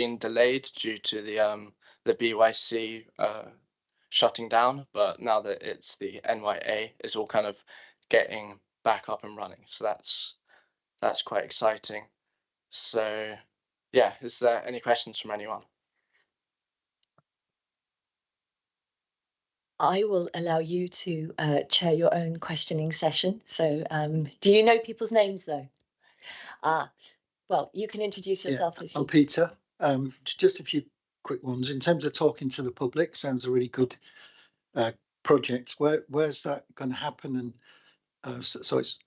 been delayed due to the BYC shutting down, but now that it's the NYA, it's all kind of getting back up and running. So that's quite exciting. So yeah, is there any questions from anyone? I will allow you to chair your own questioning session. So do you know people's names though? Well, you can introduce yourself. Yeah, I'm Peter. Just a few quick ones. In terms of talking to the public, sounds a really good project. Where's that going to happen? And so it's,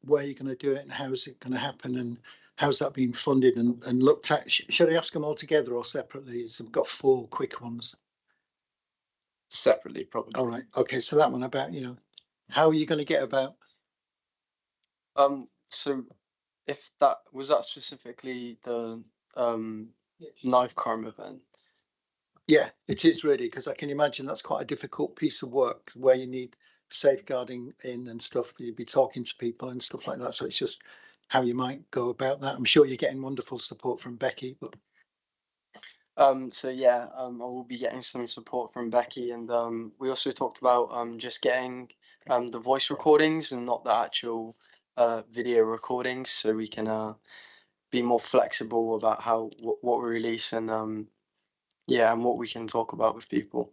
where you're going to do it and how's it going to happen and how's that being funded and looked at? Should I ask them all together or separately? I've got 4 quick ones. Separately, probably. All right. Okay. So that one about, how are you going to get about? So if that was that specifically the knife crime event? Yeah, it is really, because I can imagine that's quite a difficult piece of work where you need safeguarding in and stuff. You'd be talking to people and stuff like that. So it's just how you might go about that. I'm sure you're getting wonderful support from Becky, but so yeah, I will be getting some support from Becky, and we also talked about just getting the voice recordings and not the actual video recordings, so we can be more flexible about what we release and yeah, and what we can talk about with people.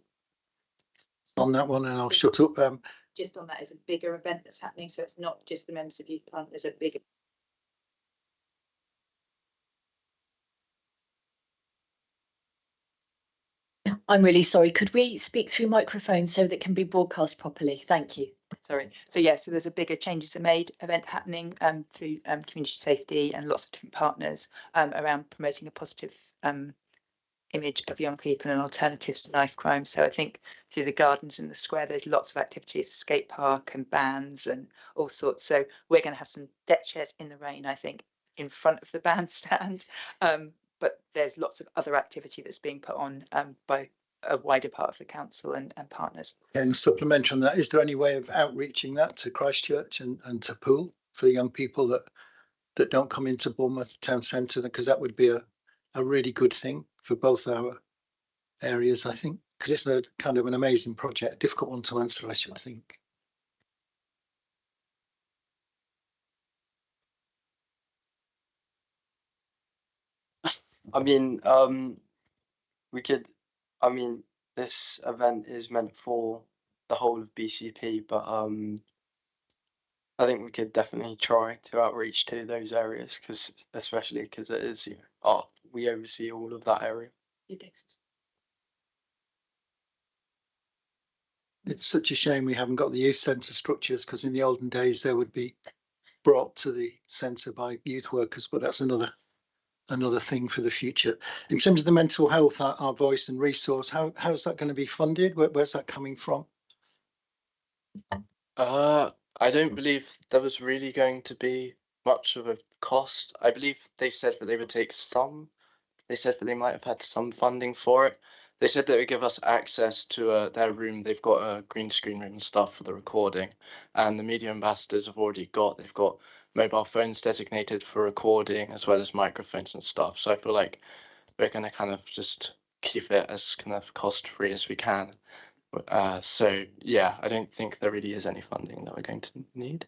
On that one, and I'll shut up. Just on that, is a bigger event that's happening, so it's not just the members of Youth Parliament. There's a bigger. I'm really sorry. Could we speak through microphones so that can be broadcast properly? Thank you. Sorry. So yeah, so there's a bigger Changes Are Made event happening through community safety and lots of different partners around promoting a positive image of young people and alternatives to knife crime. So I think through the gardens in the square, there's lots of activities, skate park and bands and all sorts. So we're going to have some deck chairs in the rain, I think, in front of the bandstand. But there's lots of other activity that's being put on by a wider part of the council and partners. And supplementary on that, is there any way of outreaching that to Christchurch and to Poole for the young people that don't come into Bournemouth town centre? Because that would be a really good thing for both our areas, I think, because it's a kind of an amazing project, a difficult one to answer, I should think. I mean, we could. I mean, this event is meant for the whole of BCP, but I think we could definitely try to outreach to those areas, especially because it is, we oversee all of that area. It's such a shame we haven't got the youth centre structures, because in the olden days they would be brought to the centre by youth workers, but that's another thing for the future. In terms of the mental health, our voice and resource, how's that going to be funded? Where's that coming from? I don't believe there was really going to be much of a cost. I believe they said that they would take some. They said that they might have had some funding for it. They said they would give us access to their room. They've got a green screen room and stuff for the recording, and the media ambassadors they've got mobile phones designated for recording as well as microphones and stuff. So I feel like we're going to kind of just keep it as kind of cost-free as we can. So yeah, I don't think there really is any funding that we're going to need.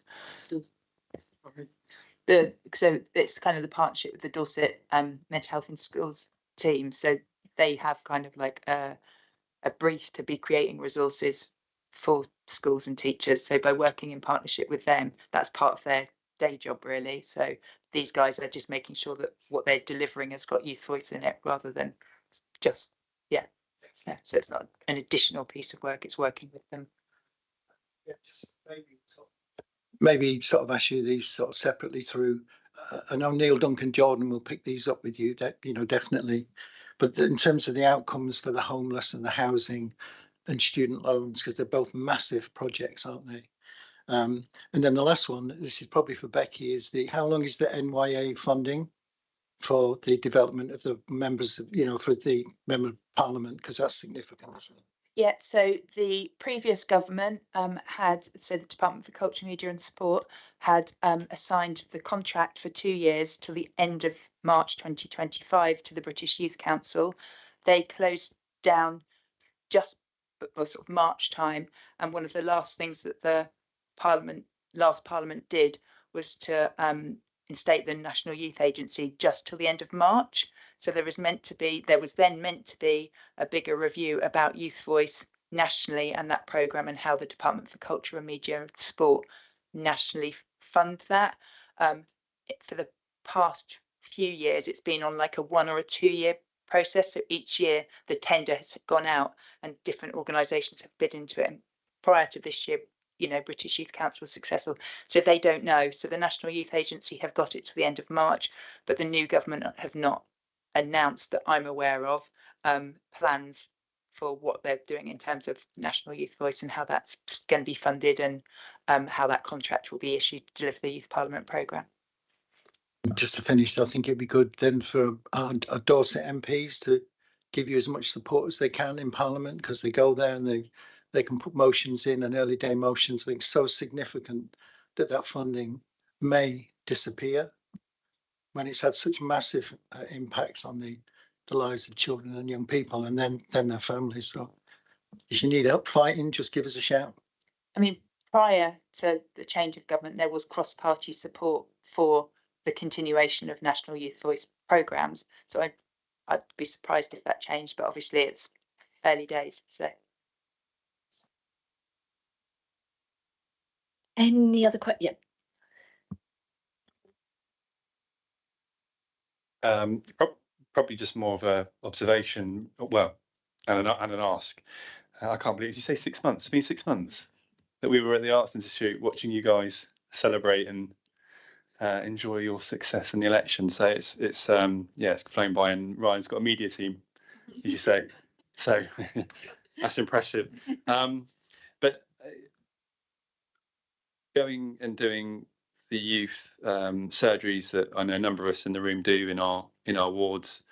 So it's kind of the partnership with the Dorset Mental Health in Schools team. So they have kind of like a brief to be creating resources for schools and teachers. So by working in partnership with them, that's part of their day job really. So these guys are just making sure that what they're delivering has got youth voice in it rather than just, yeah. So it's not an additional piece of work, it's working with them. Yeah, just maybe sort of ask you these sort of separately through. I know Neil Duncan Jordan will pick these up with you, definitely. But in terms of the outcomes for the homeless and the housing and student loans, because they're both massive projects, aren't they? And then the last one, this is probably for Becky, is how long is the NYA funding for the development of the members, for the member of parliament, because that's significant, isn't it? Yeah, so the previous government so the Department for Culture, Media and Sport had assigned the contract for 2 years till the end of March 2025 to the British Youth Council. They closed down just before sort of March time, and one of the last things that the last Parliament did was to instate the National Youth Agency just till the end of March. So there was then meant to be a bigger review about Youth Voice nationally and that programme, and how the Department for Culture and Media and Sport nationally fund that. For the past few years, it's been on like a 1 or a 2 year process. So each year the tender has gone out and different organisations have bid into it. And prior to this year, British Youth Council was successful. So they don't know. So the National Youth Agency have got it to the end of March, but the new government have not announced that I'm aware of plans for what they're doing in terms of National Youth Voice and how that's going to be funded, and how that contract will be issued to deliver the Youth Parliament programme. Just to finish, I think it'd be good then for our Dorset MPs to give you as much support as they can in Parliament, because they go there and they can put motions in, and early day motions. I think so significant that funding may disappear when it's had such massive impacts on the lives of children and young people, and then their families. So if you need help fighting, just give us a shout. I mean, prior to the change of government, there was cross-party support for the continuation of National Youth Voice programmes. So I'd be surprised if that changed, but obviously it's early days. So any other questions? Yeah. Probably just more of a observation, well, and an ask. I can't believe, did you say 6 months? It's been 6 months that we were at the Arts Institute watching you guys celebrate and enjoy your success in the election. So it's flown by, and Ryan's got a media team, as you say. So that's impressive. But going and doing the youth surgeries that I know a number of us in the room do in our wards.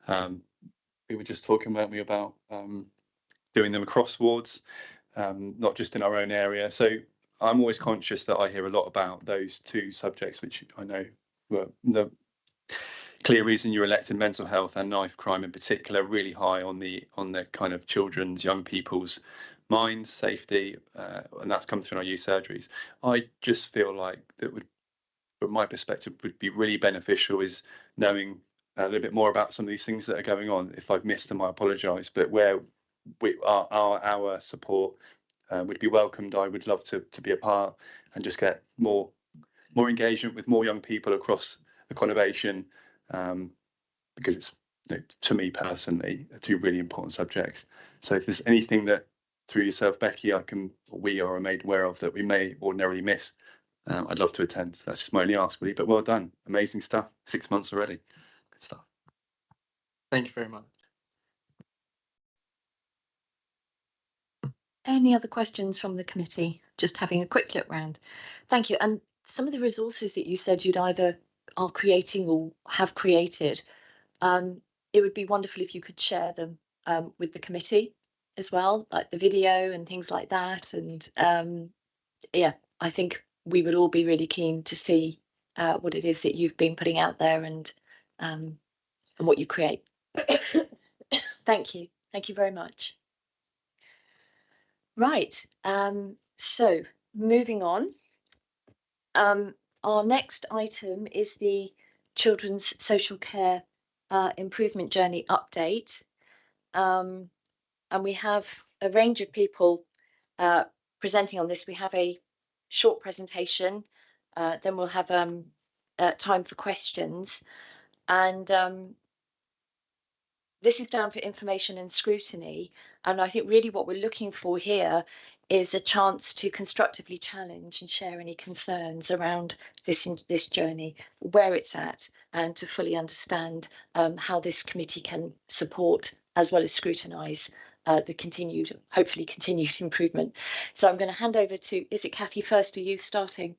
We were just talking, weren't we, about doing them across wards, not just in our own area. So I'm always conscious that I hear a lot about those two subjects, which I know were the clear reason you were elected, mental health and knife crime in particular, really high on the kind of children's, young people's minds, safety, and that's come through in our youth surgeries. I just feel like that would, from my perspective, would be really beneficial is knowing a little bit more about some of these things that are going on. If I've missed them, I apologise, but where our support would be welcomed, I would love to be a part and just get more engagement with more young people across the conurbation, because it's, to me personally, two really important subjects. So if there's anything that through yourself, Becky, we are made aware of that we may ordinarily miss, I'd love to attend. That's just my only ask, really. But well done, amazing stuff. 6 months already, good stuff. Thank you very much. Any other questions from the committee? Just having a quick look round. Thank you. And some of the resources that you said you'd either are creating or have created, it would be wonderful if you could share them with the committee as well, like the video and things like that. And yeah, I think we would all be really keen to see what it is that you've been putting out there and what you create. Thank you. Thank you very much. Right, so moving on, our next item is the Children's Social Care Improvement Journey update, and we have a range of people presenting on this. We have a short presentation, then we'll have time for questions, and this is down for information and scrutiny. And I think really what we're looking for here is a chance to constructively challenge and share any concerns around this journey, where it's at, and to fully understand how this committee can support as well as scrutinise the hopefully continued improvement. So I'm going to hand over to, is it Kathy first? Are you starting?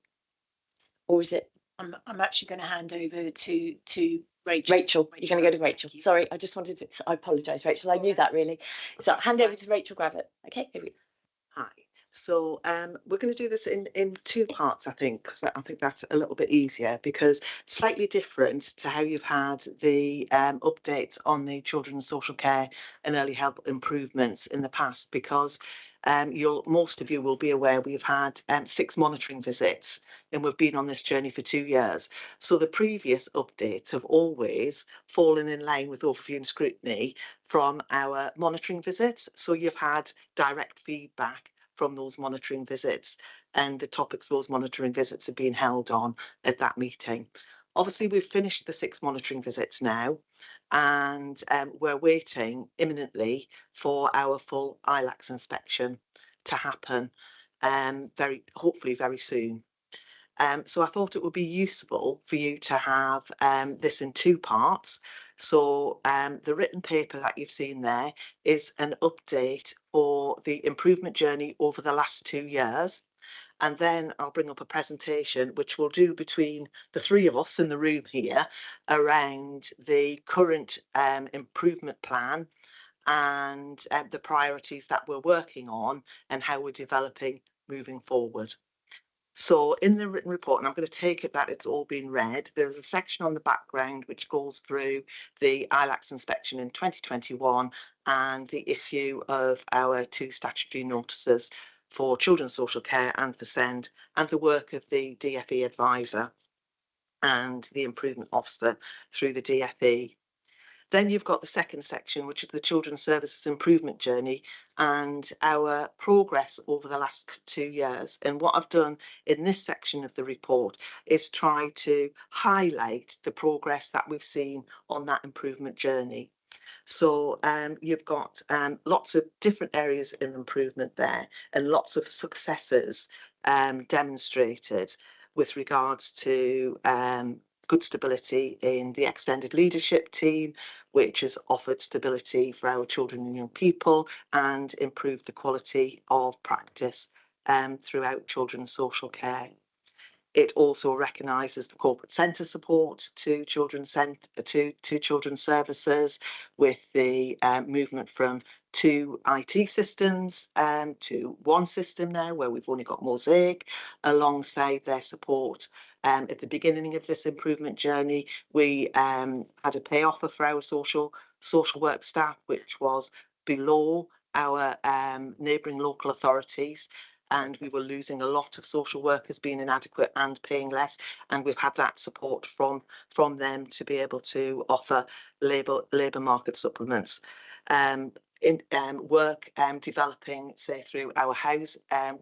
Or is it I'm actually going to hand over to Rachel. Rachel, you're going to go to Rachel. Sorry, I just wanted to. I apologise, Rachel. I knew that really. So hand over to Rachel Gravett. Okay, here we go. Hi. So we're going to do this in two parts, I think, because I think that's a little bit easier, because slightly different to how you've had the updates on the children's social care and early help improvements in the past, because most of you will be aware we've had 6 monitoring visits and we've been on this journey for 2 years. So the previous updates have always fallen in line with overview and scrutiny from our monitoring visits. So you've had direct feedback from those monitoring visits, and the topics those monitoring visits have been held on at that meeting. Obviously, we've finished the 6 monitoring visits now, and we're waiting imminently for our full ILACS inspection to happen, hopefully very soon. So I thought it would be useful for you to have this in 2 parts. So the written paper that you've seen there is an update for the improvement journey over the last 2 years. And then I'll bring up a presentation which we'll do between the 3 of us in the room here around the current improvement plan and the priorities that we're working on and how we're developing moving forward. So in the written report, and I'm going to take it that it's all been read, there's a section on the background which goes through the ILACS inspection in 2021 and the issue of our 2 statutory notices for children's social care and for SEND, and the work of the DFE advisor and the improvement officer through the DFE. Then you've got the second section, which is the Children's Services Improvement Journey and our progress over the last 2 years. And what I've done in this section of the report is try to highlight the progress that we've seen on that improvement journey. So you've got lots of different areas of improvement there and lots of successes demonstrated with regards to good stability in the extended leadership team, which has offered stability for our children and young people and improved the quality of practice throughout children's social care. It also recognises the corporate centre support to children's children's services, with the movement from 2 IT systems to 1 system now, where we've only got Mosaic, alongside their support. At the beginning of this improvement journey, we had a pay offer for our social work staff, which was below our neighbouring local authorities, and we were losing a lot of social workers being inadequate and paying less, and we've had that support from them to be able to offer labour market supplements. Work developing, say, through our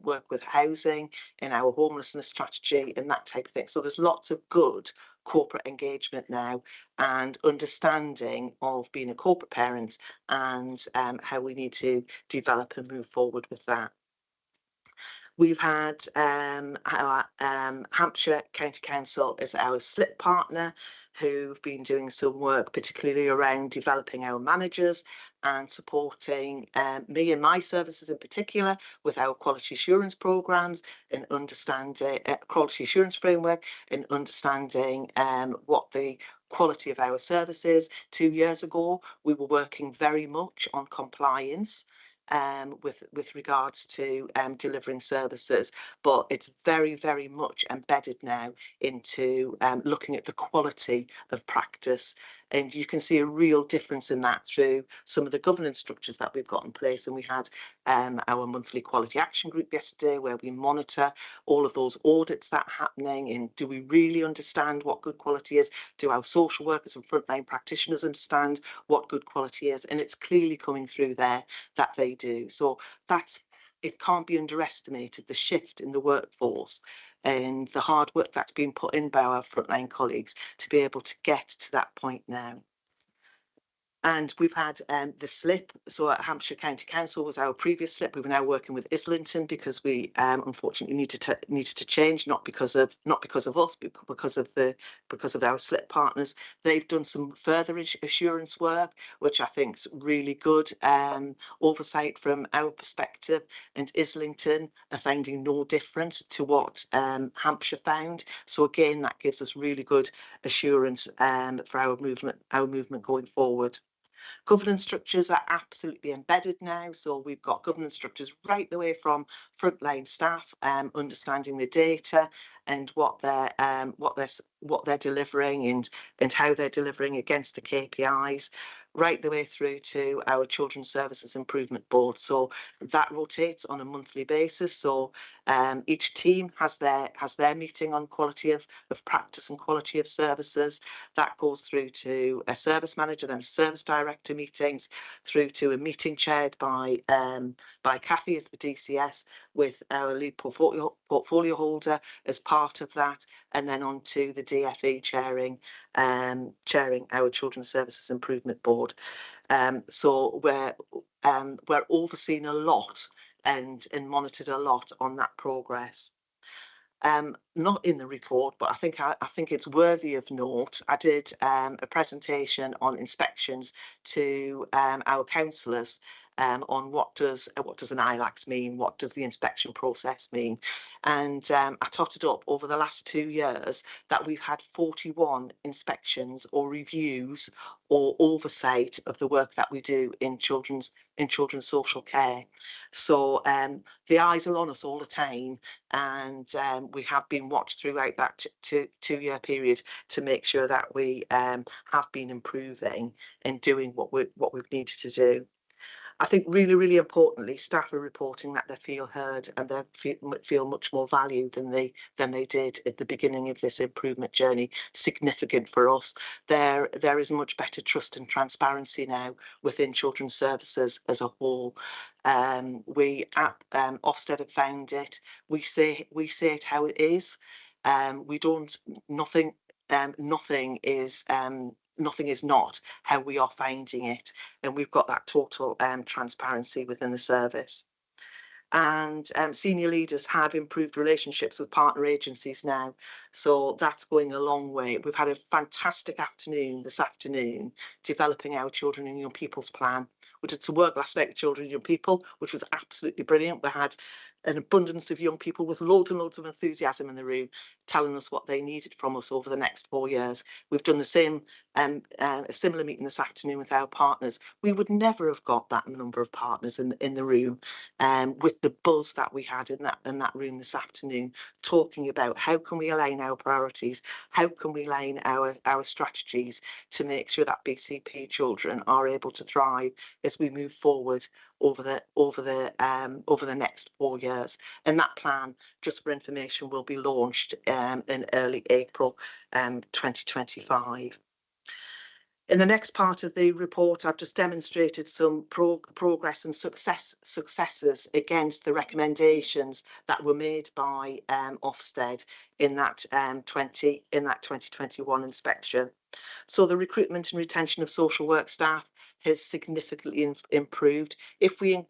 work with housing, in our homelessness strategy and that type of thing. So there's lots of good corporate engagement now and understanding of being a corporate parent and how we need to develop and move forward with that. We've had our Hampshire County Council as our SLIP partner, who've been doing some work particularly around developing our managers and supporting me and my services in particular with our quality assurance programmes and understanding quality assurance framework and understanding what the quality of our service is. 2 years ago, we were working very much on compliance with regards to delivering services, but it's very, very much embedded now into looking at the quality of practice. And you can see a real difference in that through some of the governance structures that we've got in place. And we had our monthly quality action group yesterday, where we monitor all of those audits that are happening. And do we really understand what good quality is? Do our social workers and frontline practitioners understand what good quality is? And it's clearly coming through there that they do. So it can't be underestimated, the shift in the workforce and the hard work that's been put in by our frontline colleagues to be able to get to that point now. And we've had the slip. So at Hampshire County Council was our previous slip. We were now working with Islington because we unfortunately needed to change, not because of us, but because of our slip partners. They've done some further assurance work, which I think is really good oversight from our perspective. And Islington are finding no different to what Hampshire found. So again, that gives us really good assurance for our movement going forward. Governance structures are absolutely embedded now. So we've got governance structures right the way from frontline staff, understanding the data and what they're delivering and how they're delivering against the KPIs, right the way through to our Children's Services Improvement Board. So that rotates on a monthly basis. So each team has their meeting on quality of practice and quality of services. That goes through to a service manager, then service director meetings, through to a meeting chaired by Kathy as the DCS, with our lead portfolio holder as part of that, and then on to the DFE chairing our Children's Services Improvement Board. So we're overseeing a lot and monitored a lot on that progress. Not in the report, but I think it's worthy of note. I did a presentation on inspections to our councillors on what does an ILACS mean, what does the inspection process mean, and I totted up over the last 2 years that we've had 41 inspections or reviews or oversight of the work that we do in children's social care. So the eyes are on us all the time, and we have been watched throughout that 2-year period to make sure that we have been improving and doing what we've needed to do. I think really, really importantly, staff are reporting that they feel heard and they feel much more valued than they did at the beginning of this improvement journey. Significant for us. There is much better trust and transparency now within children's services as a whole. We at Ofsted have found it. We say it how it is. We don't. Nothing is not how we are finding it, and we've got that total transparency within the service. And senior leaders have improved relationships with partner agencies now, so that's going a long way. We've had a fantastic afternoon this afternoon developing our children and young people's plan. We did some work last night with children and young people, which was absolutely brilliant. We had an abundance of young people with loads and loads of enthusiasm in the room telling us what they needed from us over the next 4 years. We've done the same, a similar meeting this afternoon with our partners. We would never have got that number of partners in the room with the buzz that we had in that room this afternoon, talking about how can we align our priorities, how can we align our strategies to make sure that BCP children are able to thrive as we move forward over the next 4 years. And that plan, just for information, will be launched in early April 2025. In the next part of the report, I've just demonstrated some progress and successes against the recommendations that were made by Ofsted in that 2021 inspection. So the recruitment and retention of social work staff has significantly improved. If we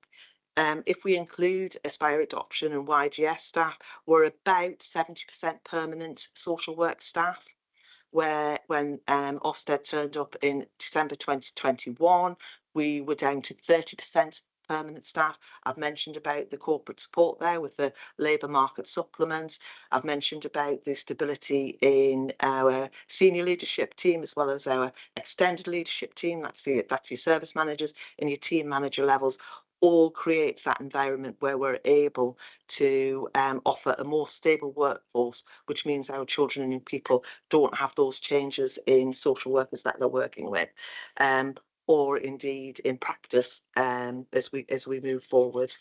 include Aspire Adoption and YGS staff, we're about 70% permanent social work staff. Where when Ofsted turned up in December 2021, we were down to 30% permanent staff. I've mentioned about the corporate support there with the labour market supplements. I've mentioned about the stability in our senior leadership team as well as our extended leadership team. That's your service managers and your team manager levels. All creates that environment where we're able to offer a more stable workforce, which means our children and young people don't have those changes in social workers that they're working with, or indeed in practice as we move forward.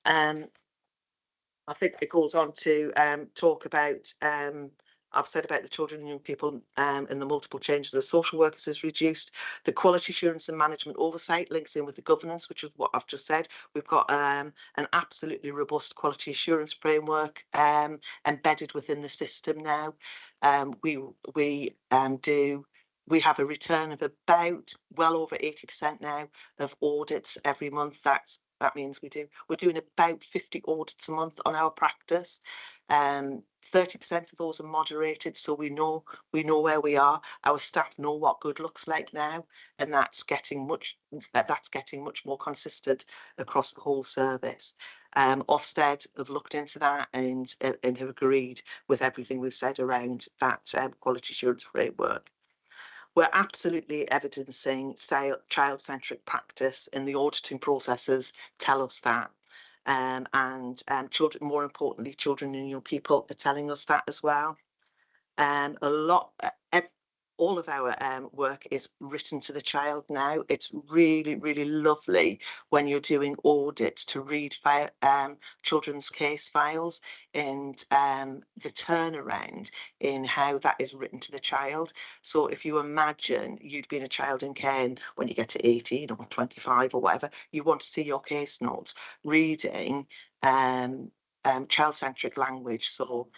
I think it goes on to talk about I've said about the children and young people and the multiple changes of social workers has reduced. The quality assurance and management oversight links in with the governance, which is what I've just said. We've got an absolutely robust quality assurance framework embedded within the system now. We We have a return of about well over 80% now of audits every month. That means we're doing about 50 audits a month on our practice. 30% of those are moderated, so we know where we are. Our staff know what good looks like now, and that's getting much more consistent across the whole service. Ofsted have looked into that and have agreed with everything we've said around that quality assurance framework. We're absolutely evidencing child-centric practice, and the auditing processes tell us that. And children, more importantly, children and young people are telling us that as well. All of our work is written to the child now. It's really, really lovely when you're doing audits to read children's case files and the turnaround in how that is written to the child. So if you imagine you'd been a child in care, and when you get to 18 or 25 or whatever, you want to see your case notes, reading child-centric language. So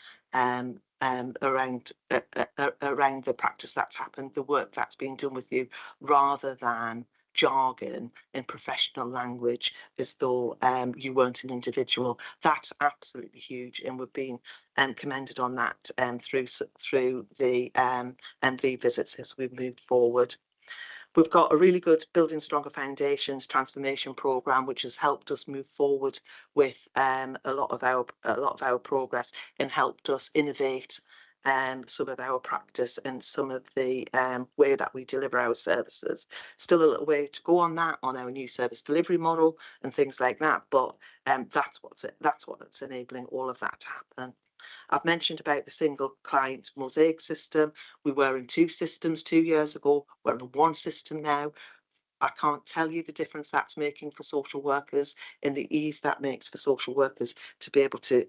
around the practice that's happened, the work that's been done with you, rather than jargon in professional language as though you weren't an individual. That's absolutely huge, and we've been commended on that through the MV visits as we've moved forward. We've got a really good Building Stronger Foundations transformation programme, which has helped us move forward with a lot of our progress, and helped us innovate some of our practice and some of the way that we deliver our services. Still a little way to go on that, on our new service delivery model and things like that, but that's what's enabling all of that to happen. I've mentioned about the single client mosaic system. We were in 2 systems 2 years ago. We're in 1 system now. I can't tell you the difference that's making for social workers, and the ease that makes for social workers to be able to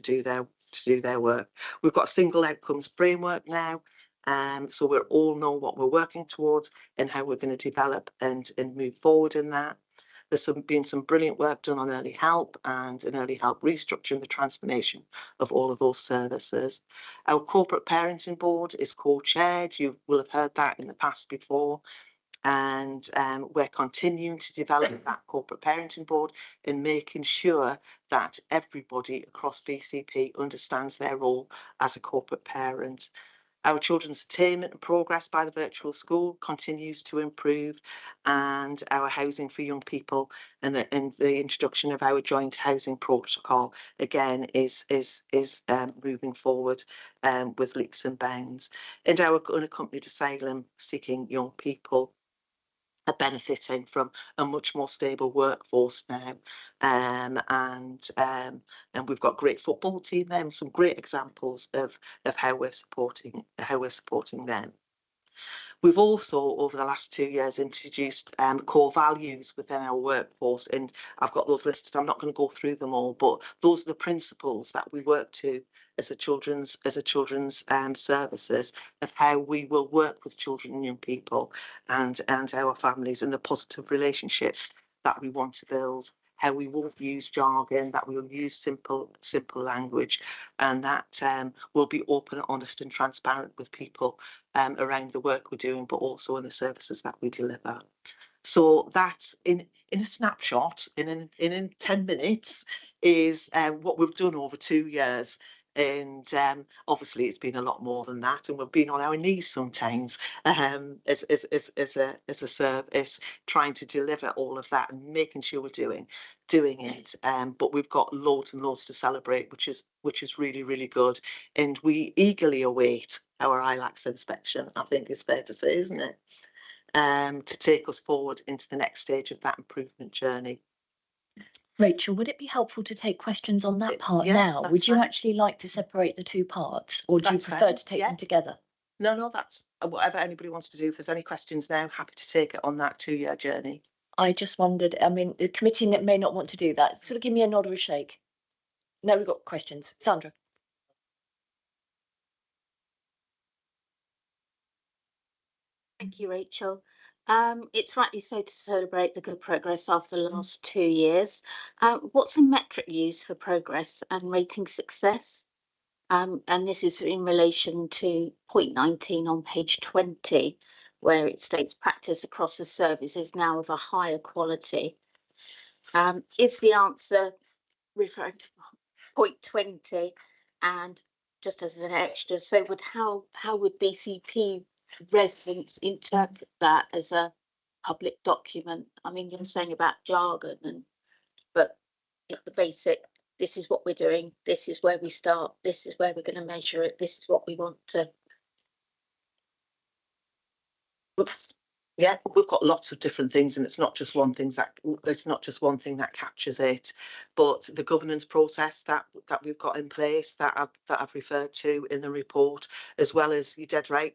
do their work. We've got a single outcomes framework now. So we all know what we're working towards and how we're going to develop and move forward in that. There's been some brilliant work done on early help and an early help restructure and the transformation of all of those services. Our corporate parenting board is co-chaired. You will have heard that in the past before. And we're continuing to develop that corporate parenting board and making sure that everybody across BCP understands their role as a corporate parent. Our children's attainment and progress by the virtual school continues to improve, and our housing for young people and the introduction of our joint housing protocol again is moving forward with leaps and bounds. And our unaccompanied asylum seeking young people are benefiting from a much more stable workforce now, and we've got a great football team there, some great examples of how we're supporting them. We've also, over the last 2 years, introduced core values within our workforce, and I've got those listed. I'm not going to go through them all, but those are the principles that we work to as a children's services, of how we will work with children and young people and our families, and the positive relationships that we want to build. How we won't use jargon, that we will use simple language, and that will be open, honest and transparent with people around the work we're doing, but also in the services that we deliver. So that, in a snapshot, in 10 minutes, is what we've done over 2 years. And obviously it's been a lot more than that, and we've been on our knees sometimes as a service, trying to deliver all of that and making sure we're doing it. But we've got loads and loads to celebrate, which is really, really good. And we eagerly await our ILACS inspection, I think is fair to say, isn't it? To take us forward into the next stage of that improvement journey. Rachel, would it be helpful to take questions on that part Yeah, now? that's Would you fine. actually like to separate the 2 parts, or do you That's prefer fine, to take yeah. them together? No, that's whatever anybody wants to do. If there's any questions now, happy to take it on that 2-year journey. I just wondered, I mean, the committee may not want to do that. Sort of give me a nod or a shake. No, we've got questions. Sandra. Thank you, Rachel. It's rightly so to celebrate the good progress of the last 2 years. What's a metric used for progress and rating success? And this is in relation to point 19 on page 20. where it states practice across the service is now of a higher quality. Is the answer referring to point 20? And just as an extra, so how would BCP residents interpret that as a public document? I mean, you're saying about jargon, but the basic, this is what we're doing, this is where we start, this is where we're going to measure it, this is what we want to. Yeah, we've got lots of different things, and it's not just one thing that captures it, but the governance process that we've got in place that I've referred to in the report, as well as, you dead right,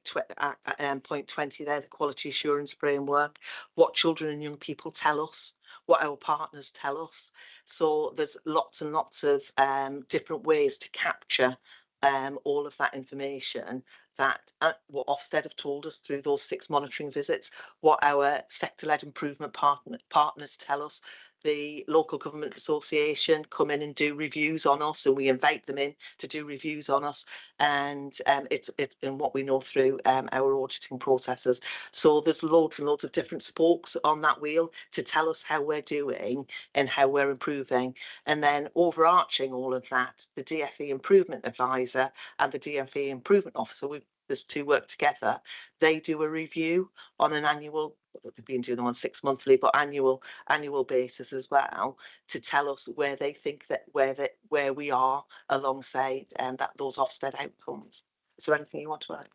point 20 there, the quality assurance framework, what children and young people tell us, what our partners tell us. So there's lots and lots of different ways to capture all of that information that what Ofsted have told us through those 6 monitoring visits, what our sector-led improvement partners tell us. The local government association come in and do reviews on us, and we invite them in to do reviews on us, and it's in what we know through our auditing processes. So there's loads and loads of different spokes on that wheel to tell us how we're doing and how we're improving. And then overarching all of that, the DFE improvement advisor and the DFE improvement officer, there's 2 work together. They do a review on an annual, they've been doing them on 6 monthly, but annual basis as well, to tell us where they think that where we are alongside and that those Ofsted outcomes. Is there anything you want to add?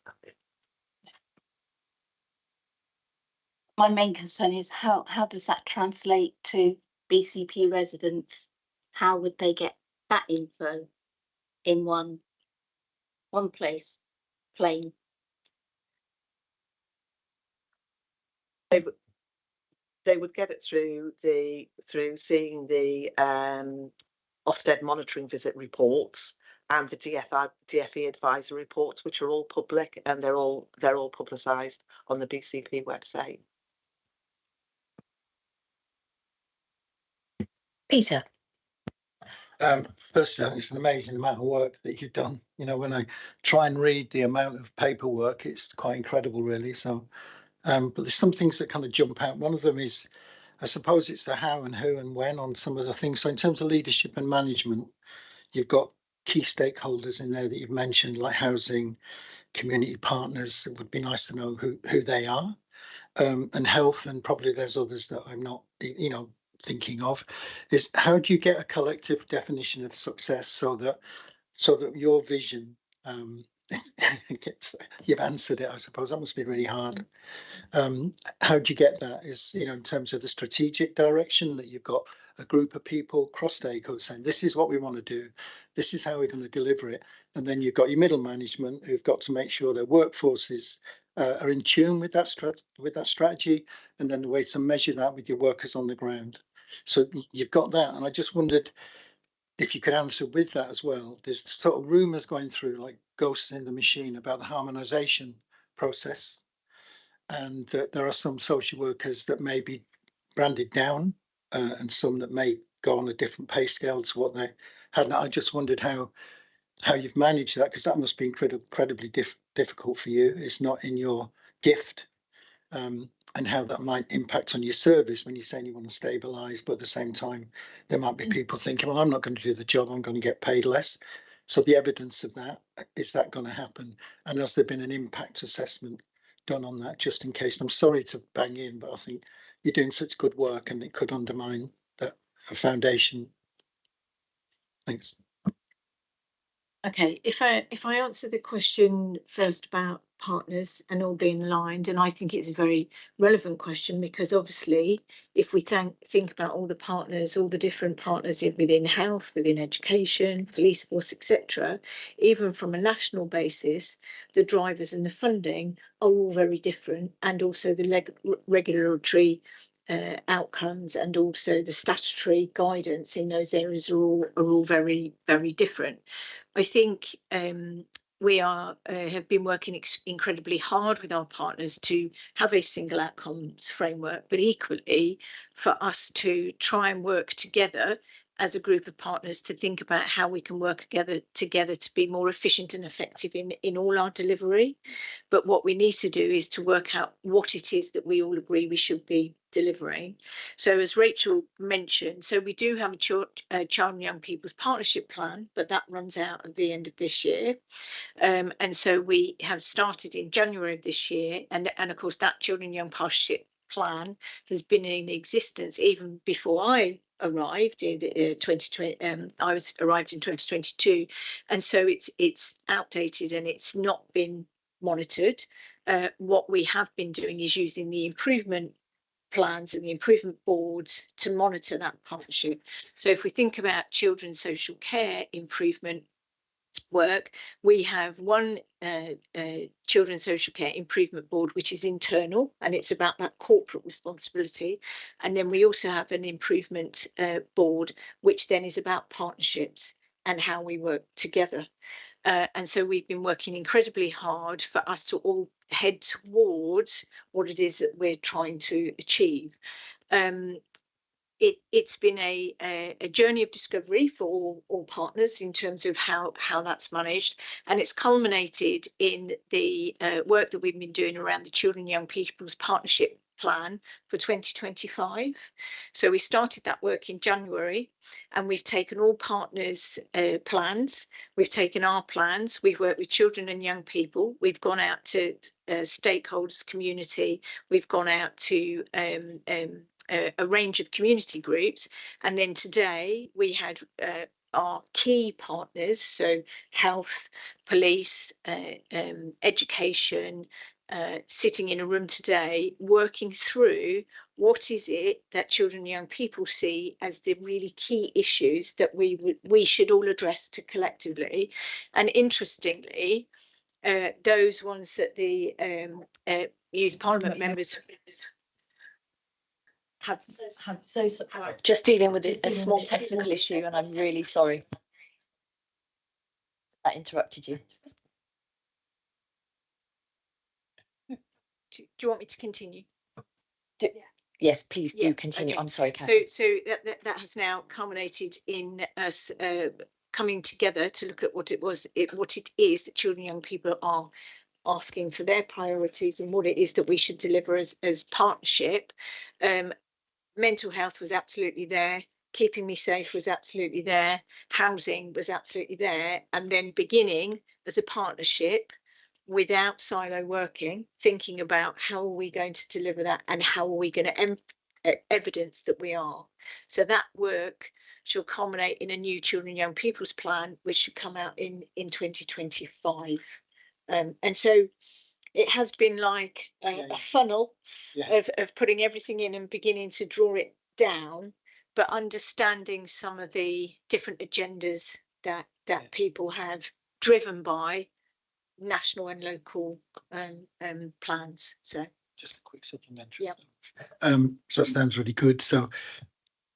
My main concern is how does that translate to BCP residents? How would they get that info in one place, plain? They would get it through seeing the Ofsted monitoring visit reports and the DFE advisor reports, which are all public, and they're all publicised on the BCP website. Peter. Firstly, I think it's an amazing amount of work that you've done. You know, when I try and read the amount of paperwork, it's quite incredible, really. So, but there's some things that kind of jump out. One of them is, I suppose, it's the how and who and when on some of the things. So in terms of leadership and management, you've got key stakeholders in there that you've mentioned, like housing, community partners. It would be nice to know who they are, and health, and probably there's others that I'm not, thinking of. Is how do you get a collective definition of success so that your vision you've answered it, I suppose. That must be really hard. How do you get that is, in terms of the strategic direction, that you've got a group of people, cross stakeholders, saying this is what we want to do, this is how we're going to deliver it. And then you've got your middle management who've got to make sure their workforces are in tune with that strategy, and then the way to measure that with your workers on the ground. So you've got that. And I just wondered if you could answer with that as well. There's sort of rumours going through, like ghosts in the machine, about the harmonisation process, and that there are some social workers that may be branded down, and some that may go on a different pay scale to what they had. And I just wondered how you've managed that, because that must be incredibly difficult for you. It's not in your gift. And how that might impact on your service when you're saying you want to stabilise, but at the same time, there might be people thinking, well, I'm not going to do the job, I'm going to get paid less. So the evidence of that, is that going to happen? And has there been an impact assessment done on that, just in case? I'm sorry to bang in, but I think you're doing such good work and it could undermine that foundation. Thanks. Okay, if I answer the question first about partners and all being aligned, and I think it's a very relevant question, because obviously if we think about all the partners, all the different partners within health, within education, police force, etc., even from a national basis, the drivers and the funding are all very different, and also the regulatory outcomes and also the statutory guidance in those areas are all very, very different. I think we have been working incredibly hard with our partners to have a single outcomes framework, but equally for us to try and work together as a group of partners to think about how we can work together to be more efficient and effective in all our delivery. But what we need to do is to work out what it is that we all agree we should be delivering. So as Rachel mentioned, so we do have a child and young people's partnership plan, but that runs out at the end of this year. And so we have started in January of this year, and of course that children and young partnership plan has been in existence even before I arrived in 2020. I arrived in 2022, and so it's outdated and it's not been monitored. What we have been doing is using the improvement plans and the improvement boards to monitor that partnership. So if we think about children's social care improvement work, we have one children's social care improvement board which is internal, and it's about that corporate responsibility, and then we also have an improvement board which then is about partnerships and how we work together. And so we've been working incredibly hard for us to all head towards what it is that we're trying to achieve. It's been a journey of discovery for all partners in terms of how that's managed, and it's culminated in the work that we've been doing around the Children and Young People's Partnership Plan for 2025. So we started that work in January, and we've taken all partners' plans, we've taken our plans, we've worked with children and young people, we've gone out to stakeholders, community, we've gone out to a range of community groups, and then today we had our key partners, so health, police, education, sitting in a room today working through what is it that children and young people see as the really key issues that we should all address collectively. And interestingly, those ones that the youth parliament members have just dealing with a small technical issue, and I'm really sorry that interrupted you. Do you want me to continue? Yes, please do continue. Okay. I'm sorry, Catherine. So that has now culminated in us coming together to look at what it is that children and young people are asking for their priorities and what it is that we should deliver as partnership. Mental health was absolutely there. Keeping me safe was absolutely there. Housing was absolutely there. And then beginning as a partnership without silo working, thinking about how are we going to deliver that and how are we going to evidence that we are. So that work shall culminate in a new children and young people's plan, which should come out in 2025. And so it has been like a funnel of putting everything in and beginning to draw it down, but understanding some of the different agendas that people have driven by national and local plans. So just a quick supplementary. So that sounds really good. So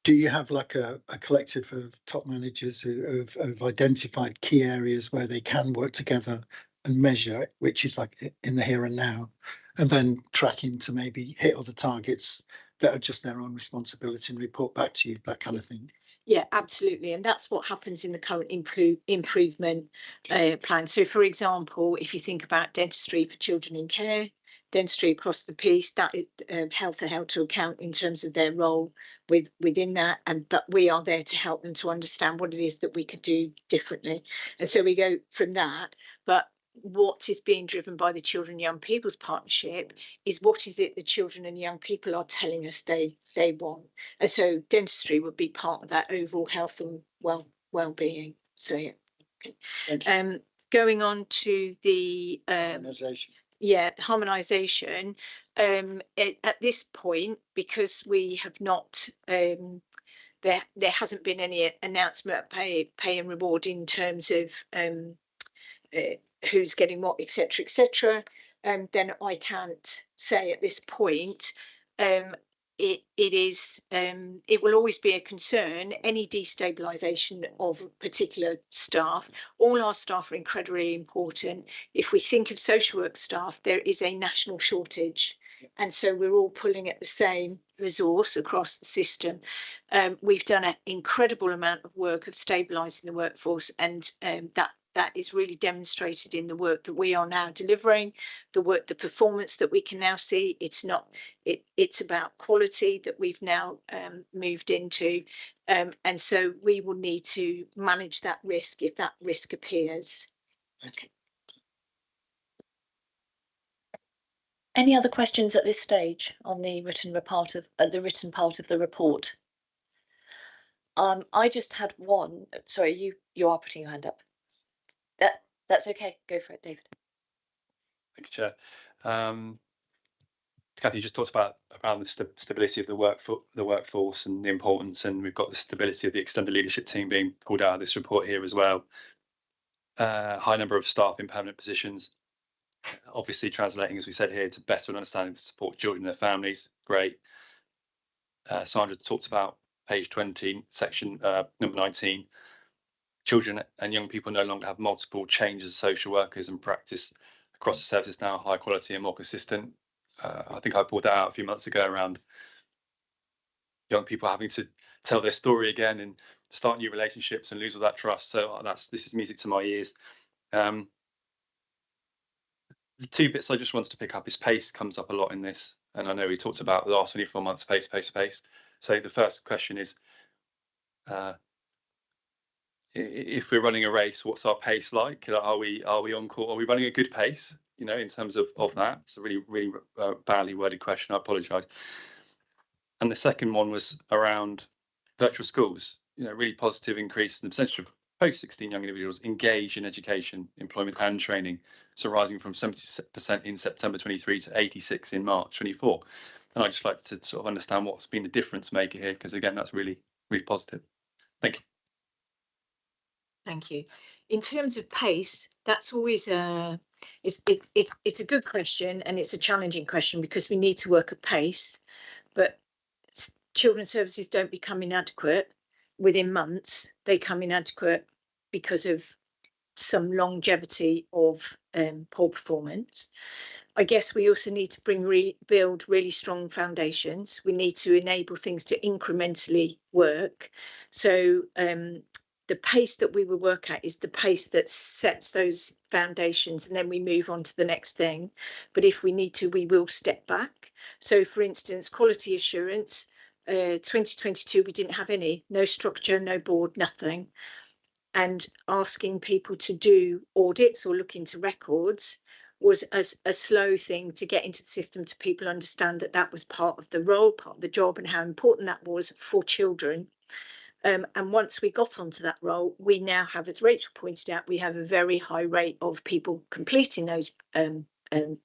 do you have like a collective of top managers who have identified key areas where they can work together and measure it, which is like in the here and now, and then tracking to maybe hit other targets that are just their own responsibility and report back to you, that kind of thing? Yeah, absolutely. And that's what happens in the current improvement plan. So, for example, if you think about dentistry for children in care, dentistry across the piece, that is health are held to account in terms of their role within that. But we are there to help them to understand what it is that we could do differently. And so we go from that. But what is being driven by the Children and Young People's Partnership is what is it the children and young people are telling us they want. And so dentistry would be part of that overall health and well-being. So yeah. Okay. Going on to the harmonisation. At this point, because we have not there hasn't been any announcement of pay and reward in terms of who's getting what, etc., then I can't say at this point. It will always be a concern, any destabilisation of particular staff. All our staff are incredibly important. If we think of social work staff, there is a national shortage. And so we're all pulling at the same resource across the system. We've done an incredible amount of work of stabilising the workforce, and that is really demonstrated in the work that we are now delivering, the performance that we can now see. It's about quality that we've now moved into, and so we will need to manage that risk if that risk appears. Okay. Any other questions at this stage on the written part of the report? I just had one. Sorry, you are putting your hand up. That's okay. Go for it, David. Thank you, Chair. Kathy, you just talked about the stability of the workforce and the importance, and we've got the stability of the extended leadership team being pulled out of this report here as well. High number of staff in permanent positions, obviously translating, as we said here, to better understanding to support children and their families. Great. Sandra talked about page 20, section number 19. Children and young people no longer have multiple changes as social workers, and practice across the service is now high quality and more consistent. I think I pulled that out a few months ago around young people having to tell their story again and start new relationships and lose all that trust. So this is music to my ears. The two bits I just wanted to pick up is pace comes up a lot in this, and I know we talked about the last 24 months pace. So the first question is, if we're running a race, what's our pace like? Are we on course? Are we running a good pace? You know, in terms of that. It's a really badly worded question. I apologise. And the second one was around virtual schools. You know, really positive increase in the percentage of post-16 young individuals engaged in education, employment and training. So rising from 70% in September 23 to 86 in March 24. And I'd just like to sort of understand what's been the difference maker here, because again, that's really positive. Thank you. Thank you. In terms of pace, that's always it's a good question, and it's a challenging question because we need to work at pace, but children's services don't become inadequate within months. They come inadequate because of some longevity of poor performance. I guess we also need to build really strong foundations. We need to enable things to incrementally work. So the pace that we will work at is the pace that sets those foundations, and then we move on to the next thing. But if we need to, we will step back. So for instance, quality assurance, 2022, we didn't have no structure, no board, nothing. And asking people to do audits or look into records was a slow thing to get into the system, to people understand that was part of the role, part of the job, and how important that was for children. And once we got onto that role, we now have, as Rachel pointed out, we have a very high rate of people completing those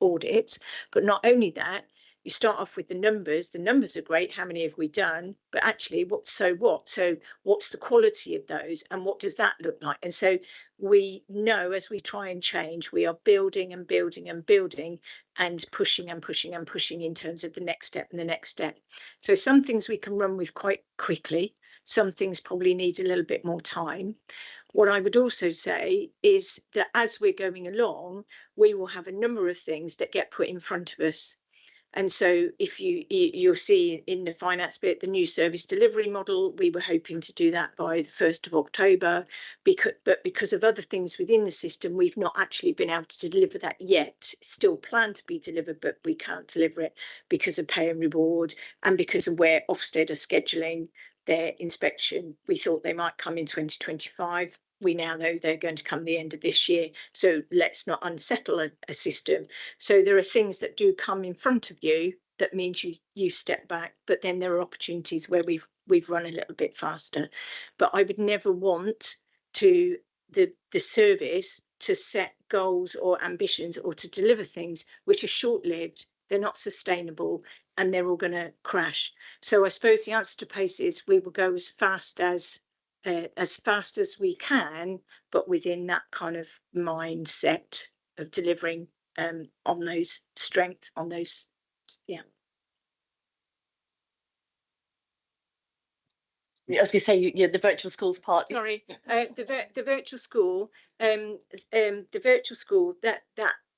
audits. But not only that, you start off with the numbers are great, how many have we done? But actually, what's the quality of those, and what does that look like? And so we know, as we try and change, we are building and building and building and pushing and pushing and pushing in terms of the next step and the next step. So some things we can run with quite quickly. Some things probably need a little bit more time. What I would also say is that as we're going along, we will have a number of things that get put in front of us. And so if you'll see in the finance bit, the new service delivery model, we were hoping to do that by the 1st of October, but because of other things within the system, we've not actually been able to deliver that yet. It's still planned to be delivered, but we can't deliver it because of pay and reward, and because of where Ofsted are scheduling their inspection. We thought they might come in 2025. We now know they're going to come the end of this year. So let's not unsettle a system. So there are things that do come in front of you that means you step back, but then there are opportunities where we've run a little bit faster. But I would never want the service to set goals or ambitions or to deliver things which are short-lived, they're not sustainable, and they're all going to crash. So I suppose the answer to pace is we will go as fast as we can, but within that kind of mindset of delivering on those strengths, on those, yeah. I was going to say, the virtual schools part. Sorry, the virtual school, the virtual school, that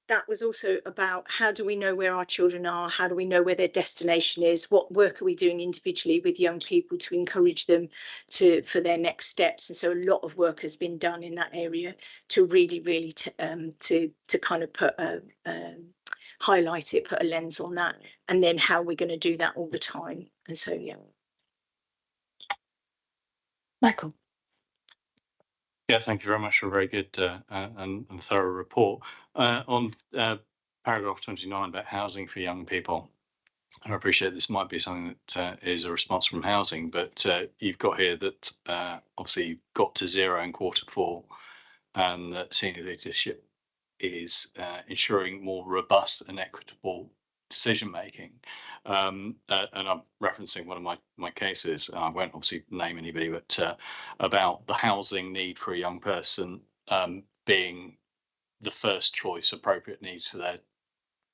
that was also about how do we know where our children are? How do we know where their destination is? What work are we doing individually with young people to encourage them for their next steps? And so a lot of work has been done in that area to really to kind of put highlight it, put a lens on that, and then how we're going to do that all the time. And so, yeah. Michael. Yeah, thank you very much for a very good and thorough report. On paragraph 29 about housing for young people, I appreciate this might be something that is a response from housing, but you've got here that obviously you've got to 0 in Q4, and that senior leadership is ensuring more robust and equitable decision making. And I'm referencing one of my cases. I won't obviously name anybody, but about the housing need for a young person being the first choice appropriate needs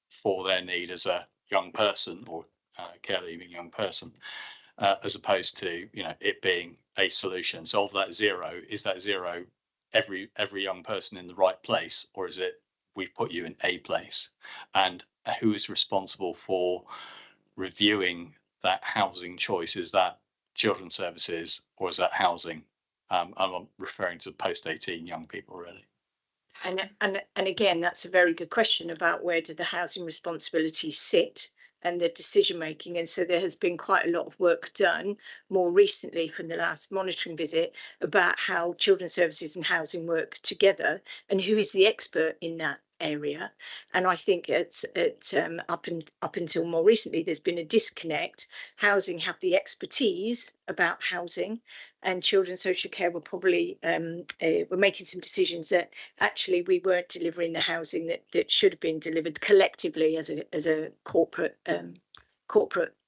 for their need as a young person or care leaving young person, as opposed to it being a solution. So of that 0, is that 0 every young person in the right place, or is it we've put you in a place? And who is responsible for reviewing that housing choice? Is that children's services or is that housing? I'm referring to post-18 young people, really. And again, that's a very good question about where do the housing responsibilities sit and the decision making. And so there has been quite a lot of work done more recently from the last monitoring visit about how children's services and housing work together and who is the expert in that area. And I think up until more recently, there's been a disconnect. Housing have the expertise about housing, and children's social care were probably were making some decisions that actually we weren't delivering the housing that should have been delivered collectively as a corporate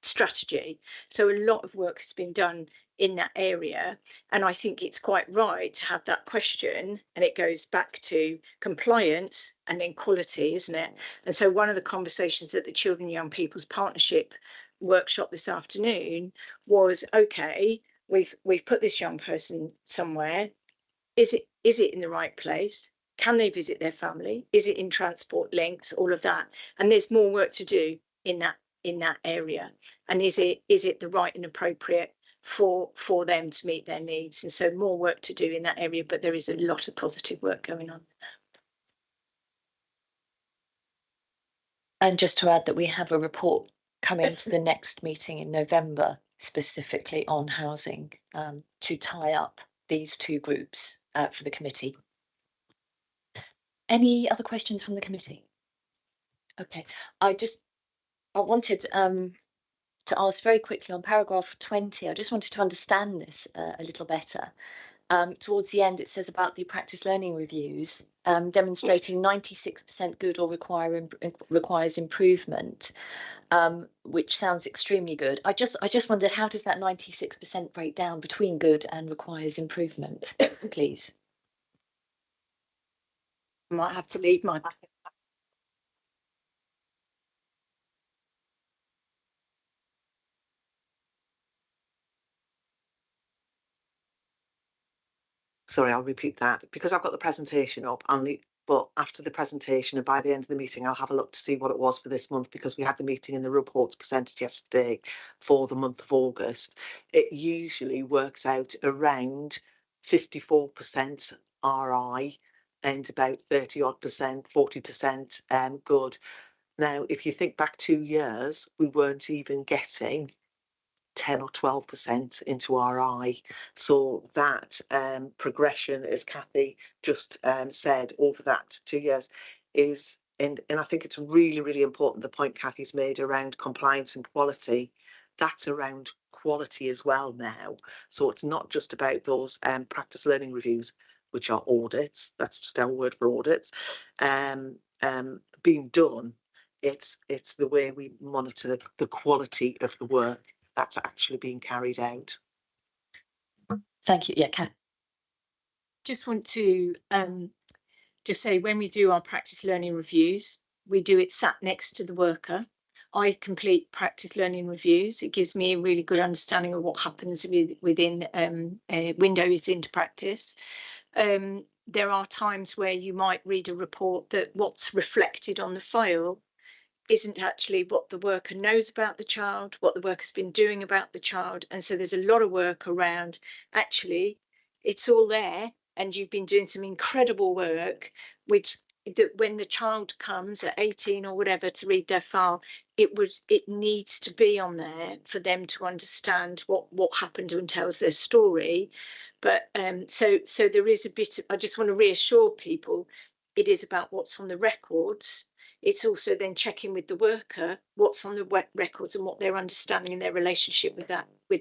strategy. So a lot of work has been done in that area, and I think it's quite right to have that question, and it goes back to compliance and then quality, isn't it? And so one of the conversations at the Children and Young People's Partnership workshop this afternoon was, okay, we've put this young person somewhere. Is it in the right place? Can they visit their family? Is it in transport links? All of that. And there's more work to do in that area. And is it the right and appropriate for them to meet their needs? And so more work to do in that area, but there is a lot of positive work going on. And just to add that we have a report coming to the next meeting in November, specifically on housing, to tie up these two groups for the committee. Any other questions from the committee? Okay, I wanted to ask very quickly on paragraph 20. I just wanted to understand this a little better. Towards the end, it says about the practice learning reviews, demonstrating 96% good or requires improvement, which sounds extremely good. I just wondered, how does that 96% break down between good and requires improvement, please? Might have to leave my Sorry, I'll repeat that because I've got the presentation up only, but after the presentation and by the end of the meeting, I'll have a look to see what it was for this month, because we had the meeting and the reports presented yesterday for the month of August. It usually works out around 54% RI and about 30 odd percent, 40% good. Now, if you think back 2 years, we weren't even getting 10 or 12% into RI. So that progression, as Kathy just said, over that 2 years is, and I think it's really, really important, the point Kathy's made around compliance and quality, that's around quality as well now. So it's not just about those practice learning reviews, which are audits, that's just our word for audits, being done. It's the way we monitor the quality of the work that's actually being carried out. Thank you. Yeah, Kath. Just want to just say, when we do our practice learning reviews, we do it sat next to the worker. I complete practice learning reviews. It gives me a really good understanding of what happens within windows into practice. there are times where you might read a report that what's reflected on the file isn't actually what the worker knows about the child, what the worker's been doing about the child. And so there's a lot of work around, actually, it's all there and you've been doing some incredible work, which that when the child comes at 18 or whatever to read their file, it needs to be on there for them to understand what happened and tells their story. But so there is a bit of, I just want to reassure people, it is about what's on the records. It's also then checking with the worker what's on the records and what they're understanding in their relationship with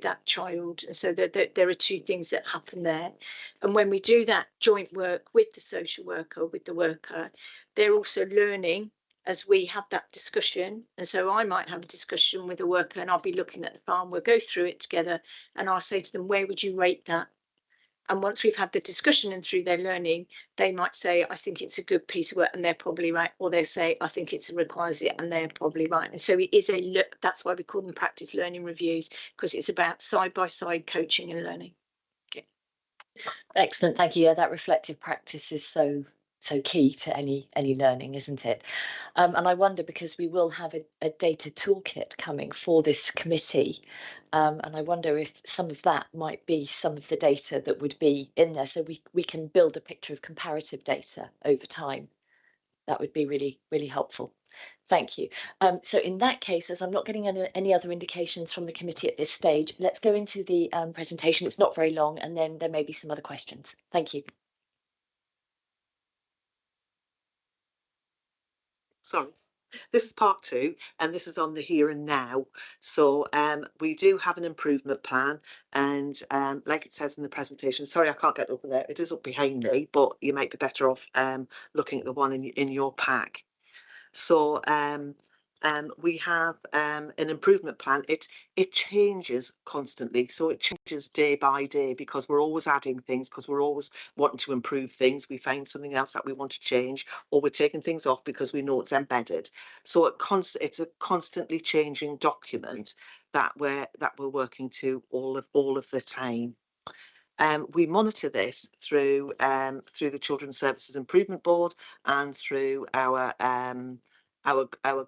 that child. And so there are two things that happen there. And when we do that joint work with the social worker, with the worker, they're also learning as we have that discussion. And so I might have a discussion with a worker and I'll be looking at the file, we'll go through it together and I'll say to them, where would you rate that? And once we've had the discussion and through their learning, they might say, I think it's a good piece of work, and they're probably right. Or they say, I think it requires it, and they're probably right. And so it is that's why we call them practice learning reviews, because it's about side-by-side coaching and learning. Okay. Excellent, thank you. Yeah, that reflective practice is so key to any learning, isn't it? And I wonder, because we will have a data toolkit coming for this committee, and I wonder if some of that might be some of the data that would be in there, so we can build a picture of comparative data over time. That would be really, really helpful. Thank you. So in that case, as I'm not getting any other indications from the committee at this stage, let's go into the presentation. It's not very long, and then there may be some other questions. Thank you. Sorry. This is part 2, and this is on the here and now. So we do have an improvement plan, and like it says in the presentation, sorry I can't get up there, it is up behind me, but you might be better off looking at the one in your pack. So we have an improvement plan. It changes constantly, so it changes day by day, because we're always adding things, because we're always wanting to improve things. We find something else that we want to change, or we're taking things off because we know it's embedded. So it's a constantly changing document that we're working to all of the time. We monitor this through the Children's Services Improvement Board and through our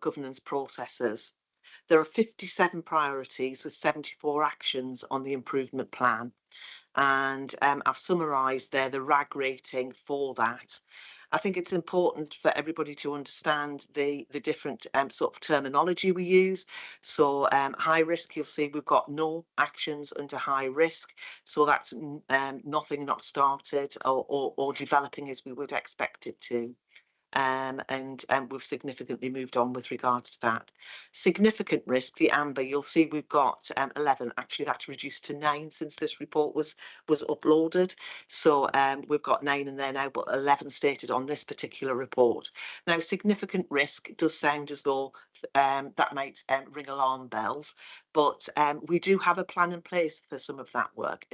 governance processes. There are 57 priorities with 74 actions on the improvement plan, and I've summarised there the RAG rating for that. I think it's important for everybody to understand the different sort of terminology we use. So high risk, you'll see we've got no actions under high risk. So that's nothing not started or developing as we would expect it to. And we've significantly moved on with regards to that. Significant risk, the amber, you'll see we've got 11. Actually, that's reduced to 9 since this report was uploaded. So we've got 9 in there now, but 11 stated on this particular report. Now, significant risk does sound as though that might ring alarm bells, but we do have a plan in place for some of that work.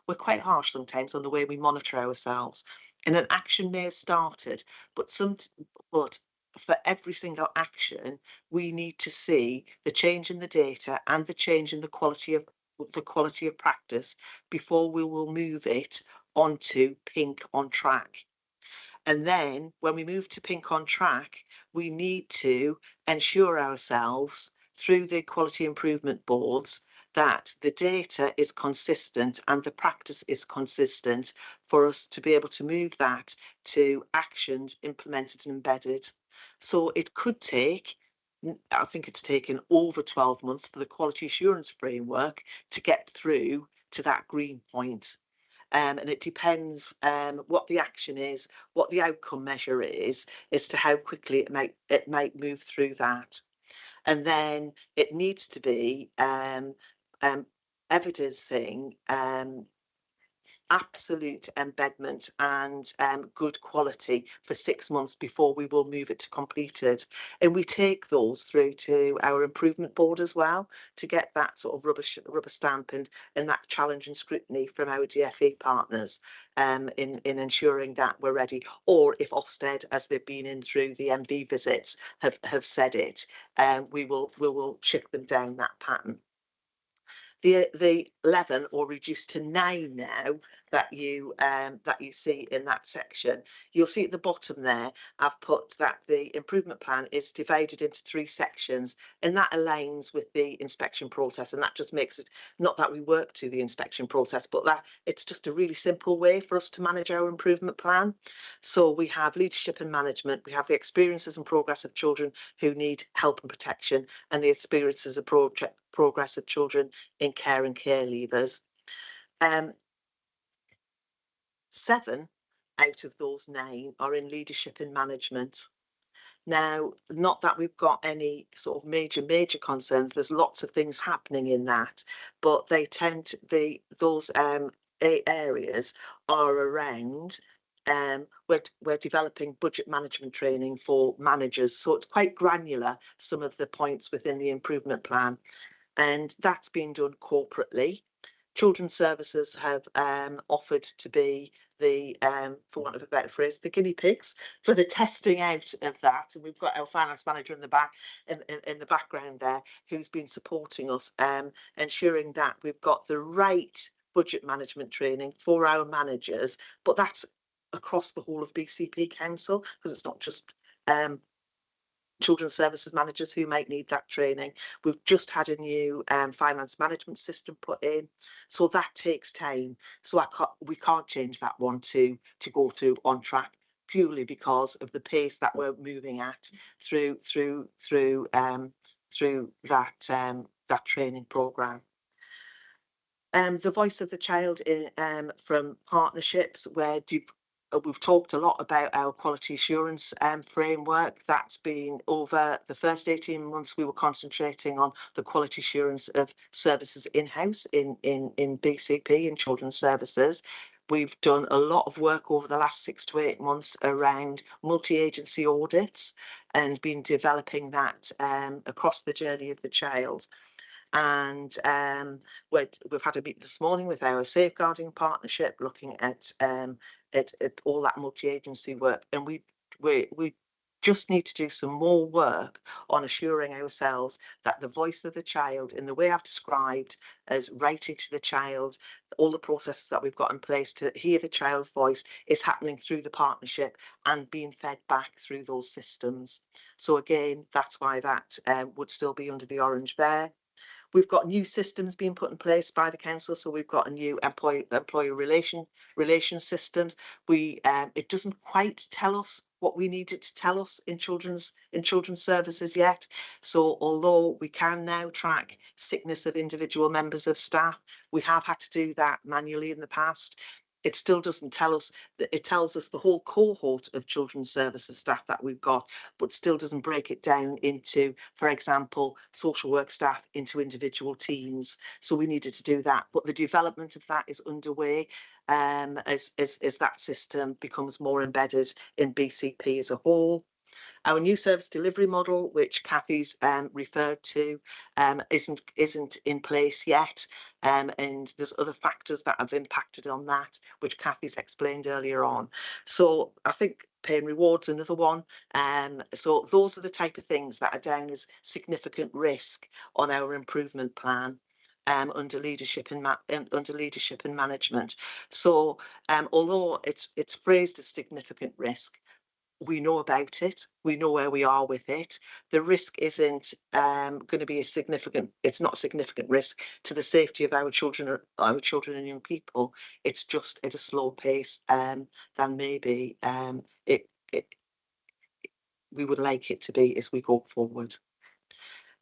We're quite harsh sometimes on the way we monitor ourselves. And an action may have started, but for every single action, we need to see the change in the data and the change in the quality of practice before we will move it onto pink on track. And then when we move to pink on track, we need to ensure ourselves through the quality improvement boards that the data is consistent and the practice is consistent for us to be able to move that to actions implemented and embedded. So it could take, I think it's taken over 12 months for the quality assurance framework to get through to that green point. And it depends what the action is, what the outcome measure is, as to how quickly it might move through that. And then it needs to be evidencing absolute embedment and good quality for 6 months before we will move it to completed. And we take those through to our improvement board as well to get that sort of rubber stamp and that challenge and scrutiny from our DFE partners in ensuring that we're ready. Or if Ofsted, as they've been in through the MV visits, have said it, we will shift them down that pattern. The 11 or reduced to 9 now that you see in that section. You'll see at the bottom there, I've put that the improvement plan is divided into 3 sections, and that aligns with the inspection process, and that just makes it, not that we work to the inspection process, but that it's just a really simple way for us to manage our improvement plan. So we have leadership and management, we have the experiences and progress of children who need help and protection, and the experiences and progress of children in care and care leavers. 7 out of those 9 are in leadership and management. Now, not that we've got any sort of major concerns, there's lots of things happening in that, but they tend to be, those areas are around, we're developing budget management training for managers, so it's quite granular, some of the points within the improvement plan, and that's being done corporately. Children's Services have offered to be the, for want of a better phrase, the guinea pigs for the testing out of that. And we've got our finance manager in the back, in the background there, who's been supporting us, ensuring that we've got the right budget management training for our managers. But that's across the whole of BCP Council, because it's not just Children's Services managers who might need that training. We've just had a new finance management system put in, so that takes time. So we can't change that one to go to on track, purely because of the pace that we're moving at through that training programme. The voice of the child from partnerships, where we've talked a lot about our quality assurance framework. That's been over the first 18 months. We were concentrating on the quality assurance of services in-house in BCP, in Children's Services. We've done a lot of work over the last 6 to 8 months around multi-agency audits and been developing that across the journey of the child. And we've had a meeting this morning with our safeguarding partnership, looking at all that multi-agency work, and we just need to do some more work on assuring ourselves that the voice of the child, in the way I've described as writing to the child, all the processes that we've got in place to hear the child's voice, is happening through the partnership and being fed back through those systems. So again, that's why that would still be under the orange there. We've got new systems being put in place by the council, so we've got a new employer relation systems. It doesn't quite tell us what we need it to tell us in children's services yet. So although we can now track sickness of individual members of staff, we have had to do that manually in the past. It still doesn't tell us that. It tells us the whole cohort of children's services staff that we've got, but still doesn't break it down into, for example, social work staff into individual teams. So we needed to do that, but the development of that is underway as that system becomes more embedded in BCP as a whole. Our new service delivery model, which Kathy's referred to, isn't in place yet, and there's other factors that have impacted on that, which Kathy's explained earlier on. So I think pay and rewards another one. So those are the type of things that are down as significant risk on our improvement plan. Under leadership and management. So although it's phrased as significant risk, we know about it, we know where we are with it. The risk isn't going to be a significant, it's not a significant risk to the safety of our children and young people. It's just at a slow pace than maybe we would like it to be as we go forward.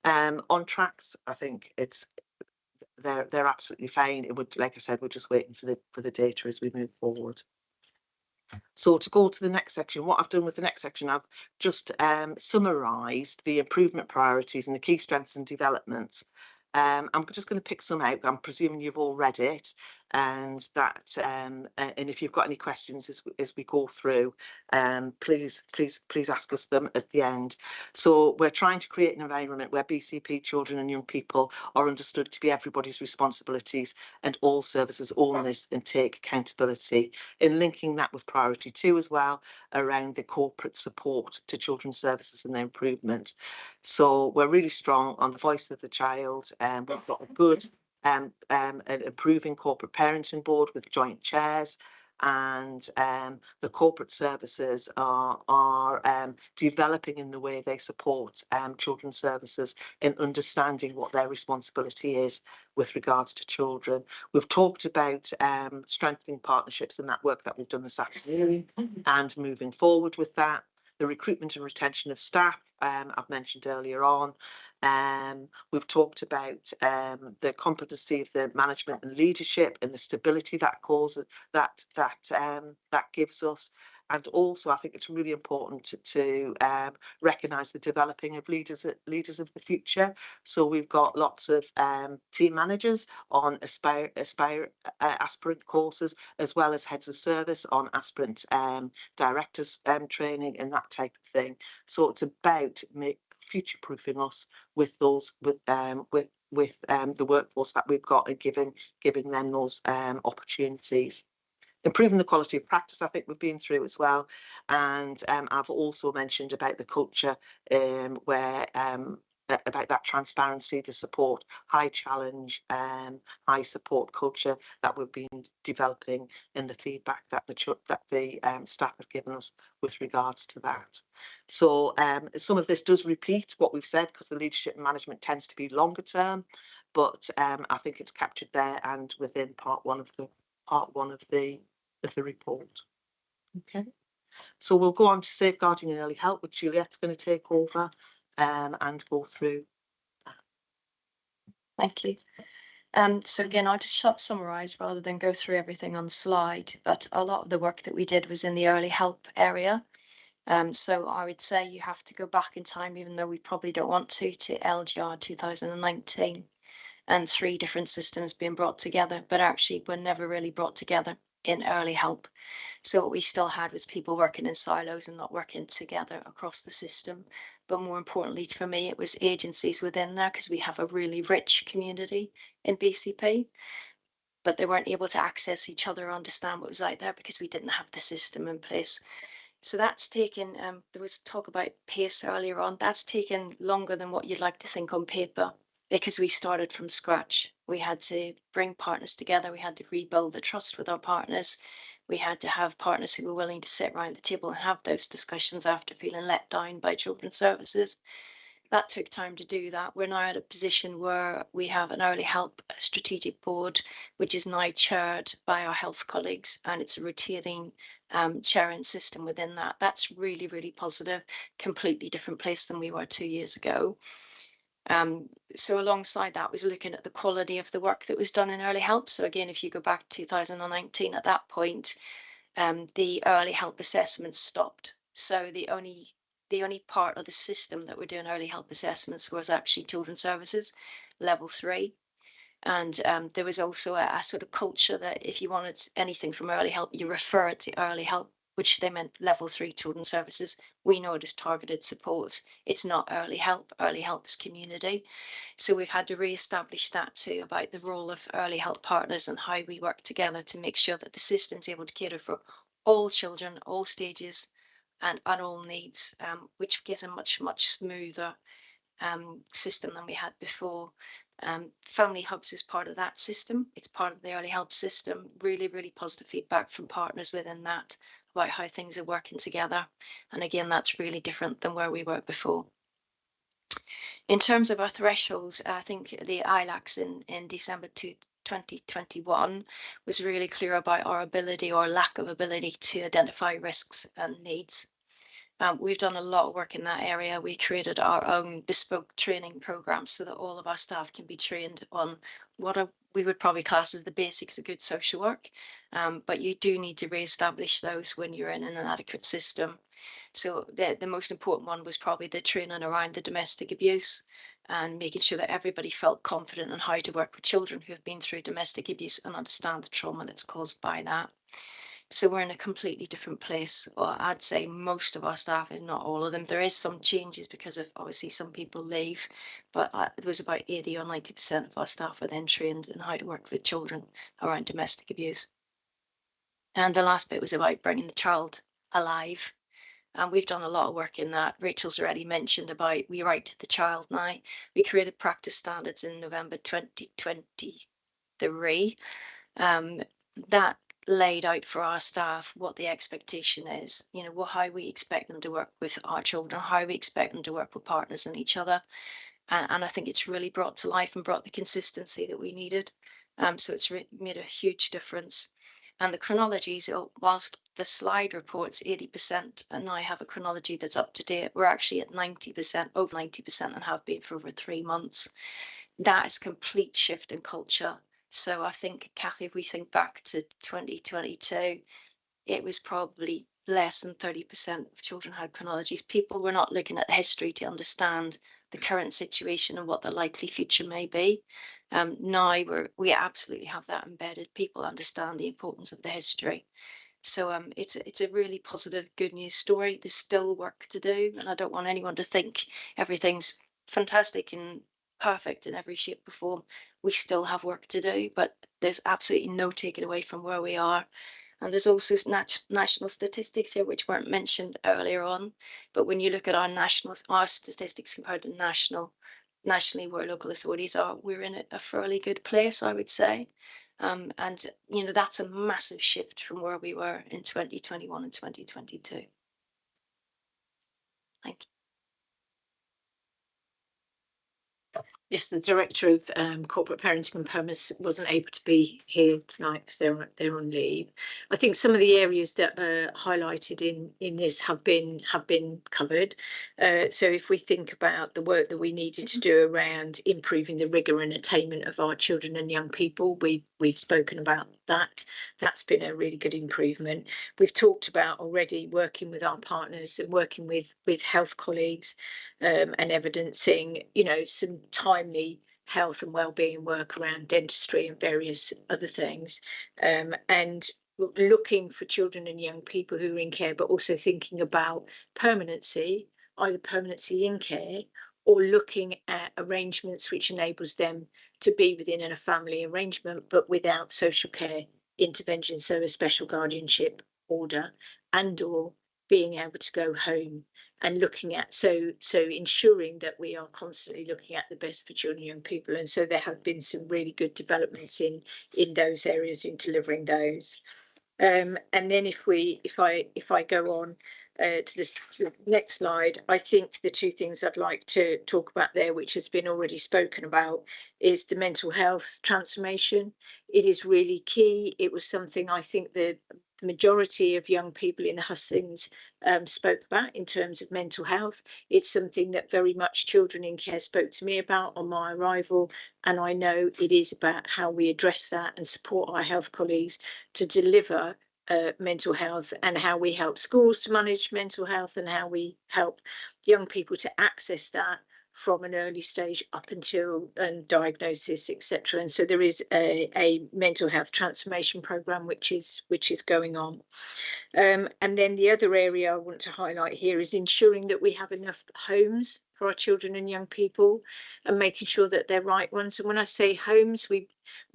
On tracks, I think they're absolutely fine. It would, like I said, we're just waiting for the data as we move forward. So to go to the next section, what I've done with the next section, I've just summarised the improvement priorities and the key strengths and developments. I'm just going to pick some out. I'm presuming you've all read it, and that and if you've got any questions as we go through, please ask us them at the end. So we're trying to create an environment where BCP children and young people are understood to be everybody's responsibilities, and all services own this and take accountability. In linking that with priority 2 as well, around the corporate support to children's services and their improvement. So we're really strong on the voice of the child, and we've got a good an improving corporate parenting board with joint chairs, and the corporate services are developing in the way they support children's services in understanding what their responsibility is with regards to children. We've talked about strengthening partnerships and that work that we've done this afternoon and moving forward with that. The recruitment and retention of staff, I've mentioned earlier on. We've talked about the competency of the management and leadership and the stability that causes that gives us. And also, I think it's really important to recognise the developing of leaders of the future. So we've got lots of team managers on aspirant courses, as well as heads of service on aspirant directors training and that type of thing. So it's about future proofing us with those with the workforce that we've got and giving them those opportunities. Improving the quality of practice, I think we've been through as well. And I've also mentioned about the culture where about that transparency, the support, high challenge, high support culture that we've been developing in the feedback that the staff have given us with regards to that. So some of this does repeat what we've said because the leadership and management tends to be longer term, but I think it's captured there and within part one of the report. Okay, so we'll go on to safeguarding and early help, which Juliette's going to take over and go through. Thank you. So again, I'll just summarise rather than go through everything on the slide, but a lot of the work that we did was in the early help area. So I would say you have to go back in time, even though we probably don't want to LGR 2019 and 3 different systems being brought together, but actually were never really brought together in early help. So what we still had was people working in silos and not working together across the system. But more importantly for me, it was agencies within there because we have a really rich community in BCP, but they weren't able to access each other or understand what was out there because we didn't have the system in place. So that's taken, there was talk about pace earlier on, that's taken longer than what you'd like to think on paper because we started from scratch. We had to bring partners together. We had to rebuild the trust with our partners. We had to have partners who were willing to sit around the table and have those discussions after feeling let down by children's services. That took time to do that. We're now at a position where we have an early help strategic board, which is now chaired by our health colleagues, and it's a rotating chairing system within that. That's really, really positive, completely different place than we were 2 years ago. So alongside that was looking at the quality of the work that was done in early help. So again, if you go back to 2019, at that point, the early help assessments stopped. So the only part of the system that were doing early help assessments was actually children's services, level 3. And there was also a sort of culture that if you wanted anything from early help, you refer it to early help, which they meant level 3 children's services. We know it as targeted support. It's not early help. Early help is community. So we've had to re-establish that too, about the role of early help partners and how we work together to make sure that the system's able to cater for all children, all stages, and all needs, which gives a much, much smoother system than we had before. Family hubs is part of that system. It's part of the early help system. Really, really positive feedback from partners within that about how things are working together. And again, that's really different than where we were before. In terms of our thresholds, I think the ILACs in December 2021 was really clear about our ability or lack of ability to identify risks and needs. We've done a lot of work in that area. We created our own bespoke training programs so that all of our staff can be trained on what we would probably class as the basics of good social work. But you do need to re-establish those when you're in an inadequate system. So the most important one was probably the training around the domestic abuse and making sure that everybody felt confident in how to work with children who have been through domestic abuse and understand the trauma that's caused by that. So we're in a completely different place. Or I'd say most of our staff, if not all of them, there is some changes because of obviously some people leave, but it was about 80 or 90% of our staff were then trained in how to work with children around domestic abuse. And the last bit was about bringing the child alive. And we've done a lot of work in that. Rachel's already mentioned about We Write to the Child now. We created practice standards in November 2023. That laid out for our staff what the expectation is, you know, how we expect them to work with our children, how we expect them to work with partners and each other. And I think it's really brought to life and brought the consistency that we needed. So it's made a huge difference. And the chronologies, whilst the slide reports 80% and now have a chronology that's up to date, we're actually at 90%, over 90%, and have been for over 3 months. That is complete shift in culture. So I think, Kathy, if we think back to 2022, it was probably less than 30% of children had chronologies. People were not looking at history to understand the current situation and what the likely future may be. Now we absolutely have that embedded. People understand the importance of the history. So it's a really positive, good news story. There's still work to do, and I don't want anyone to think everything's fantastic and perfect in every shape or form. We still have work to do, but there's absolutely no taking away from where we are. And there's also national statistics here which weren't mentioned earlier on. But when you look at our statistics compared to nationally where local authorities are, we're in a fairly good place, I would say. And you know, that's a massive shift from where we were in 2021 and 2022. Thank you. Yes, the director of corporate parenting and permis wasn't able to be here tonight because they're on leave. I think some of the areas that are highlighted in this have been covered. So if we think about the work that we needed to do around improving the rigour and attainment of our children and young people, we've spoken about that. That's been a really good improvement. We've talked about already working with our partners and working with health colleagues and evidencing, you know, some timely health and wellbeing work around dentistry and various other things, and looking for children and young people who are in care, but also thinking about permanency, either permanency in care or looking at arrangements which enables them to be within a family arrangement but without social care intervention, so a special guardianship order, and or being able to go home, and looking at so ensuring that we are constantly looking at the best for children and young people. And so there have been some really good developments in those areas in delivering those. And then if I go on to the next slide, I think the two things I'd like to talk about there, which has been already spoken about, is the mental health transformation. It is really key. It was something I think the majority of young people in the hustings spoke about in terms of mental health. It's something that very much children in care spoke to me about on my arrival, and I know it is about how we address that and support our health colleagues to deliver mental health, and how we help schools to manage mental health, and how we help young people to access that from an early stage up until diagnosis, etc. And so there is a mental health transformation programme which is going on. And then the other area I want to highlight here is ensuring that we have enough homes for our children and young people, and making sure that they're right ones. And when I say homes, we've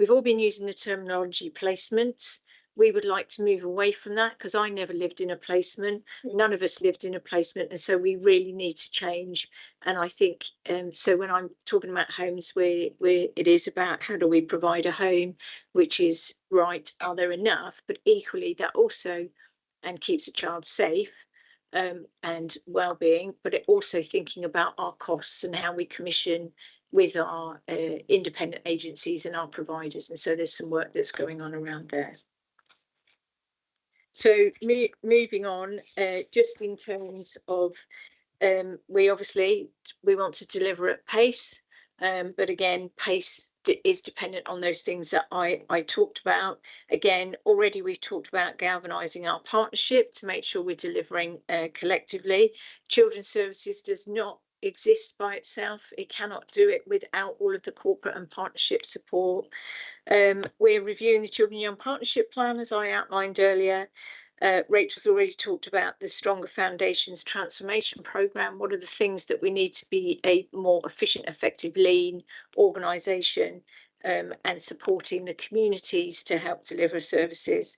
all been using the terminology placements. We would like to move away from that, because I never lived in a placement. None of us lived in a placement, and so we really need to change. And I think so when I'm talking about homes, where it is about how do we provide a home which is right, are there enough, but equally that also and keeps a child safe and well-being, but it also thinking about our costs and how we commission with our independent agencies and our providers. And so there's some work that's going on around there. So moving on, just in terms of we want to deliver at pace, but again, pace is dependent on those things that I talked about. Again, already we've talked about galvanising our partnership to make sure we're delivering collectively. Children's Services does not exist by itself. It cannot do it without all of the corporate and partnership support. We're reviewing the Children and Young Partnership Plan, as I outlined earlier. Rachel's already talked about the Stronger Foundations Transformation Programme. What are the things that we need to be a more efficient, effective, lean organisation, and supporting the communities to help deliver services.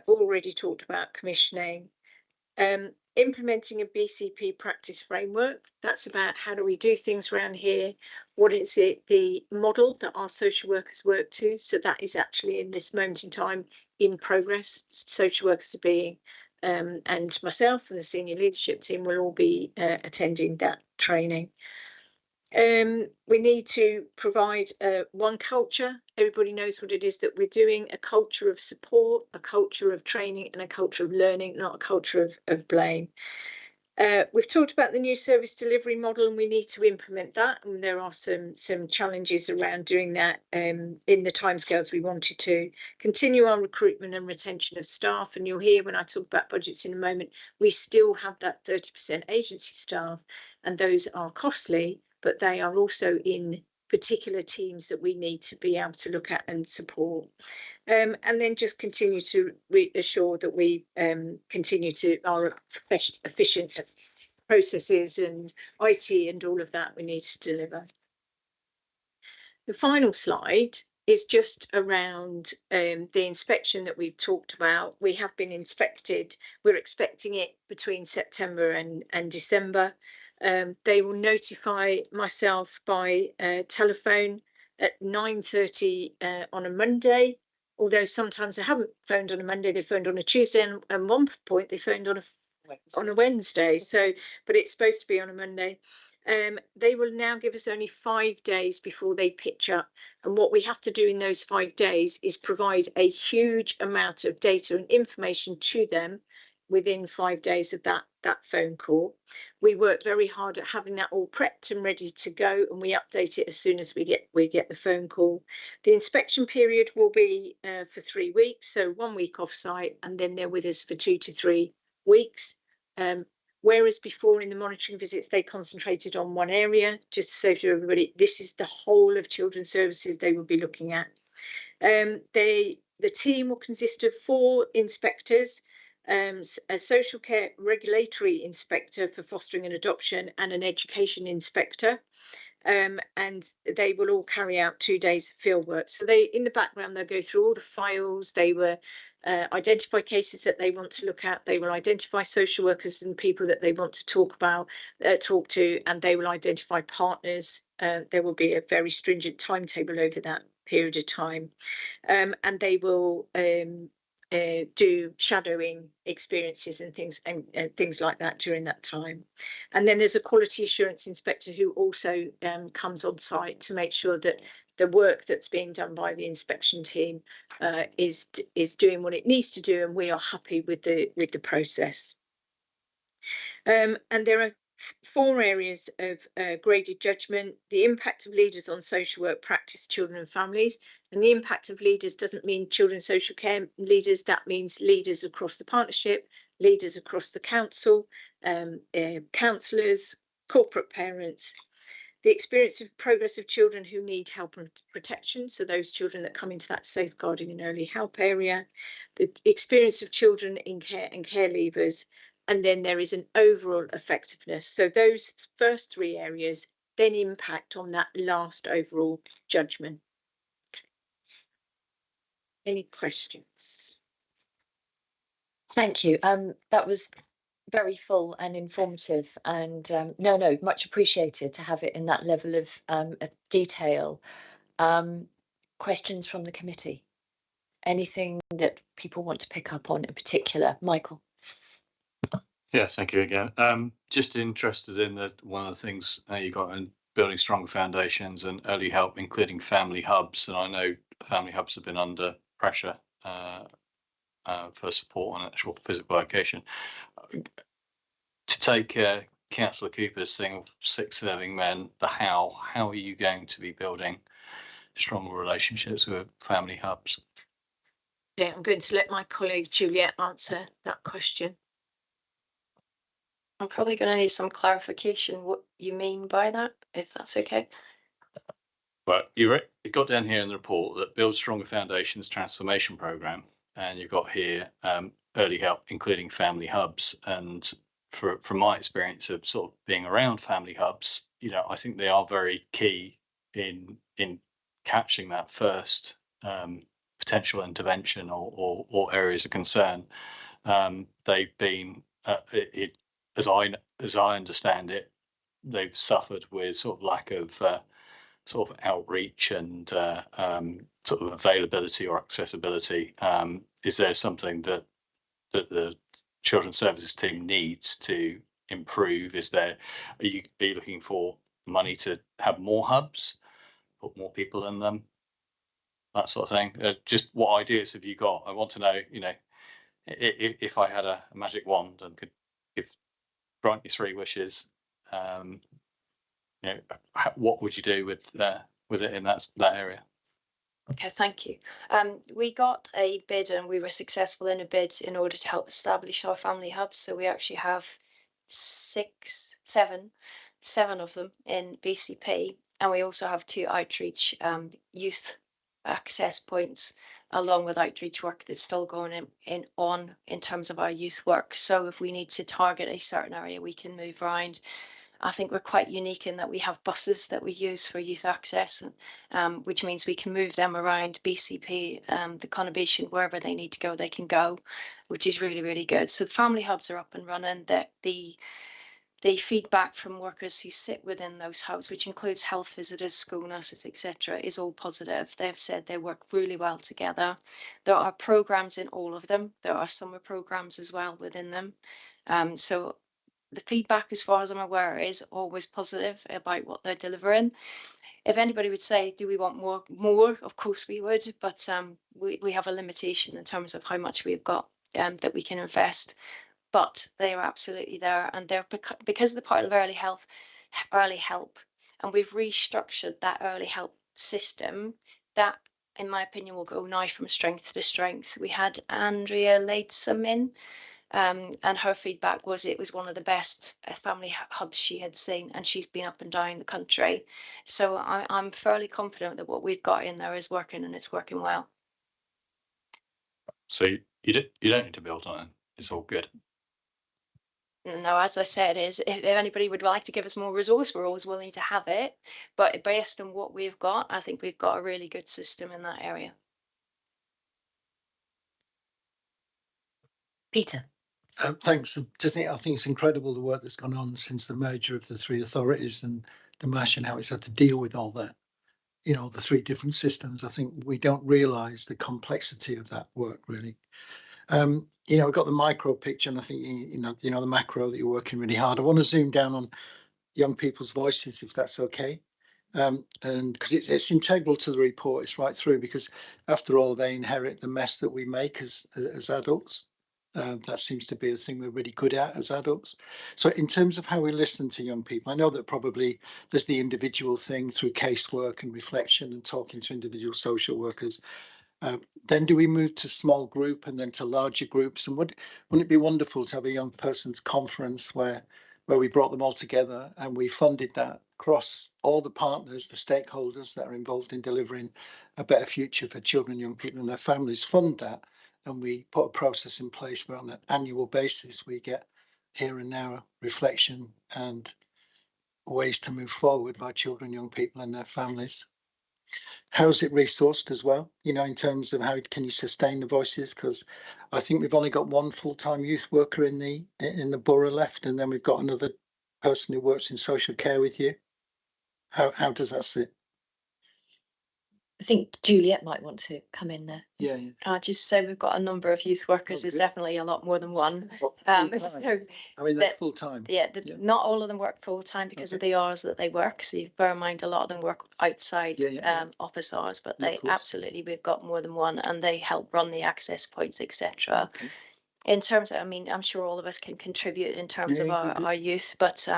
Already talked about commissioning. implementing a BCP practice framework. That's about how do we do things around here? What is it, the model that our social workers work to? So that is actually in this moment in time in progress. Social workers are being, and myself and the senior leadership team will all be attending that training. We need to provide one culture. Everybody knows what it is that we're doing, a culture of support, a culture of training, and a culture of learning, not a culture of blame. We've talked about the new service delivery model, and we need to implement that. And there are some challenges around doing that in the timescales we wanted to. Continue our recruitment and retention of staff. And you'll hear when I talk about budgets in a moment, we still have that 30% agency staff, and those are costly, but they are also in particular teams that we need to be able to look at and support. And then just continue to reassure that we continue to our efficient processes and IT and all of that we need to deliver. The final slide is just around the inspection that we've talked about. We have been inspected. We're expecting it between September and December. They will notify myself by telephone at 9:30 on a Monday. Although sometimes they haven't phoned on a Monday, they phoned on a Tuesday, and one point they phoned on a Wednesday. So, but it's supposed to be on a Monday. They will now give us only 5 days before they pitch up. And what we have to do in those 5 days is provide a huge amount of data and information to them within 5 days of that phone call. We work very hard at having that all prepped and ready to go, and we update it as soon as we get the phone call. The inspection period will be for 3 weeks, so 1 week off site, and then they're with us for 2 to 3 weeks. Whereas before in the monitoring visits, they concentrated on one area. Just to say to everybody, this is the whole of children's services they will be looking at. The team will consist of 4 inspectors, a social care regulatory inspector for fostering and adoption, and an education inspector. And they will all carry out 2 days of field work. So they, in the background, they'll go through all the files. They will identify cases that they want to look at. They will identify social workers and people that they want to talk to, and they will identify partners. There will be a very stringent timetable over that period of time, and they will do shadowing experiences and things like that during that time. And then there's a quality assurance inspector who also comes on site to make sure that the work that's being done by the inspection team is doing what it needs to do, and we are happy with the process. And there are 4 areas of graded judgment: the impact of leaders on social work practice, children and families. And the impact of leaders doesn't mean children's social care leaders, that means leaders across the partnership, leaders across the council, counsellors, corporate parents. The experience of progress of children who need help and protection, so those children that come into that safeguarding and early help area. The experience of children in care and care leavers. And then there is an overall effectiveness. So those first 3 areas then impact on that last overall judgment. Any questions? Thank you. That was very full and informative, and no, much appreciated to have it in that level of detail. Questions from the committee? Anything that people want to pick up on in particular? Michael? Yeah, thank you again. Just interested in one of the things you got in building stronger foundations and early help, including family hubs. And I know family hubs have been under pressure for support on actual physical location. To take Councillor Cooper's thing of 6 living men, the how are you going to be building stronger relationships with family hubs? Yeah, I'm going to let my colleague Juliet answer that question. I'm probably going to need some clarification what you mean by that, if that's okay. Well, you got down here in the report that Build Stronger Foundations Transformation Programme, and you've got here early help, including family hubs. And from my experience of sort of being around family hubs, I think they are very key in catching that first potential intervention or areas of concern. They've been as I understand it, they've suffered with sort of lack of sort of outreach and sort of availability or accessibility. Is there something that the children's services team needs to improve? Are you looking for money to have more hubs, put more people in them, that sort of thing? Just what ideas have you got? I want to know, if I had a magic wand and could grant you 3 wishes, what would you do with it in that area? Okay, thank you. We got a bid and we were successful in a bid in order to help establish our family hubs. So we actually have seven of them in BCP, and we also have 2 outreach youth access points, along with outreach work that's still going on in terms of our youth work. So if we need to target a certain area, we can move around. I think we're quite unique in that we have buses that we use for youth access, and which means we can move them around BCP, the conurbation, wherever they need to go, they can go, which is really, really good. So the family hubs are up and running. The feedback from workers who sit within those hubs, which includes health visitors, school nurses, etc., is all positive. They've said they work really well together. There are programs in all of them. There are summer programs as well within them. So the feedback, as far as I'm aware, is always positive about what they're delivering. If anybody would say, do we want more? Of course we would, but we have a limitation in terms of how much we've got that we can invest. But they are absolutely there, and they're because of the part of early help, and we've restructured that early help system. That, in my opinion, will go now from strength to strength. We had Andrea Latham in. And her feedback was it was one of the best family hubs she had seen, and she's been up and down the country. So I'm fairly confident that what we've got in there is working, and it's working well. So you don't need to build on it. It's all good. No, as I said, if anybody would like to give us more resource, we're always willing to have it. But based on what we've got, I think we've got a really good system in that area. Peter. Thanks. I think it's incredible the work that's gone on since the merger of the 3 authorities and the MASH, and how it's had to deal with all that. The 3 different systems. I think we don't realise the complexity of that work, really. We've got the micro picture, and I think the macro that you're working really hard. I want to zoom down on young people's voices, if that's okay. And because it's integral to the report, it's right through, because after all, they inherit the mess that we make as adults. That seems to be a thing we're really good at as adults. So in terms of how we listen to young people, I know that probably there's the individual thing through casework and reflection and talking to individual social workers. Then do we move to small group and then to larger groups? And wouldn't it be wonderful to have a young person's conference where we brought them all together and we funded that across all the partners, the stakeholders that are involved in delivering a better future for children, young people and their families, fund that, and we put a process in place where on an annual basis we get here and now reflection and ways to move forward by children, young people and their families. How's it resourced as well, in terms of how can you sustain the voices? Because I think we've only got 1 full-time youth worker in the borough left, and then we've got another person who works in social care with you. How does that sit? I think Juliet might want to come in there. Yeah. I'll just say we've got a number of youth workers. There's definitely a lot more than one. So they're full time. Yeah, not all of them work full time because of the hours that they work. So you bear in mind a lot of them work outside office hours, but we've got more than one, and they help run the access points, etc. Okay. In terms of, I'm sure all of us can contribute in terms of our youth, but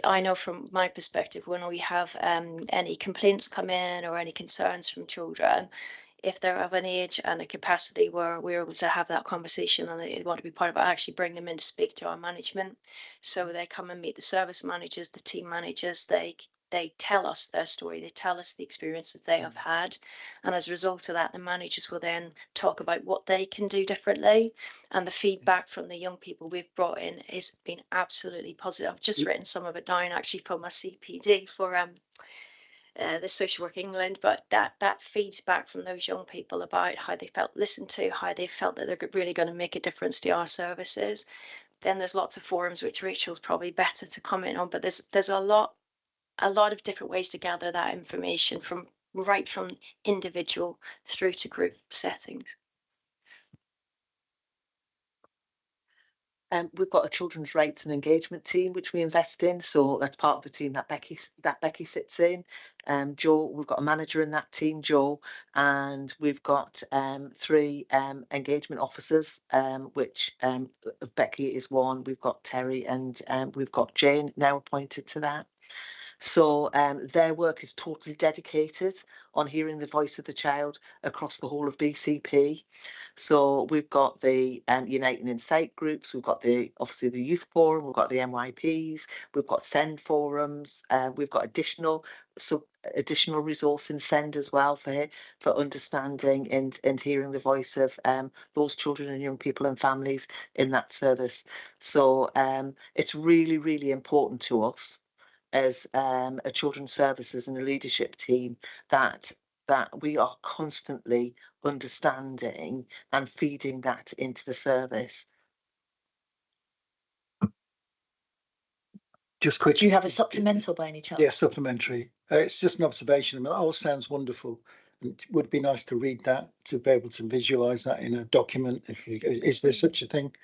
I know from my perspective, when we have any complaints come in or any concerns from children, if they're of an age and a capacity where we're able to have that conversation and they want to be part of it, I actually bring them in to speak to our management. So they come and meet the service managers, the team managers, they tell us their story, they tell us the experiences they have had. And as a result of that, the managers will then talk about what they can do differently. And the feedback from the young people we've brought in has been absolutely positive. I've just written some of it down actually for my CPD for the Social Work England, but that feedback from those young people about how they felt listened to, how they felt that they're really going to make a difference to our services. then there's lots of forums which Rachel's probably better to comment on, but there's a lot of different ways to gather that information from right from individual through to group settings. We've got a children's rights and engagement team which we invest in, so that's part of the team that Becky sits in. Joe, we've got a manager in that team, Joe, and we've got 3 engagement officers, which Becky is one. We've got Terry and we've got Jane now appointed to that. So their work is totally dedicated on hearing the voice of the child across the whole of BCP. So we've got the Uniting Insight groups, we've got obviously the Youth Forum, we've got the MYPs, we've got SEND forums, we've got additional resource in SEND as well for understanding and hearing the voice of those children and young people and families in that service. So it's really, really important to us as a children's services and a leadership team that we are constantly understanding and feeding that into the service. Just quick. Do you have a supplemental by any chance? Yeah, supplementary. It's just an observation. I mean, it all sounds wonderful. It would be nice to read that, to be able to visualize that in a document. Is there such a thing?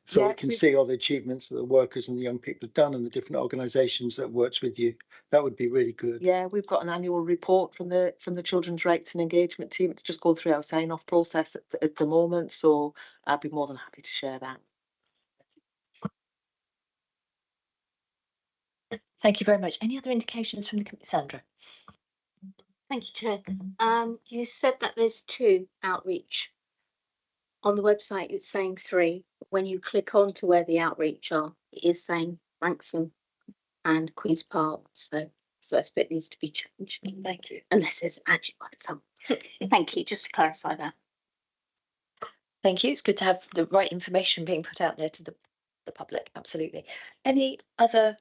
So Yeah, we can see all the achievements that the workers and the young people have done and the different organisations that works with you. That would be really good. Yeah, we've got an annual report from the children's rights and engagement team. It's just going through our sign-off process at the moment, so I'd be more than happy to share that. Thank you very much. Any other indications from the Sandra? Thank you, Chair. You said that there's 2 outreach. On the website, it's saying 3. When you click on to where the outreach are, it is saying Branksome and Queen's Park. So first bit needs to be changed. Thank you. Unless there's actually some. Thank you. Just to clarify that. Thank you. It's good to have the right information being put out there to the public. Absolutely. Any other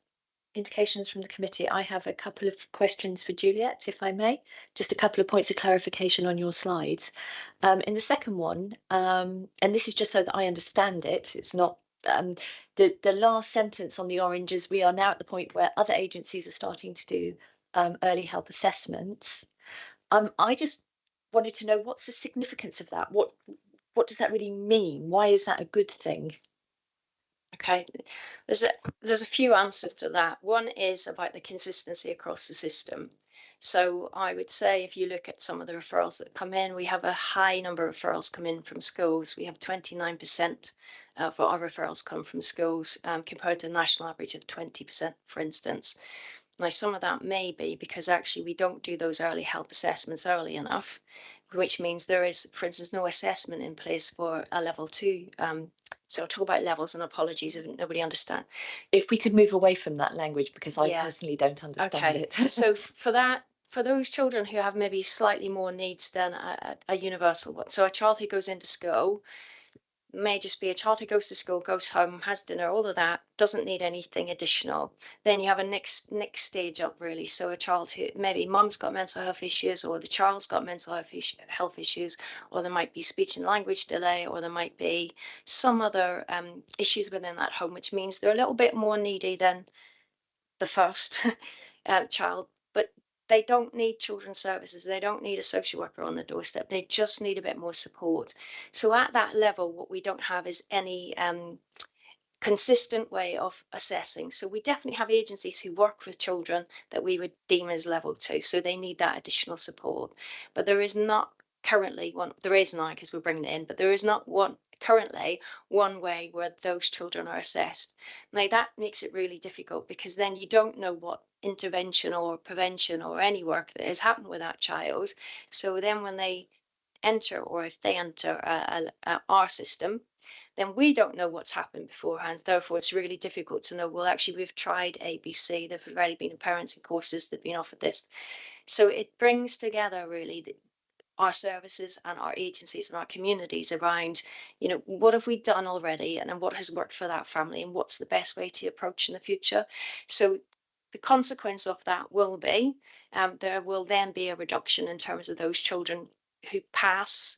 indications from the committee? I have a couple of questions for Juliet, if I may. Just a couple of points of clarification on your slides. In the second one, and this is just so that I understand it, it's not the last sentence on the orange is we are now at the point where other agencies are starting to do early help assessments. I just wanted to know, what's the significance of that? What does that really mean? Why is that a good thing? Okay, there's a few answers to that. One is about the consistency across the system. So I would say if you look at some of the referrals that come in, we have a high number of referrals come in from schools. We have 29% of our referrals come from schools compared to a national average of 20%, for instance. Now, some of that may be because actually we don't do those early help assessments early enough, which means there is, for instance, no assessment in place for a level 2. So I'll talk about levels, and apologies if nobody understands. If we could move away from that language, because I Yeah. personally don't understand it. So for those children who have maybe slightly more needs than a universal one, so a child who goes into school may just be a child who goes to school, goes home, has dinner, all of that, doesn't need anything additional. Then you have a next stage up, really. So a child who maybe mum's got mental health issues, or the child's got mental health issues, or there might be speech and language delay, or there might be some other issues within that home, which means they're a little bit more needy than the first child. But they don't need children's services. They don't need a social worker on the doorstep. They just need a bit more support. So at that level, what we don't have is any consistent way of assessing. So we definitely have agencies who work with children that we would deem as level 2. So they need that additional support. But there is not currently one, there is now because we're bringing it in, but there is not currently one way where those children are assessed. Now that makes it really difficult, because then you don't know what intervention or prevention or any work that has happened with that child. So then when they enter, or if they enter our system, then we don't know what's happened beforehand. Therefore, it's really difficult to know, well, actually, we've tried ABC. There've already been parenting courses that have been offered this. So it brings together really our services and our agencies and our communities around, what have we done already, and then what has worked for that family, and what's the best way to approach in the future. So the consequence of that will be there will then be a reduction in terms of those children who pass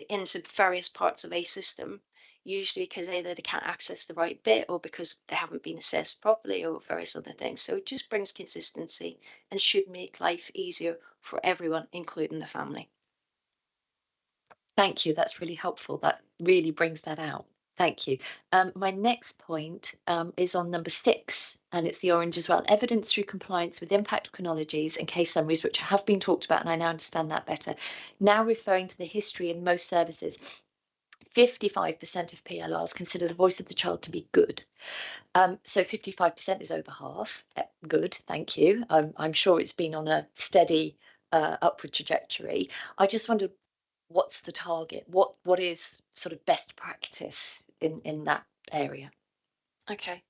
into various parts of a system, usually because either they can't access the right bit or because they haven't been assessed properly or various other things. So it just brings consistency and should make life easier for everyone, including the family. Thank you. That's really helpful. That really brings that out. Thank you. My next point is on number 6, and it's the orange as well. Evidence through compliance with impact chronologies and case summaries, which have been talked about, and I now understand that better. Now referring to the history in most services, 55% of PLRs consider the voice of the child to be good. So 55% is over half. Good, thank you. I'm sure it's been on a steady upward trajectory. I just wondered, what's the target? What is sort of best practice in that area? Okay.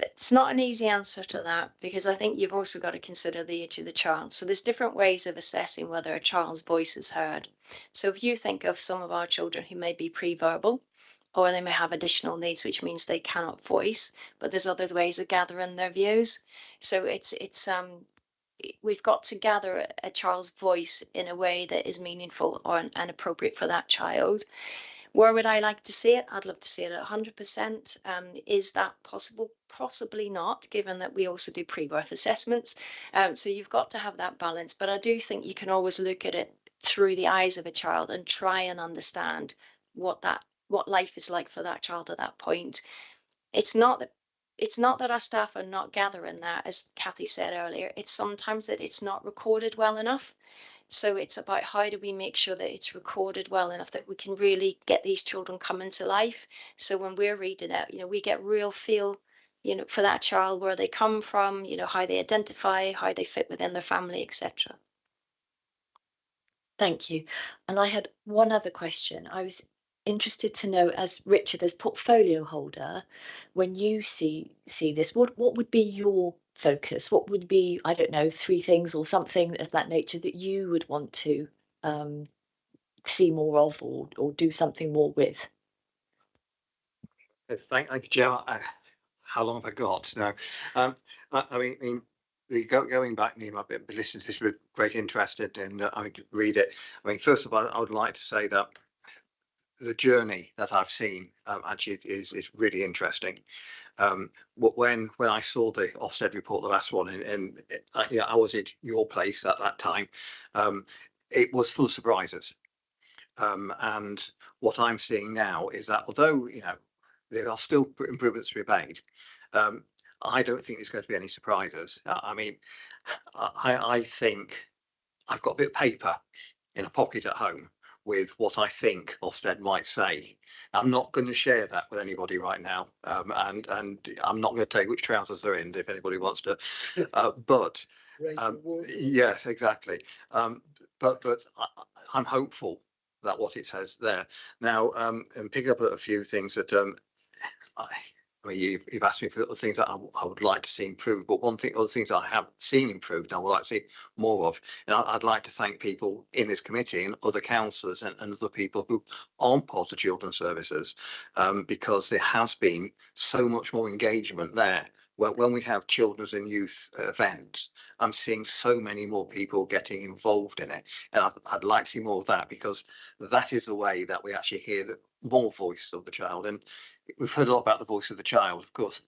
It's not an easy answer to that, because I think you've also got to consider the age of the child. So there's different ways of assessing whether a child's voice is heard. So if you think of some of our children who may be pre-verbal, or they may have additional needs, which means they cannot voice, but there's other ways of gathering their views. So we've got to gather a child's voice in a way that is meaningful and appropriate for that child. Where would I like to see it? I'd love to see it at 100%. Is that possible? Possibly not, given that we also do pre-birth assessments. So you've got to have that balance. But I do think you can always look at it through the eyes of a child and try and understand what life is like for that child at that point. It's not that our staff are not gathering that, as Kathy said earlier. It's sometimes that it's not recorded well enough. So it's about how do we make sure that it's recorded well enough that we can really get these children coming to life. So when we're reading it, we get real feel, for that child, where they come from, how they identify, how they fit within their family, etc. Thank you. And I had one other question. I was interested to know, as Richard, as portfolio holder, when you see this, what would be your focus? What would be, I don't know, 3 things or something of that nature that you would want to see more of, or do something more with? Thank you, Joe. How long have I got now? I mean, going back, I've been listening to this with great interest, and I read it. I mean, first of all, I would like to say that the journey that I've seen actually is really interesting. When I saw the Ofsted report, the last one, and I was at your place at that time, it was full of surprises. And what I'm seeing now is that although there are still improvements to be made, I don't think there's going to be any surprises. I mean, I think I've got a bit of paper in a pocket at home with what I think Ofsted might say. I'm not going to share that with anybody right now, and I'm not going to tell you which trousers they're in if anybody wants to. But yes, exactly. But I'm hopeful that what it says there now, and picking up a few things that I mean, you've asked me for the things that I would like to see improved, but other things I have seen improved, and I would like to see more of. And I'd like to thank people in this committee and other councillors and other people who aren't part of children's services, because there has been so much more engagement there. When we have children's and youth events, I'm seeing so many more people getting involved in it, and I'd like to see more of that, because that is the way that we actually hear the more voice of the child. And we've heard a lot about the voice of the child. Of course,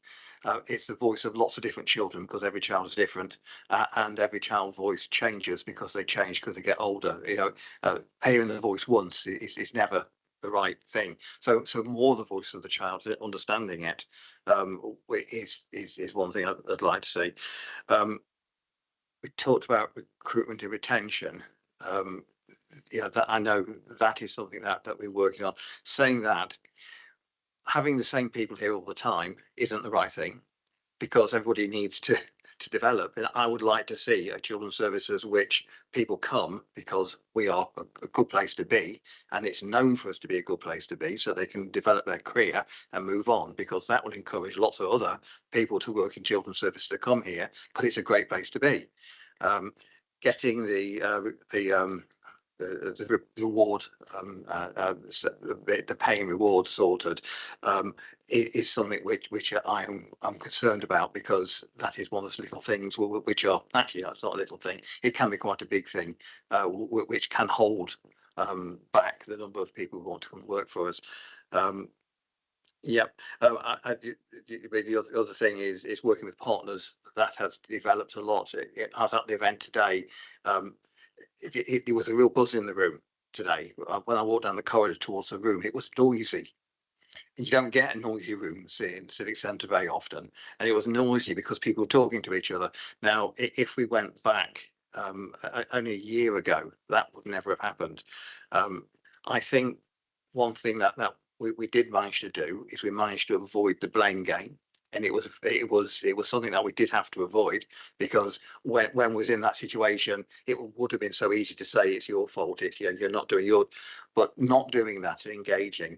it's the voice of lots of different children, because every child is different, and every child's voice changes because they change because they get older. Hearing the voice once is never the right thing. So more the voice of the child, understanding it, is one thing I'd like to see. We talked about recruitment and retention. That I know that is something that we're working on. Saying that, having the same people here all the time isn't the right thing, because everybody needs to develop. And I would like to see a children's services which people come because we are a good place to be, and it's known for us to be a good place to be, so they can develop their career and move on, because that will encourage lots of other people to work in children's services to come here, because it's a great place to be. Getting the reward, the pay and reward sorted, is something which I'm concerned about, because that is one of those little things which are actually, it's not a little thing. It can be quite a big thing, which can hold back the number of people who want to come and work for us. Yep. The other thing is working with partners. That has developed a lot. As at the event today, there was a real buzz in the room today. When I walked down the corridor towards the room, it was noisy. You don't get noisy rooms in Civic Centre very often, and it was noisy because people were talking to each other. Now, if we went back only a year ago, that would never have happened. I think one thing that we did manage to do is we managed to avoid the blame game, and it was something that we did have to avoid, because when we was in that situation, it would have been so easy to say it's your fault, you're not doing your, but not doing that and engaging.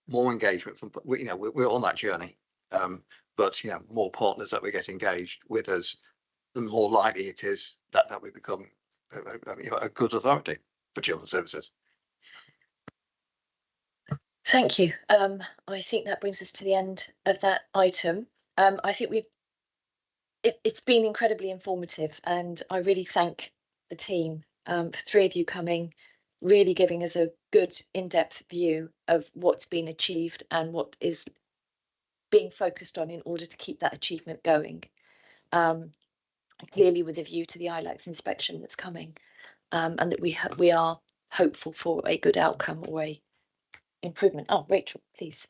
More engagement from, we're on that journey, but more partners that we get engaged with us, the more likely it is that we become a good authority for children's services. Thank you. I think that brings us to the end of that item. I think it's been incredibly informative, and I really thank the team for 3 of you coming, really giving us a good in-depth view of what's been achieved and what is being focused on in order to keep that achievement going. Clearly with a view to the ILACS inspection that's coming, and that we are hopeful for a good outcome or a improvement. Oh, Rachel, please.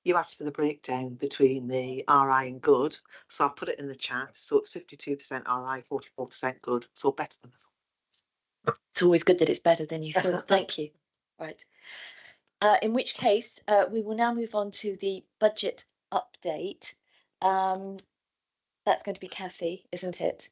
You asked for the breakdown between the RI and good, so I'll put it in the chat. So it's 52% RI, 44% good, so better than I thought. It's always good that it's better than you thought. Thank you. Right. In which case, we will now move on to the budget update. That's going to be Kathy, isn't it?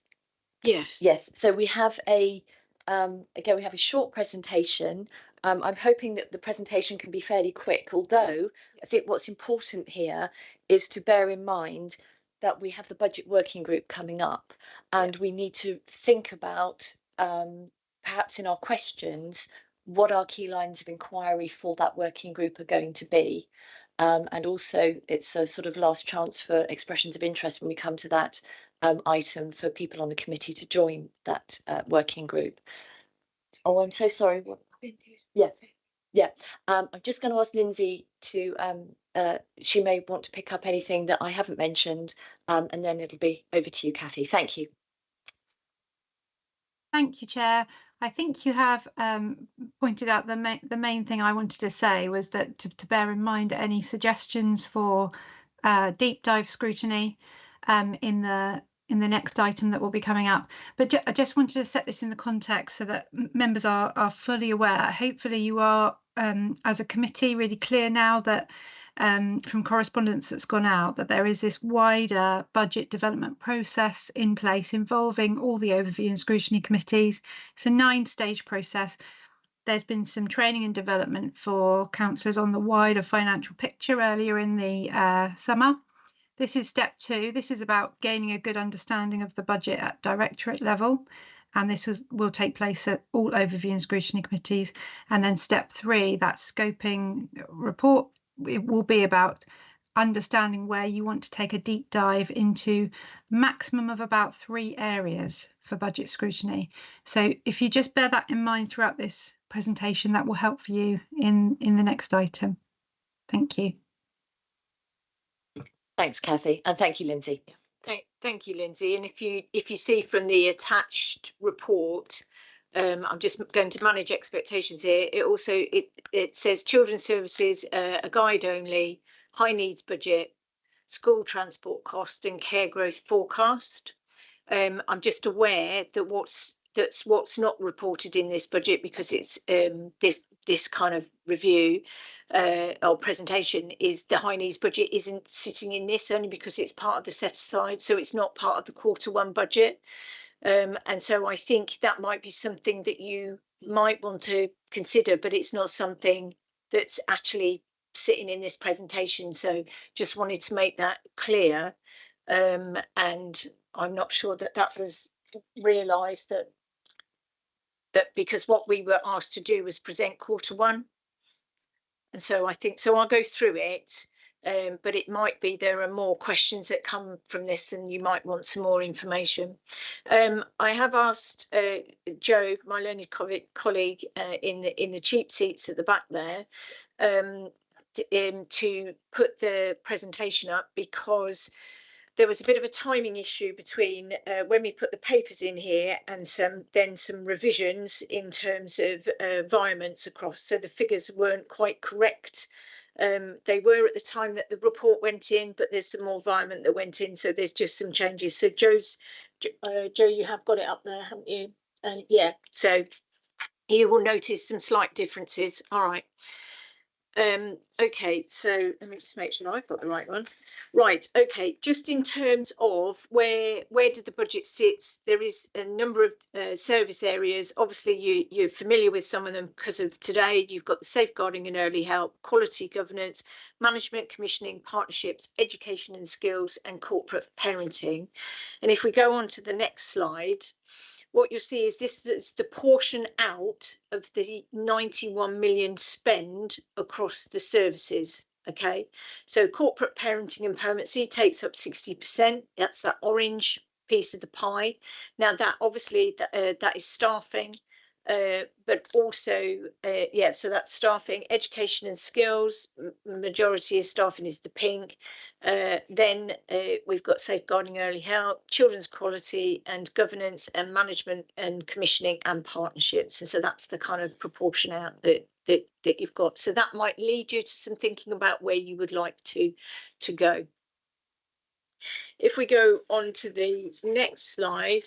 Yes. Yes. So we have again, we have a short presentation. I'm hoping that the presentation can be fairly quick, although I think what's important here is to bear in mind that we have the budget working group coming up, and we need to think about perhaps in our questions what our key lines of inquiry for that working group are going to be. And also it's a sort of last chance for expressions of interest when we come to that item for people on the committee to join that working group. Oh, I'm so sorry. Yeah. I'm just going to ask Lindsay to, she may want to pick up anything that I haven't mentioned, and then it'll be over to you, Kathy. Thank you. Thank you, Chair. I think you have pointed out the main thing I wanted to say was that to bear in mind any suggestions for deep dive scrutiny in the next item that will be coming up. But I just wanted to set this in the context so that members are fully aware. Hopefully you are, as a committee, really clear now that from correspondence that's gone out, that there is this wider budget development process in place involving all the overview and scrutiny committees. It's a 9-stage process. There's been some training and development for councillors on the wider financial picture earlier in the summer. This is step 2. This is about gaining a good understanding of the budget at directorate level. And this will take place at all overview and scrutiny committees. And then step 3, that scoping report, it will be about understanding where you want to take a deep dive into maximum of about 3 areas for budget scrutiny. So if you just bear that in mind throughout this presentation, that will help for you in the next item. Thank you. Thanks, Kathy, and thank you, Lindsay. Thank you, Lindsay. And if you see from the attached report, I'm just going to manage expectations here. It also it says children's services, a guide only, high needs budget, school transport cost and care growth forecast. I'm just aware that what's not reported in this budget, because it's this kind of review or presentation, is the high needs budget isn't sitting in this, only because it's part of the set aside, so it's not part of the Q1 budget. And so I think that might be something that you might want to consider, but it's not something that's actually sitting in this presentation. So just wanted to make that clear. And I'm not sure that was realised that because what we were asked to do was present Q1. And so I think, so I'll go through it. but it might be there are more questions that come from this and you might want some more information. I have asked Joe, my learned colleague in the cheap seats at the back there, to put the presentation up, because there was a bit of a timing issue between when we put the papers in here and some revisions in terms of environments across, so the figures weren't quite correct. They were at the time that the report went in, but there's some more environment that went in, so there's just some changes. So Joe, you have got it up there, haven't you? Yeah, so you will notice some slight differences. All right. Okay, so let me just make sure I've got the right one. Right, okay, just in terms of where did the budget sit, there is a number of service areas. Obviously you're familiar with some of them because of today. You've got the safeguarding and early help, quality governance, management, commissioning, partnerships, education and skills, and corporate parenting. And if we go on to the next slide, what you'll see is this is the portion out of the 91 million spend across the services. Okay, so corporate parenting and permanency takes up 60%. That's that orange piece of the pie. Now that obviously that is staffing, but also yeah, so that's staffing, education and skills. Majority of staffing is the pink. Then we've got safeguarding early help, children's quality and governance, and management and commissioning and partnerships. And so that's the kind of proportion out that you've got. So that might lead you to some thinking about where you would like to go. If we go on to the next slide,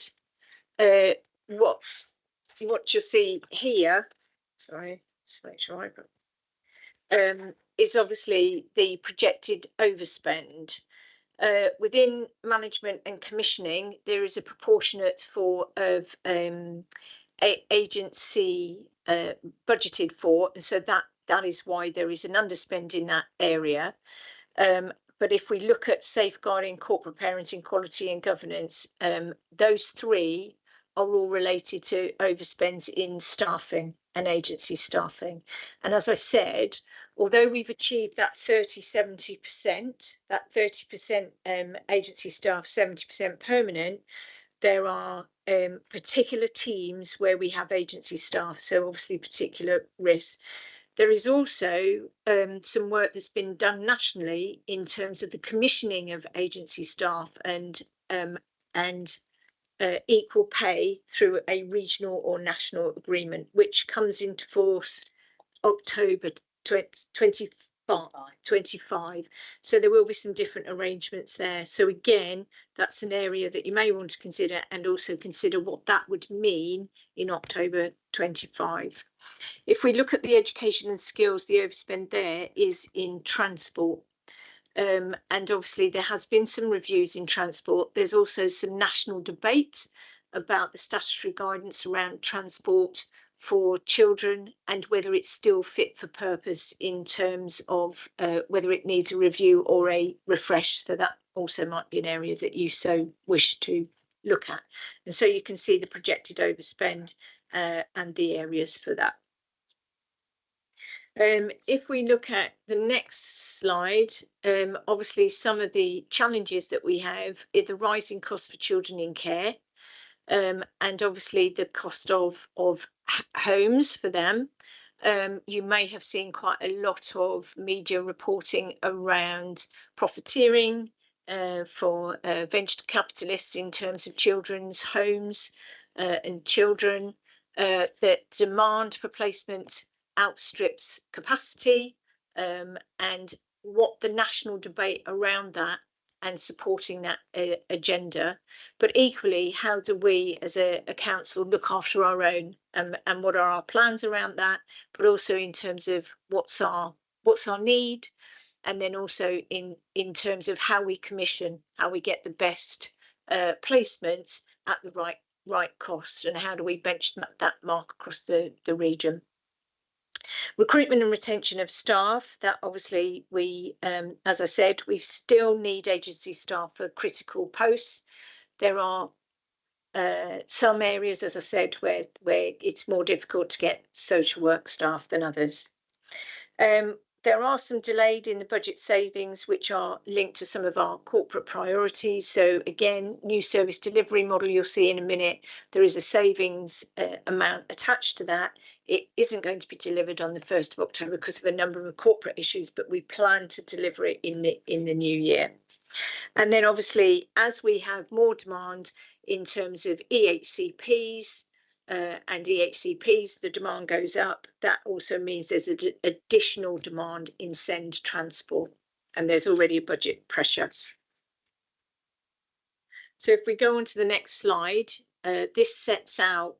what you'll see here, sorry, let's make sure I've got, is obviously the projected overspend. Within management and commissioning, there is a proportionate of agency budgeted for, and so that is why there is an underspend in that area. But if we look at safeguarding, corporate parenting, quality and governance, those three are all related to overspends in staffing and agency staffing. And as I said, although we've achieved that 30-70%, that 30% agency staff, 70% permanent, there are particular teams where we have agency staff, so obviously particular risks. There is also some work that's been done nationally in terms of the commissioning of agency staff and equal pay through a regional or national agreement, which comes into force October 25. So there will be some different arrangements there. So again, that's an area that you may want to consider, and also consider what that would mean in October 25. If we look at the education and skills, the overspend there is in transport. And obviously there has been some reviews in transport. There's also some national debate about the statutory guidance around transport for children and whether it's still fit for purpose in terms of whether it needs a review or a refresh. So that also might be an area that you so wish to look at. And so you can see the projected overspend and the areas for that. If we look at the next slide, obviously some of the challenges that we have is the rising cost for children in care, and obviously the cost of homes for them. You may have seen quite a lot of media reporting around profiteering for venture capitalists in terms of children's homes and children, that demand for placement outstrips capacity, and what the national debate around that and supporting that agenda. But equally, how do we as a council look after our own, and what are our plans around that, but also in terms of what's our need, and then also in terms of how we commission, how we get the best placements at the right cost, and how do we benchmark that mark across the region. Recruitment and retention of staff, that obviously we, as I said, we still need agency staff for critical posts. There are some areas, as I said, where it's more difficult to get social work staff than others. there are some delayed in the budget savings, which are linked to some of our corporate priorities. So again, new service delivery model, you'll see in a minute, there is a savings amount attached to that. It isn't going to be delivered on the 1st of October because of a number of corporate issues, but we plan to deliver it in the new year. And then obviously, as we have more demand in terms of EHCPs, and EHCPs, the demand goes up. That also means there's additional demand in send transport, and there's already a budget pressure. So if we go on to the next slide, this sets out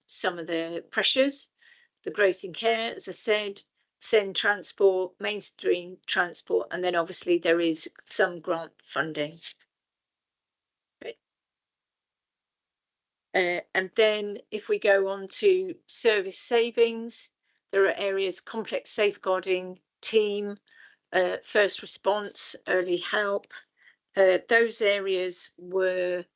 some of the pressures, the growth in care, as I said, send transport, mainstream transport, and then obviously there is some grant funding. And then if we go on to service savings, there are areas complex safeguarding, team, first response, early help. Those areas were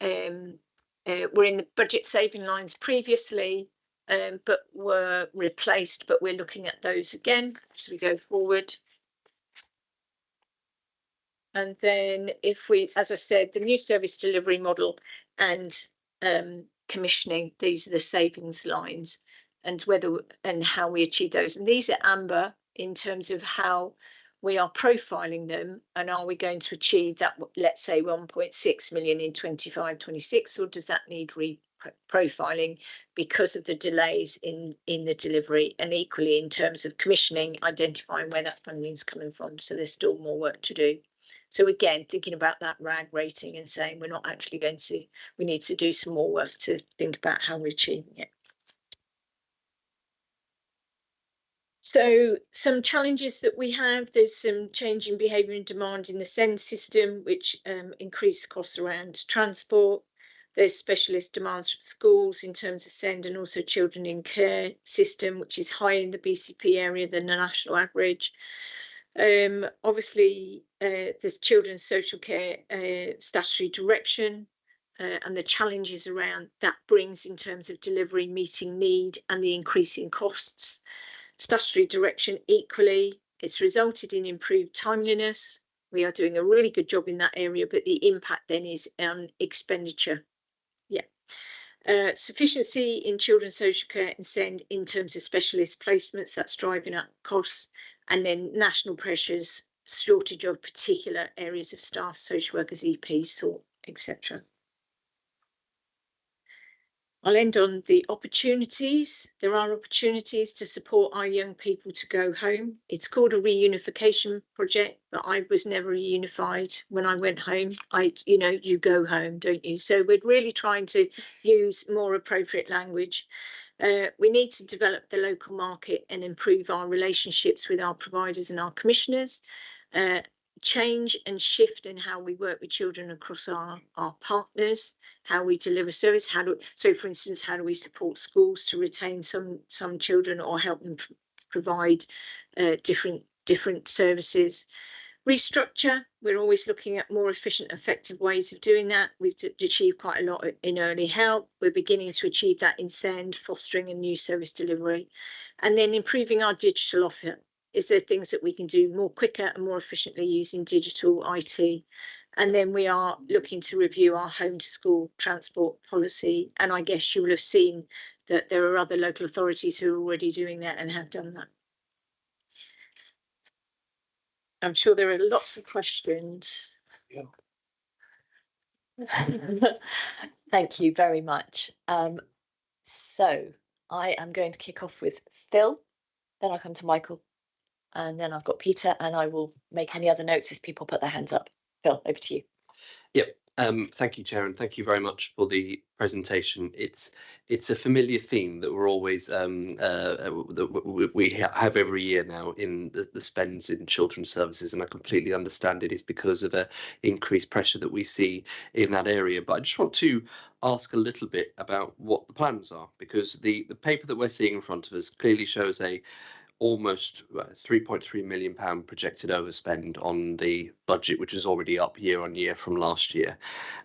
in the budget saving lines previously, but were replaced, but we're looking at those again as we go forward. And then if we, as I said, the new service delivery model and commissioning, these are the savings lines, and whether and how we achieve those. And these are amber in terms of how we are profiling them, and are we going to achieve that, let's say 1.6 million in 25-26, or does that need profiling because of the delays in the delivery, and equally in terms of commissioning, identifying where that funding is coming from. So there's still more work to do. So again, thinking about that RAG rating and saying we're not actually going to, we need to do some more work to think about how we're achieving it. So some challenges that we have, there's some change in behaviour and demand in the send system, which increased costs around transport. There's specialist demands from schools in terms of send, and also children in care system, which is higher in the BCP area than the national average. Obviously, there's children's social care statutory direction and the challenges around that brings in terms of delivery, meeting need, and the increasing costs. Statutory direction equally, it's resulted in improved timeliness. We are doing a really good job in that area, but the impact then is on expenditure. Yeah. Sufficiency in children's social care and send in terms of specialist placements, that's driving up costs. And then national pressures, shortage of particular areas of staff, social workers, EPs, etc. I'll end on the opportunities. There are opportunities to support our young people to go home. It's called a reunification project, but I was never reunified when I went home. You go home, don't you? So we're really trying to use more appropriate language. We need to develop the local market and improve our relationships with our providers and our commissioners. Change and shift in how we work with children across our partners, how we deliver service, so for instance, how do we support schools to retain some children or help them provide different services. Restructure, we're always looking at more efficient, effective ways of doing that. We've achieved quite a lot in early help. We're beginning to achieve that in send, fostering a new service delivery, and then improving our digital offer. Is there things that we can do more quicker and more efficiently using digital IT? And then we are looking to review our home to school transport policy. And I guess you will have seen that there are other local authorities who are already doing that and have done that. I'm sure there are lots of questions. Yeah. Thank you very much. So I am going to kick off with Phil, then I'll come to Michael, and then I've got Peter, and I will make any other notes as people put their hands up. Phil, over to you. Yep. Thank you, Chair, and thank you very much for the presentation. It's a familiar theme that we're always that we have every year now in the spends in children's services, and I completely understand it is because of increased pressure that we see in that area. But I just want to ask a little bit about what the plans are, because the paper that we're seeing in front of us clearly shows almost £3.3 million projected overspend on the budget, which is already up year on year from last year.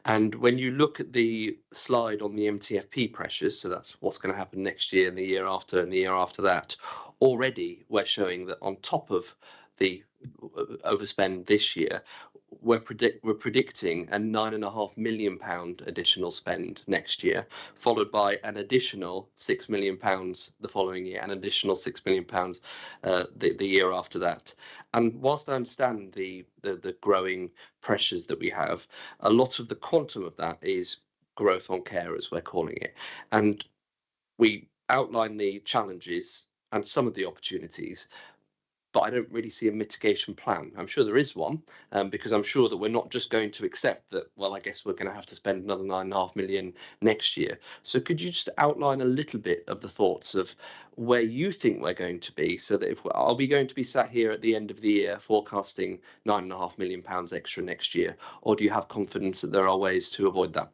And when you look at the slide on the MTFP pressures, so that's what's going to happen next year and the year after and the year after that, already we're showing that on top of the overspend this year, we're predicting a £9.5 million additional spend next year, followed by an additional £6 million the following year, an additional £6 million the year after that. And whilst I understand the growing pressures that we have, a lot of the quantum of that is growth on care, as we're calling it. And we outline the challenges and some of the opportunities, but I don't really see a mitigation plan. I'm sure there is one, because I'm sure that we're not just going to accept that, well, I guess we're going to have to spend another £9.5 million next year. So could you just outline a little bit of the thoughts of where you think we're going to be, so that are we going to be sat here at the end of the year forecasting £9.5 million extra next year, or do you have confidence that there are ways to avoid that?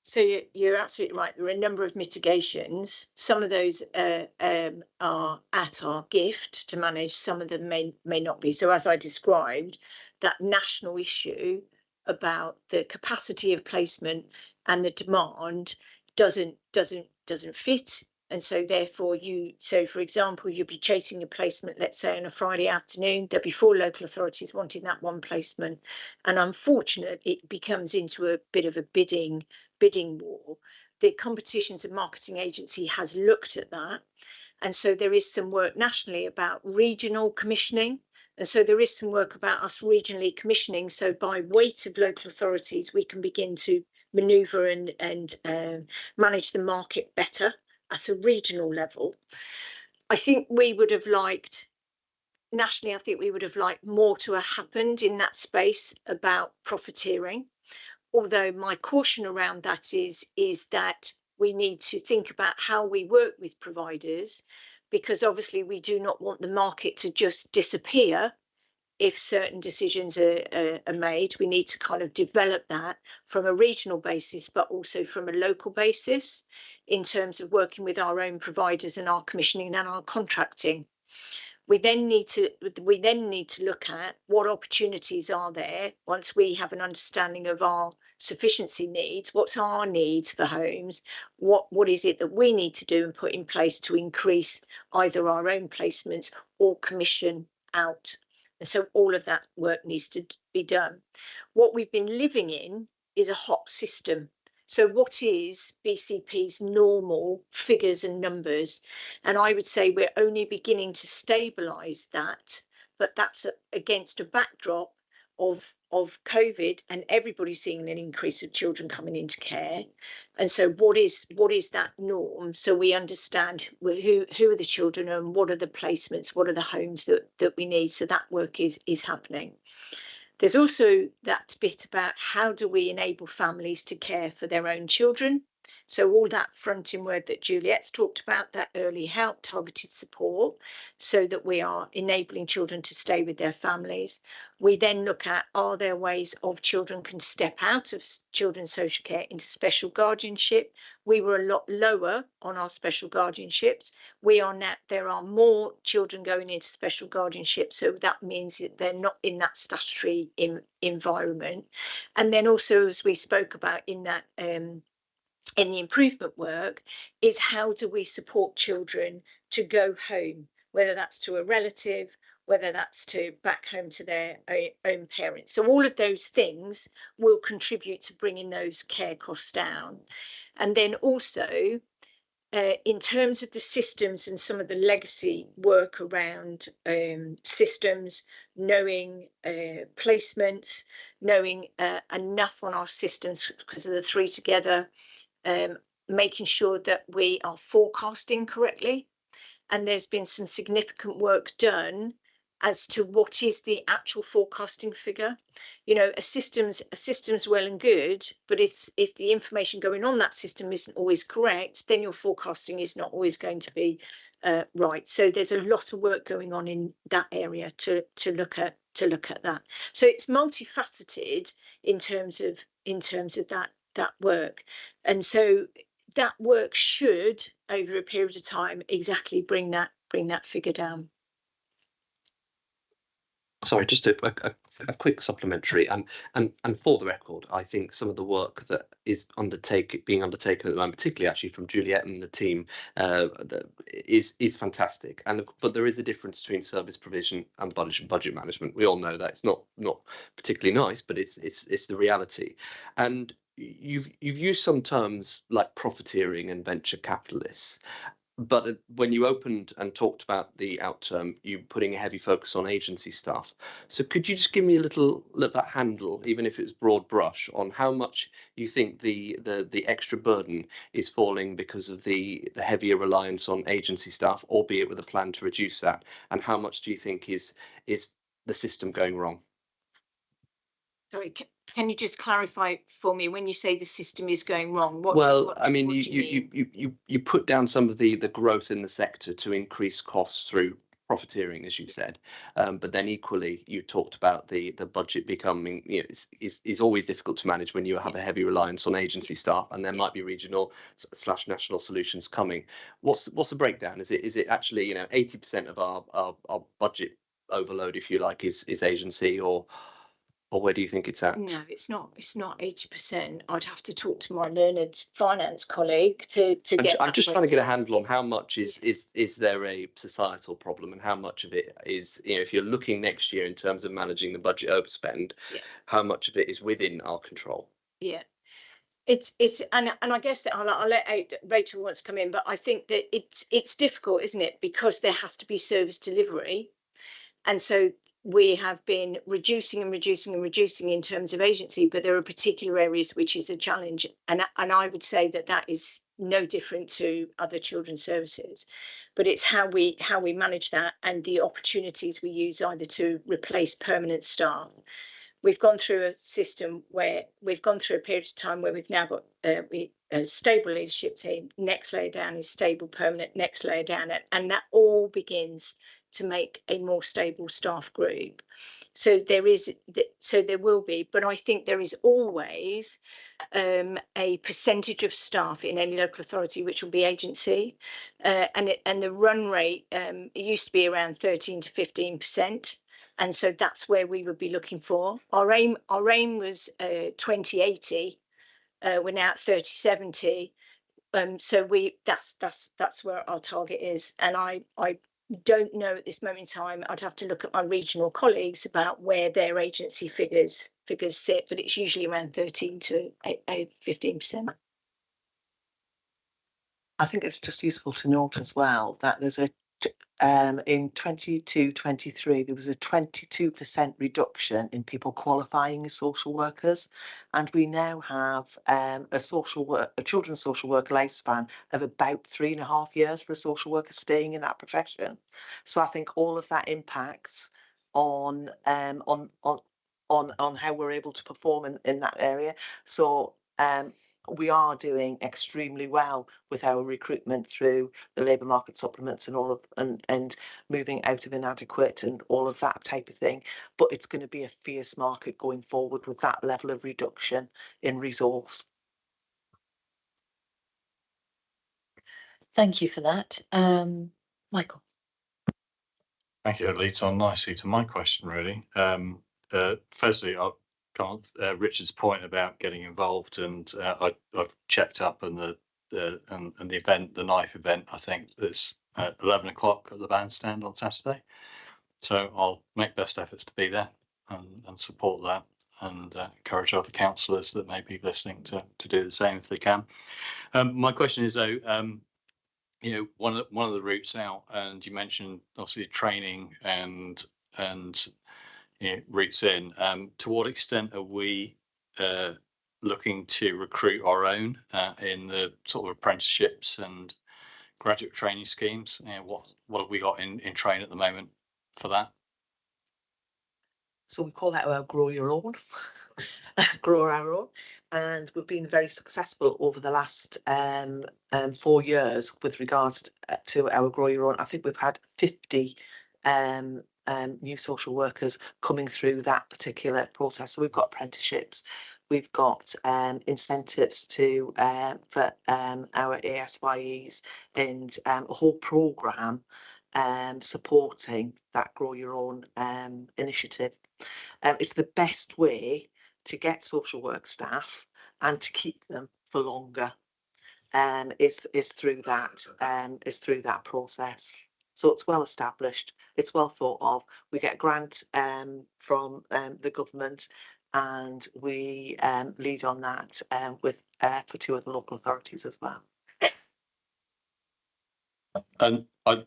So you're absolutely right. There are a number of mitigations. Some of those are at our gift to manage. Some of them may not be. So as I described, that national issue about the capacity of placement and the demand doesn't fit. And so therefore for example, you'll be chasing a placement, let's say on a Friday afternoon, there'll be 4 local authorities wanting that one placement. And unfortunately, it becomes into a bit of a bidding war. The Competitions and Marketing Agency has looked at that. And so there is some work nationally about regional commissioning. And so there is some work about us regionally commissioning. So by weight of local authorities, we can begin to manoeuvre and manage the market better at a regional level. I think we would have liked, nationally, I think we would have liked more to have happened in that space about profiteering. Although my caution around that is that we need to think about how we work with providers, because obviously we do not want the market to just disappear if certain decisions are made. We need to kind of develop that from a regional basis, but also from a local basis in terms of working with our own providers and our commissioning and our contracting. We then need to look at what opportunities are there once we have an understanding of our sufficiency needs. What's our needs for homes? What is it that we need to do and put in place to increase either our own placements or commission out? And so all of that work needs to be done. What we've been living in is a HOP system. So what is BCP's normal figures and numbers? And I would say we're only beginning to stabilise that, but that's against a backdrop of COVID and everybody seeing an increase of children coming into care. And so what is that norm? So we understand who are the children and what are the placements, what are the homes that we need. So that work is happening. There's also that bit about how do we enable families to care for their own children. So all that fronting word that Juliet's talked about, that early help, targeted support, so that we are enabling children to stay with their families. We then look at, are there ways of children can step out of children's social care into special guardianship? We were a lot lower on our special guardianships. We are now, there are more children going into special guardianship. So that means that they're not in that statutory environment. And then also, as we spoke about in that, in the improvement work, is how do we support children to go home, whether that's to a relative, whether that's to back home to their own parents. So all of those things will contribute to bringing those care costs down. And then also, in terms of the systems and some of the legacy work around systems, knowing placements, knowing enough on our systems because of the 3 together, making sure that we are forecasting correctly. And there's been some significant work done as to what is the actual forecasting figure. You know, a system's well and good, but if the information going on that system isn't always correct, then your forecasting is not always going to be right. So there's a lot of work going on in that area to look at that. So it's multifaceted in terms of that work. And so that work should, over a period of time, exactly bring that figure down. Sorry, just a quick supplementary, and for the record, I think some of the work that is being undertaken at the moment, particularly actually from Juliet and the team, is fantastic. But there is a difference between service provision and budget management. We all know that. It's not particularly nice, but it's the reality. And you've used some terms like profiteering and venture capitalists. But when you opened and talked about the outterm, you putting a heavy focus on agency staff. So could you just give me a little handle, even if it's broad brush, on how much you think the extra burden is falling because of the heavier reliance on agency staff, albeit with a plan to reduce that, and how much do you think is the system going wrong? Sorry, can you just clarify for me when you say the system is going wrong? I mean, you put down some of the growth in the sector to increase costs through profiteering, as you said, but then equally you talked about the budget becoming, is always difficult to manage when you have a heavy reliance on agency staff, and there might be regional / national solutions coming. What's the breakdown? Is it actually 80% of our budget overload, if you like, is agency, or where do you think it's at? No, it's not 80%. I'd have to talk to my learned finance colleague to get. I'm just trying to get a handle on how much is there a societal problem, and how much of it is, if you're looking next year in terms of managing the budget overspend, how much of it is within our control? Yeah. It's and I guess that I'll let Rachel wants to come in, but I think that it's difficult, isn't it? Because there has to be service delivery, and so we have been reducing in terms of agency, but there are particular areas which is a challenge, and I would say that is no different to other children's services, but it's how we manage that and the opportunities we use either to replace permanent staff. We've gone through a system where we've gone through a period of time where we've now got a stable leadership team. Next layer down is stable, permanent. Next layer down, and that all begins to make a more stable staff group. So there will be, but I think there is always a percentage of staff in any local authority which will be agency, and the run rate it used to be around 13 to 15%. And so that's where we would be looking for. Our aim was 2080. We're now at 3070. So that's where our target is. And I don't know at this moment in time. I'd have to look at my regional colleagues about where their agency figures sit, but it's usually around 13 to 15%. I think it's just useful to note as well that there's in 22-23 there was a 22% reduction in people qualifying as social workers, and we now have a children's social worker lifespan of about 3.5 years for a social worker staying in that profession. So I think all of that impacts on how we're able to perform in that area. So we are doing extremely well with our recruitment through the labour market supplements and moving out of inadequate and all of that type of thing. But it's going to be a fierce market going forward with that level of reduction in resource. Thank you for that. Michael. Thank you. It leads on nicely to my question, really. Firstly, I'll comment Richard's point about getting involved, and I've checked up, and the event, the knife event, I think that's at 11 o'clock at the bandstand on Saturday. So I'll make best efforts to be there and support that, and encourage other councillors that may be listening to do the same if they can. My question is though, one of the routes out, and you mentioned obviously training and routes in. To what extent are we looking to recruit our own in the sort of apprenticeships and graduate training schemes? What have we got in train at the moment for that? So we call that our grow your own, grow our own, and we've been very successful over the last 4 years with regards to our grow your own. I think we've had 50 new social workers coming through that particular process. So we've got apprenticeships, We've got incentives to for our ASYEs and a whole programme supporting that Grow Your Own initiative. It's the best way to get social work staff and to keep them for longer. Is through that process. So it's well established, it's well thought of. We get a grant from the government, and we lead on that with for 2 other local authorities as well. And the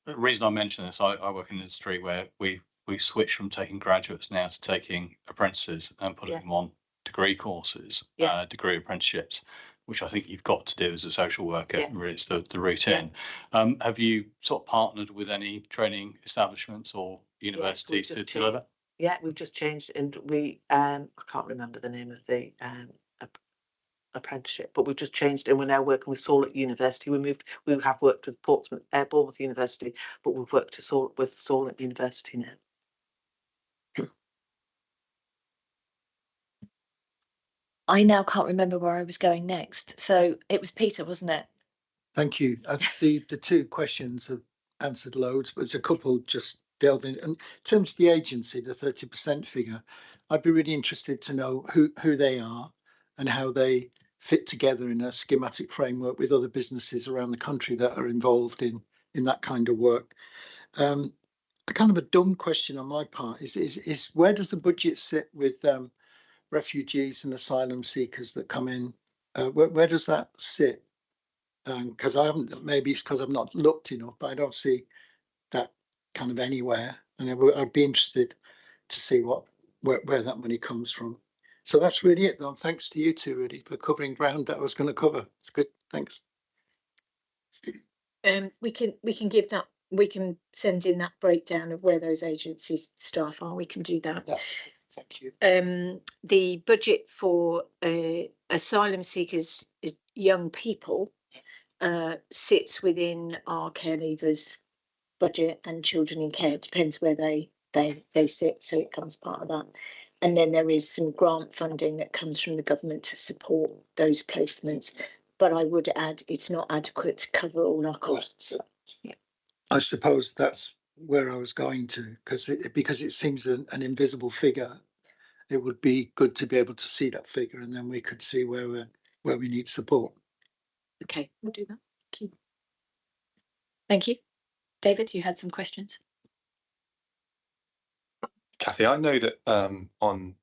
reason I mention this, I work in an industry where we switched from taking graduates now to taking apprentices and putting them on degree courses, degree apprenticeships, which I think you've got to do as a social worker. Really, it's the route in. Have you sort of partnered with any training establishments or universities to deliver? Yeah, we've just changed, and we I can't remember the name of the apprenticeship, but we've just changed, and we're now working with Solent University. We have worked with Bournemouth University, but we've worked with Solent University now. I now can't remember where I was going next. So it was Peter, wasn't it? Thank you. The 2 questions have answered loads, but there's a couple just delving. And in terms of the agency, the 30% figure, I'd be really interested to know who they are and how they fit together in a schematic framework with other businesses around the country that are involved in that kind of work. A kind of a dumb question on my part is where does the budget sit with refugees and asylum seekers that come in? Where does that sit? Because I haven't, maybe it's because I've not looked enough, but I don't see that kind of anywhere. And I'd be interested to see where that money comes from. So that's really it, though. Thanks to you 2, really, for covering ground that I was going to cover. It's good. Thanks. We can give that. We can send in that breakdown of where those agency staff are. We can do that. Yeah. Thank you. The budget for asylum seekers, young people, sits within our care leavers budget, and children in care. It depends where they sit, so it comes part of that. And then there is some grant funding that comes from the government to support those placements. But I would add, it's not adequate to cover all our costs. Yeah. I suppose that's where I was going to, because it seems an invisible figure. It would be good to be able to see that figure, and then we could see where we need support. Okay, we'll do that. Thank you. Thank you. David, you had some questions. Kathy, I know that on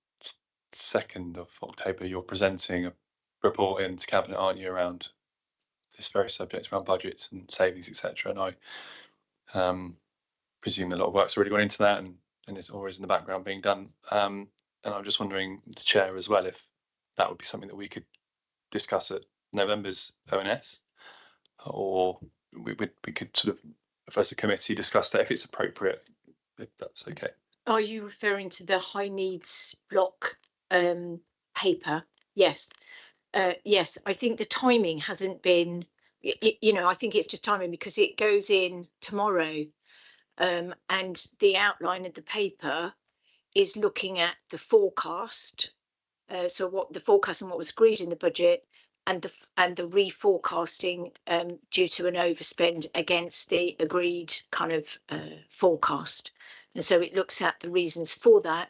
2nd of October you're presenting a report into Cabinet, aren't you, around this very subject, around budgets and savings, etc. And I presume a lot of work's already gone into that, and it's always in the background being done. And I'm just wondering, the chair as well, if that would be something that we could discuss at November's ONS, or we could sort of, as a committee, discuss that if it's appropriate, if that's okay. Are you referring to the high needs block paper? Yes. Yes, I think the timing hasn't been, I think it's just timing because it goes in tomorrow. And the outline of the paper is looking at the forecast. So what the forecast and what was agreed in the budget, and the reforecasting due to an overspend against the agreed kind of forecast. And so it looks at the reasons for that,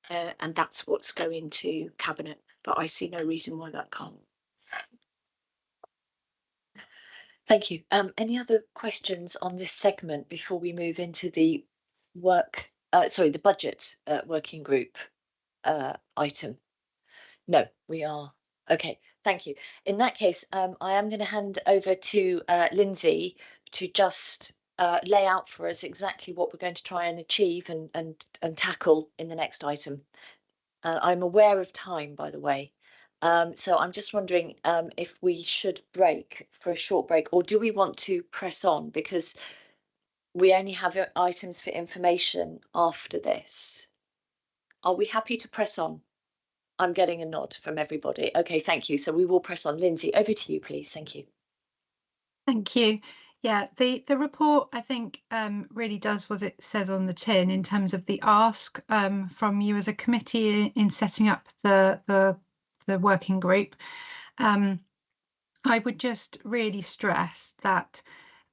and that's what's going to Cabinet. But I see no reason why that can't. Thank you. Any other questions on this segment before we move into the the budget working group item? No, we are. Okay, thank you. In that case, I am going to hand over to Lindsay to just lay out for us exactly what we're going to try and achieve and tackle in the next item. I'm aware of time, by the way. So I'm just wondering if we should break for a short break, or do we want to press on because we only have items for information after this? Are we happy to press on? I'm getting a nod from everybody. Okay, thank you. So we will press on. Lindsay, over to you, please. Thank you. Thank you. Yeah, the report, I think, really does what it says on the tin in terms of the ask from you as a committee in setting up the working group. I would just really stress that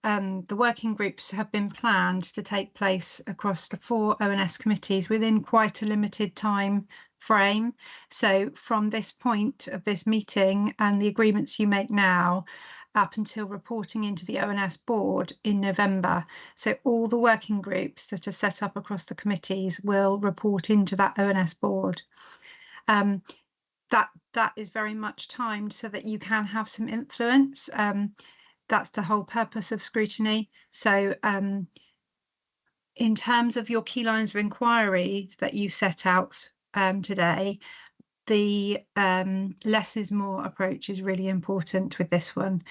the working groups have been planned to take place across the 4 ONS committees within quite a limited time frame. So from this point of this meeting and the agreements you make now up until reporting into the ONS board in November. So all the working groups that are set up across the committees will report into that ONS board. That is very much timed so that you can have some influence. That's the whole purpose of scrutiny. So in terms of your key lines of inquiry that you set out today, the less is more approach is really important with this one.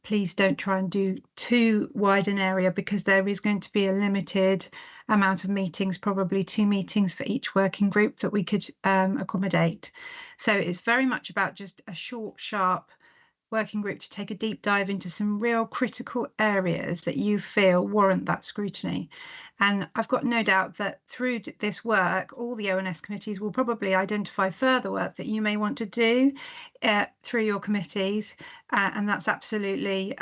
Please don't try and do too wide an area, because there is going to be a limited amount of meetings, probably 2 meetings for each working group that we could accommodate. So it's very much about just a short, sharp working group to take a deep dive into some real critical areas that you feel warrant that scrutiny. And I've got no doubt that through this work, all the ONS committees will probably identify further work that you may want to do through your committees. And that's absolutely,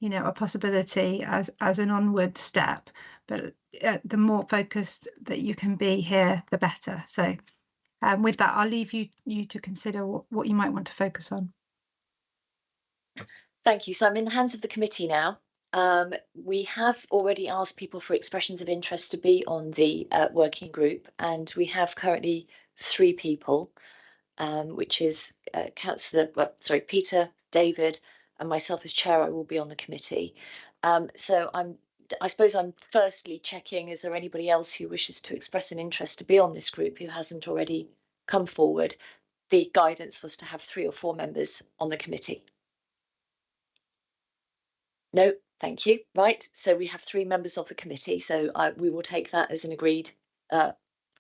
you know, a possibility as an onward step. But the more focused that you can be here, the better. So with that, I'll leave you to consider what you might want to focus on. Thank you. So I'm in the hands of the committee now. We have already asked people for expressions of interest to be on the working group, and we have currently 3 people, which is Peter, David, and myself as chair. I will be on the committee. So I suppose I'm firstly checking, is there anybody else who wishes to express an interest to be on this group who hasn't already come forward? The guidance was to have 3 or 4 members on the committee. No, thank you. Right, so we have 3 members of the committee, so we will take that as an agreed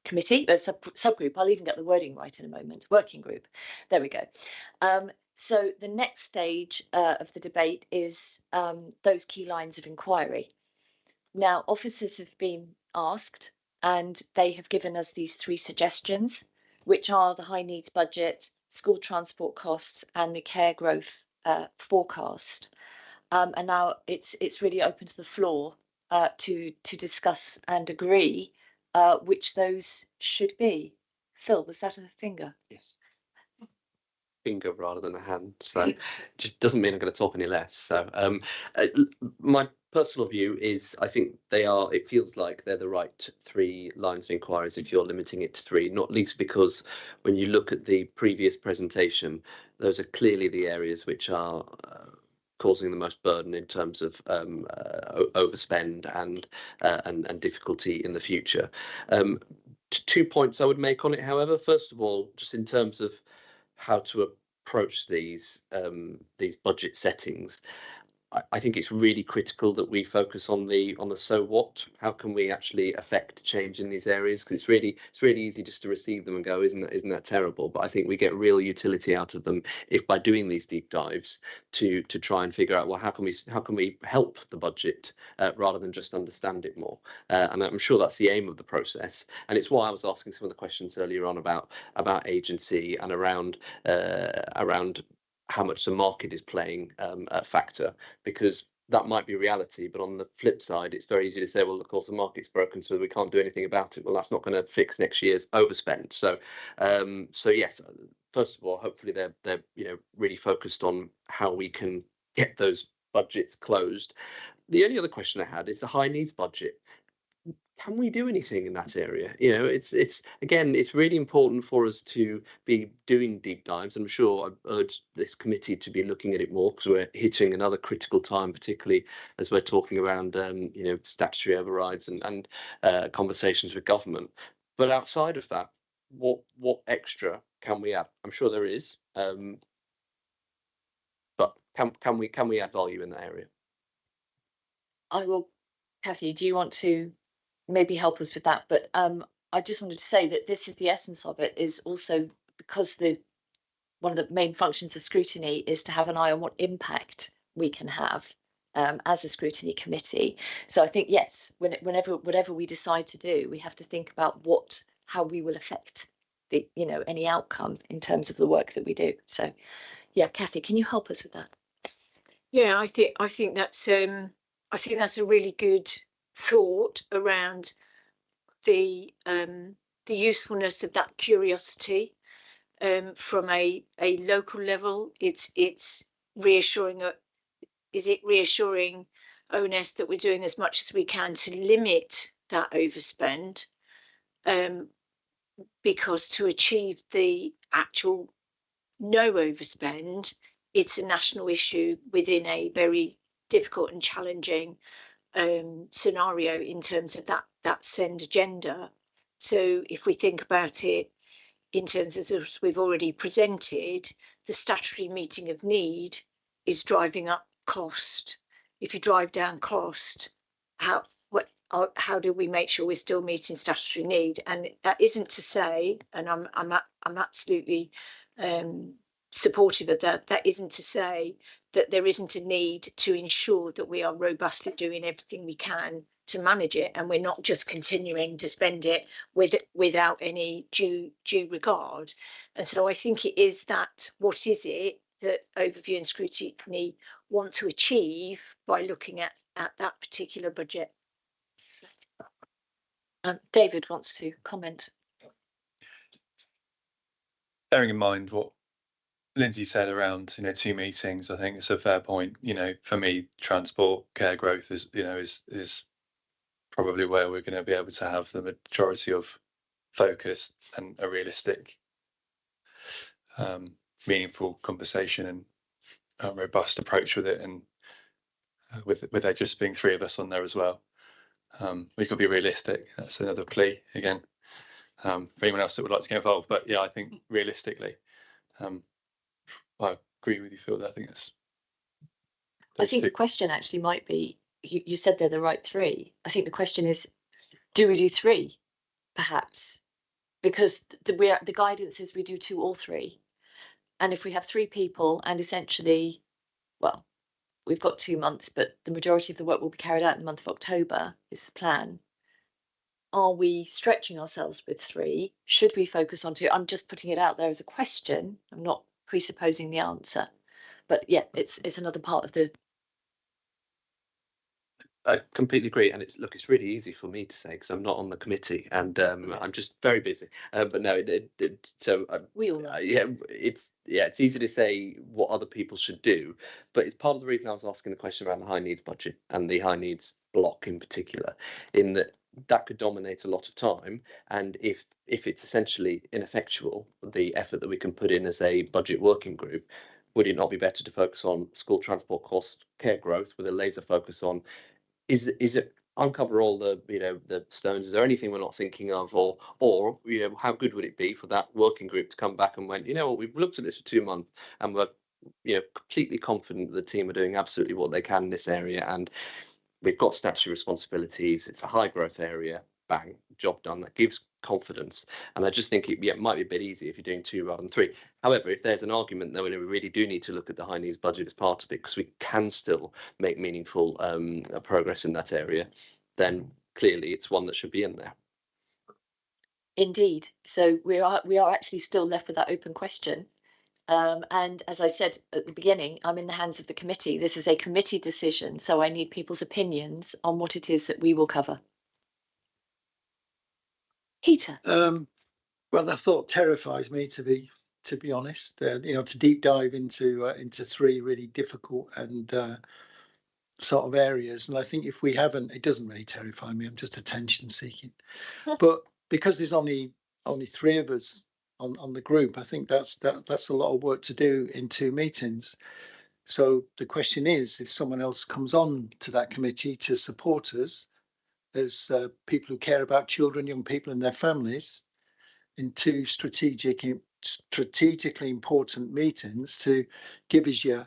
committee, subgroup. I'll even get the wording right in a moment. Working group. There we go. So the next stage of the debate is those key lines of inquiry. Now, officers have been asked, and they have given us these 3 suggestions, which are the high needs budget, school transport costs, and the care growth forecast. And now it's really open to the floor to discuss and agree which those should be. Phil, was that a finger? Yes. Finger rather than a hand, so just doesn't mean I'm going to talk any less. So my personal view is I think it feels like they're the right 3 lines of inquiries if you're limiting it to 3, not least because when you look at the previous presentation, those are clearly the areas which are causing the most burden in terms of overspend and difficulty in the future. 2 points I would make on it, however. First of all, just in terms of how to approach these budget settings, I think it's really critical that we focus on the so what. How can we actually affect change in these areas? Because it's really easy just to receive them and go, isn't that terrible? But I think we get real utility out of them if by doing these deep dives to try and figure out, well, how can we help the budget rather than just understand it more? And I'm sure that's the aim of the process. And it's why I was asking some of the questions earlier on about agency and around how much the market is playing a factor, because that might be reality, but on the flip side, it's very easy to say, well, of course, the market's broken, so we can't do anything about it. Well, that's not going to fix next year's overspend. So yes, first of all, hopefully they're really focused on how we can get those budgets closed. The only other question I had is the high needs budget. Can we do anything in that area? It's again, it's really important for us to be doing deep dives. I'm sure I urge this committee to be looking at it more, because we're hitting another critical time, particularly as we're talking around statutory overrides and conversations with government. But outside of that, what extra can we add? I'm sure there is, but can we add value in that area? I will. Kathy, do you want to maybe help us with that? But I just wanted to say that this is the essence of it, is also because one of the main functions of scrutiny is to have an eye on what impact we can have as a scrutiny committee. So I think, yes, whatever we decide to do, we have to think about how we will affect the, any outcome in terms of the work that we do. So yeah, Kathy, can you help us with that? Yeah, I think that's a really good thought around the usefulness of that curiosity from a local level. It's reassuring. Is it reassuring ONS that we're doing as much as we can to limit that overspend? Because to achieve the actual no overspend, it's a national issue within a very difficult and challenging scenario in terms of that SEND agenda. So if we think about it in terms of, as we've already presented, the statutory meeting of need is driving up cost. If you drive down cost, how do we make sure we're still meeting statutory need? And that isn't to say, and I'm absolutely supportive of that. That isn't to say that there isn't a need to ensure that we are robustly doing everything we can to manage it, and we're not just continuing to spend it without any due regard. And so I think it is that, what is it that Overview and Scrutiny want to achieve by looking at that particular budget? David wants to comment. Bearing in mind what Lindsay said around 2 meetings, I think it's a fair point. For me, transport care growth is probably where we're going to be able to have the majority of focus and a realistic, meaningful conversation and a robust approach with it. And with there just being 3 of us on there as well, we could be realistic. That's another plea again for anyone else that would like to get involved. But yeah, I think realistically, I agree with you, Phil. I think it's. I think the question actually might be, you said they're the right 3. I think the question is, do we do 3, perhaps? Because the guidance is we do 2 or 3. And if we have 3 people and essentially, well, we've got 2 months, but the majority of the work will be carried out in the month of October, is the plan. Are we stretching ourselves with 3? Should we focus on 2? I'm just putting it out there as a question. I'm not presupposing the answer. But yeah, it's another part of the. I completely agree, and it's really easy for me to say because I'm not on the committee and I'm just very busy. But no, we all know. It's easy to say what other people should do, but it's part of the reason I was asking the question around the high needs budget and the high needs block in particular, in that could dominate a lot of time, and if it's essentially ineffectual, the effort that we can put in as a budget working group, would it not be better to focus on school transport cost care growth with a laser focus on is it uncover all the the stones? Is there anything we're not thinking of, or how good would it be for that working group to come back and went, what, we've looked at this for 2 months and we're completely confident the team are doing absolutely what they can in this area, and we've got statutory responsibilities. It's a high growth area. Bang, job done. That gives confidence. And I just think it might be a bit easy if you're doing 2 rather than 3. However, if there's an argument that we really do need to look at the high needs budget as part of it, because we can still make meaningful progress in that area, then clearly it's one that should be in there. Indeed. So we are actually still left with that open question. And as I said at the beginning, I'm in the hands of the committee. This is a committee decision, so I need people's opinions on what it is that we will cover. Peter. Well, the thought terrifies me, to be honest. To deep dive into 3 really difficult and sort of areas. And I think if we haven't, it doesn't really terrify me. I'm just attention seeking. But because there's only 3 of us on the group, I think that's a lot of work to do in 2 meetings. So the question is, if someone else comes on to that committee to support us as people who care about children, young people and their families, in 2 strategically important meetings, to give us your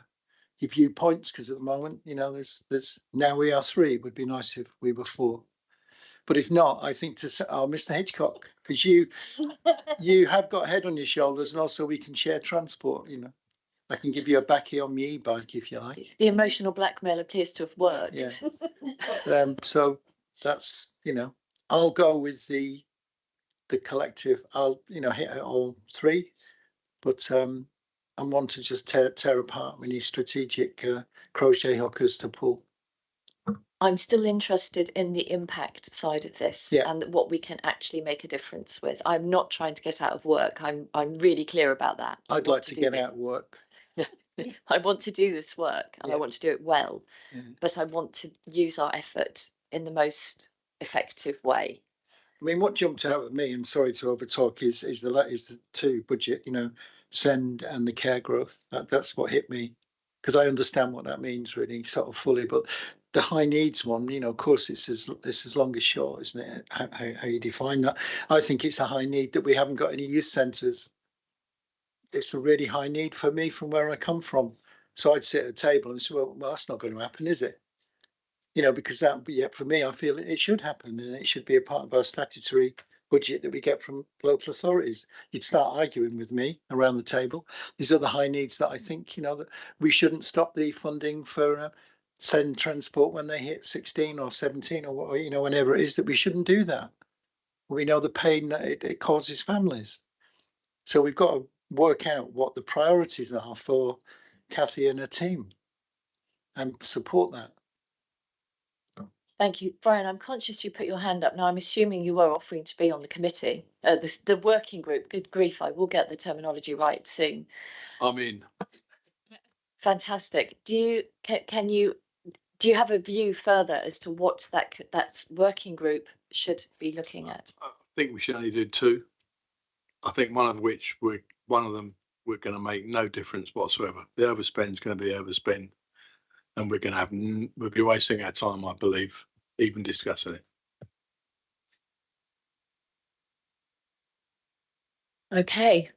viewpoints, because at the moment, there's now we are 3. It would be nice if we were 4. But if not, I think Mr. Hedgecock, because you have got a head on your shoulders, and also we can share transport. I can give you a backie on my e-bike if you like. The emotional blackmail appears to have worked. Yeah. So that's, you know, I'll go with the collective. I'll, you know, hit all three, but I want to just tear apart. We need strategic crochet hookers to pull. I'm still interested in the impact side of this and what we can actually make a difference with. I'm not trying to get out of work. I'm really clear about that. I'd like to get out of work. I want to do this work and I want to do it well, but I want to use our effort in the most effective way. I mean, what jumped out at me, I'm sorry to overtalk, is the two budget, you know, send and the care growth. That's what hit me, because I understand what that means really sort of fully. But the high needs one, you know, of course, it's as long as short, isn't it? How you define that? I think it's a high need that we haven't got any youth centres. It's a really high need for me from where I come from. So I'd sit at a table and say, well, that's not going to happen, is it? You know, because that, yeah, for me, I feel it should happen, and it should be a part of our statutory budget that we get from local authorities. You'd start arguing with me around the table. These are the high needs that I think, you know, that we shouldn't stop the funding for send transport when they hit 16 or 17 or, you know, whenever it is, that we shouldn't do that. We know the pain that it causes families. So we've got to work out what the priorities are for Kathy and her team and support that. Thank you, Brian. I'm conscious you put your hand up now. I'm assuming you were offering to be on the committee, the working group. Good grief, I will get the terminology right soon. I'm in. Fantastic. Do you have a view further as to what that working group should be looking at? I think we should only do two. I think one of them we're going to make no difference whatsoever. The overspend's going to be overspend, and we'll be wasting our time, I believe, even discussing it. Okay.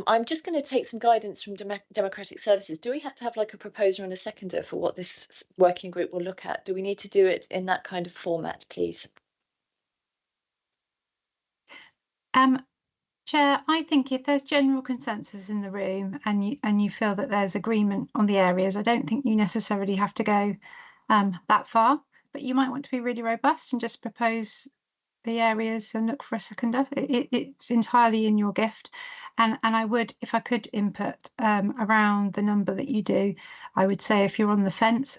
I'm just going to take some guidance from Democratic Services. Do we have to have like a proposer and a seconder for what this working group will look at? Do we need to do it in that kind of format, please? Chair, I think if there's general consensus in the room and you feel that there's agreement on the areas, I don't think you necessarily have to go that far, but you might want to be really robust and just propose the areas and look for a seconder. It's entirely in your gift. And I would, if I could input around the number that you do, I would say if you're on the fence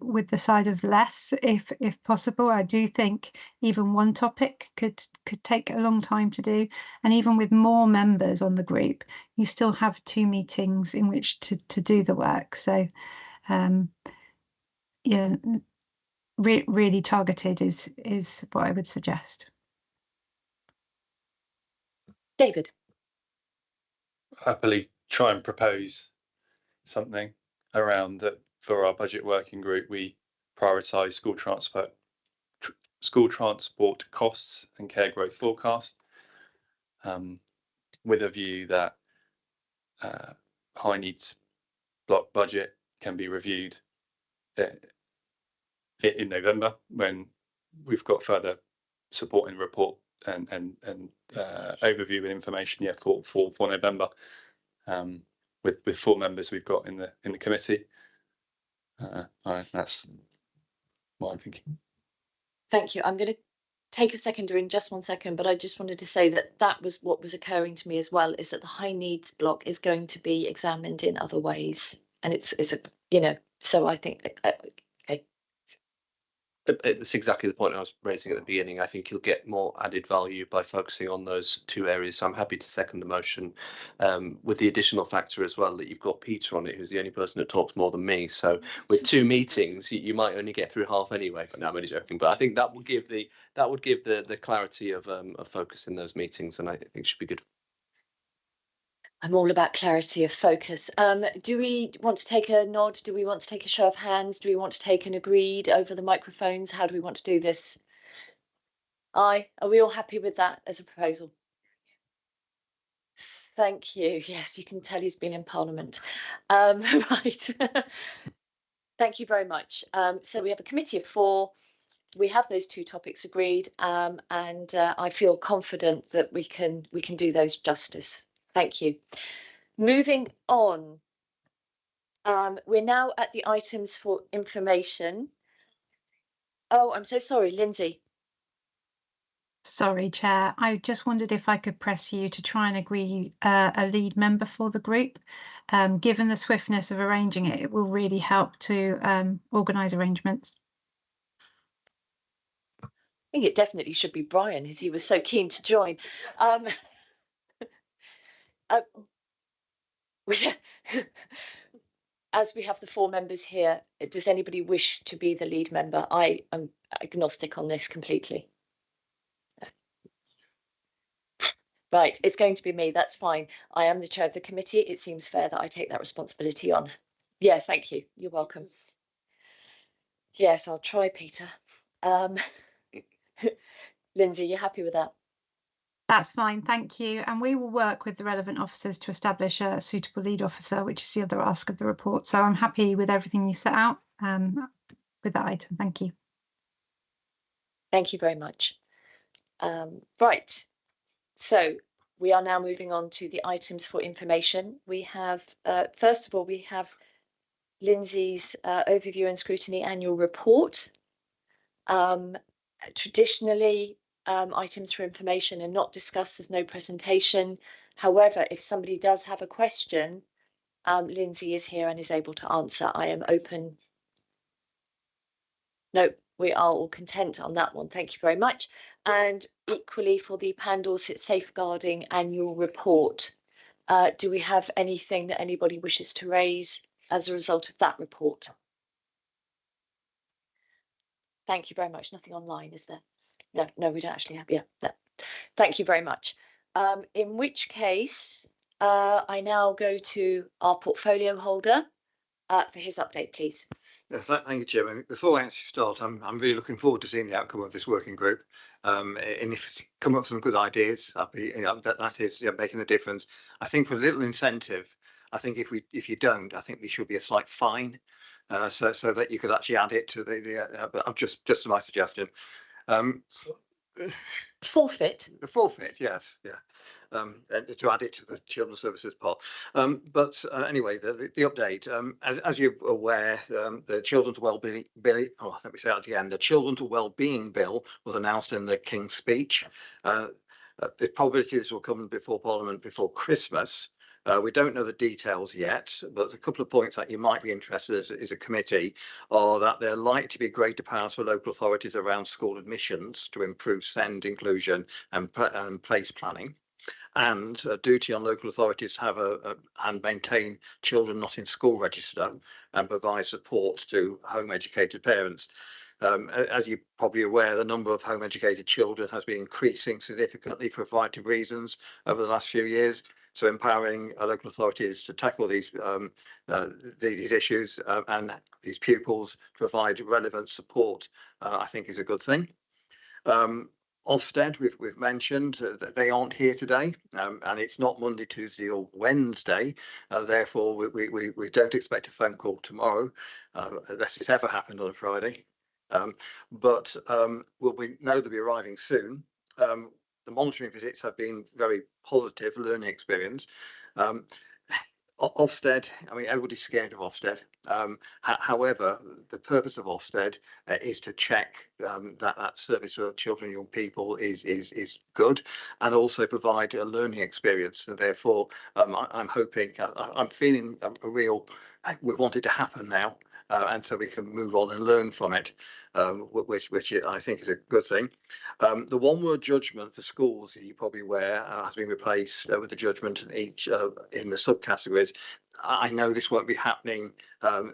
with the side of less, if possible, I do think even one topic could take a long time to do. And even with more members on the group, you still have 2 meetings in which to do the work. So yeah, really targeted is what I would suggest. David. Happily try and propose something around that for our budget working group. We prioritise school transport costs and care growth forecast, with a view that high needs block budget can be reviewed in November when we've got further support in report and overview and information for November, with 4 members we've got in the committee. That's what I'm thinking. Thank you. I'm going to take a seconder in just 1 second, but I just wanted to say that was what was occurring to me as well, is that the high needs block is going to be examined in other ways, and it's a, you know, so I think okay. It's exactly the point I was raising at the beginning. I think you'll get more added value by focusing on those 2 areas. So I'm happy to second the motion, with the additional factor as well that you've got Peter on it, who's the only person that talks more than me. So with 2 meetings, you might only get through half anyway. But no, I'm only joking. But I think that would give the clarity of focus in those meetings, and I think it should be good. I'm all about clarity of focus. Do we want to take a nod? Do we want to take a show of hands? Do we want to take an agreed over the microphones? How do we want to do this? Aye. Are we all happy with that as a proposal? Thank you. Yes, you can tell he's been in Parliament. Right. Thank you very much. So we have a committee of 4. We have those 2 topics agreed, and I feel confident that we can do those justice. Thank you. Moving on. We're now at the items for information. Oh, I'm so sorry, Lindsay. Sorry, Chair. I just wondered if I could press you to try and agree a lead member for the group. Given the swiftness of arranging it, it will really help to organise arrangements. I think it definitely should be Brian, as he was so keen to join. As we have the 4 members here, does anybody wish to be the lead member? I am agnostic on this completely. Right, it's going to be me, that's fine. I am the chair of the committee. It seems fair that I take that responsibility on. Yeah, thank you. You're welcome. Yes, I'll try, Peter. Lindsay, you happy with that? That's fine, thank you. And we will work with the relevant officers to establish a suitable lead officer, which is the other ask of the report. So I'm happy with everything you set out with that item. Thank you. Thank you very much. Right, so we are now moving on to the items for information. We have, first of all, we have Lindsay's overview and scrutiny annual report. Traditionally, items for information are not discussed. There's no presentation. However, if somebody does have a question, Lindsay is here and is able to answer. I am open. No, we are all content on that one. Thank you very much. And equally for the Pan Dorset Safeguarding Annual Report, do we have anything that anybody wishes to raise as a result of that report? Thank you very much. Nothing online, is there? No, we don't actually have. Yeah, no. Thank you very much. In which case, I now go to our portfolio holder for his update, please. Thank you, Jim. Before I actually start, I'm really looking forward to seeing the outcome of this working group. And if it's come up with some good ideas, I'll be, that is making the difference. I think for a little incentive, I think if you don't, I think there should be a slight fine, so that you could actually add it to the. But I'm just my suggestion. Forfeit. The forfeit, yes, yeah. And to add it to the children's services pot. But anyway, the update. As you're aware, the Children's Wellbeing Bill. Oh, let me say that again. The Children's Wellbeing Bill was announced in the King's Speech. The probability this will come before Parliament before Christmas. We don't know the details yet, but a couple of points that you might be interested in as a committee are that there are likely to be greater powers for local authorities around school admissions to improve SEND inclusion and place planning, and a duty on local authorities to have and maintain children not in school register and provide support to home educated parents. As you're probably aware, the number of home educated children has been increasing significantly for a variety of reasons over the last few years. So empowering local authorities to tackle these issues and these pupils provide relevant support, I think is a good thing. Ofsted, we've mentioned that they aren't here today, and it's not Monday, Tuesday or Wednesday. Therefore, we don't expect a phone call tomorrow, unless it's ever happened on a Friday. But we know they'll be arriving soon. The monitoring visits have been very positive learning experience. Ofsted, I mean, everybody's scared of Ofsted. However, the purpose of Ofsted is to check that service for children and young people is good, and also provide a learning experience. And therefore, I'm hoping, I'm feeling a real, we want it to happen now, and so we can move on and learn from it, which I think is a good thing. The one-word judgment for schools, you're probably aware, has been replaced with the judgment in each in the subcategories. I know this won't be happening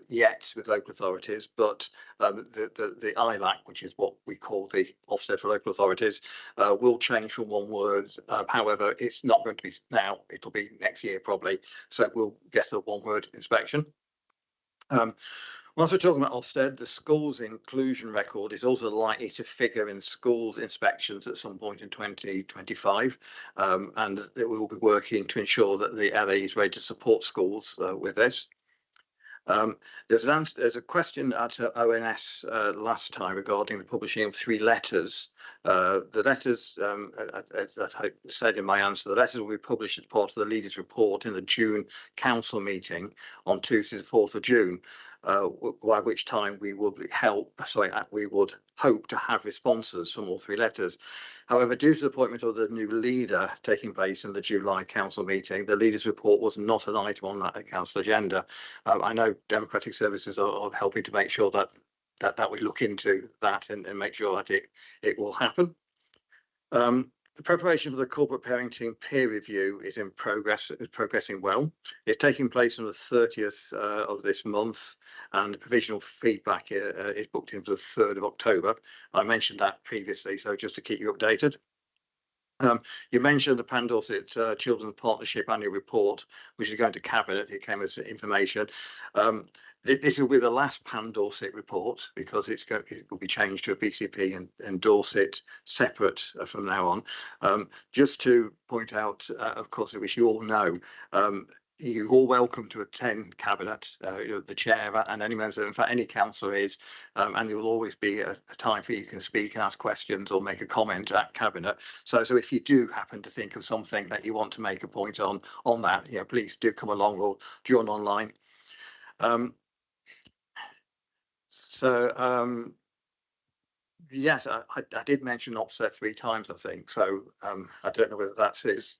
yet with local authorities, but the ILAC, which is what we call the Ofsted for local authorities, will change from one word. However, it's not going to be now, it'll be next year probably. So we'll get a one-word inspection. Whilst we're talking about Ofsted, the schools inclusion record is also likely to figure in schools inspections at some point in 2025, and it will be working to ensure that the LA is ready to support schools with this. There's a question at ONS last time regarding the publishing of 3 letters. The letters, as I said in my answer, the letters will be published as part of the leaders' report in the June council meeting on Tuesday, the 4th of June. By which time we would we would hope to have responses from all 3 letters. However, due to the appointment of the new leader taking place in the July council meeting, the leaders' report was not an item on that council agenda. I know Democratic Services are helping to make sure that we look into that and make sure that it will happen. The preparation for the corporate parenting peer review is in progress. It's progressing well. It's taking place on the 30th of this month, and the provisional feedback is booked in for the 3rd of October. I mentioned that previously, so just to keep you updated. You mentioned the Pan Dorset Children's Partnership annual report, which is going to Cabinet. It came as information. This will be the last Pan Dorset report because it will be changed to a BCP and Dorset separate from now on. Just to point out, of course, which you all know, you're all welcome to attend Cabinet, the chair and any members, in fact, any councillor is, and there will always be a time for you can speak and ask questions or make a comment at Cabinet. So if you do happen to think of something that you want to make a point on that, please do come along or join online. Yes, I did mention Ofsted 3 times, I think. So I don't know whether that is,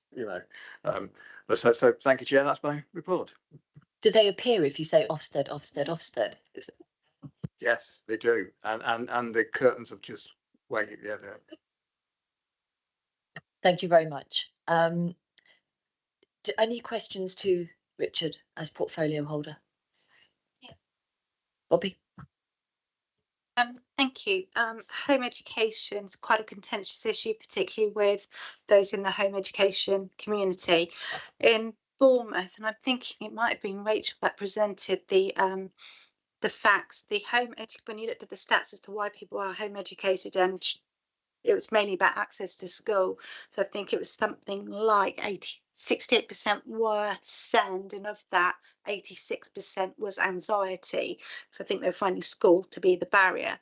but so thank you, Chair. That's my report. Do they appear if you say Ofsted, Ofsted, Ofsted? Yes, they do, and the curtains have just waited. Yeah. Thank you very much. Any questions to Richard as portfolio holder? Yeah. Bobby. Thank you. Home education is quite a contentious issue, particularly with those in the home education community. In Bournemouth, and I'm thinking it might have been Rachel that presented the facts. The when you looked at the stats as to why people are home educated, and it was mainly about access to school. So I think it was something like 68% were SEND, and of that 86% was anxiety. So I think they were finding school to be the barrier.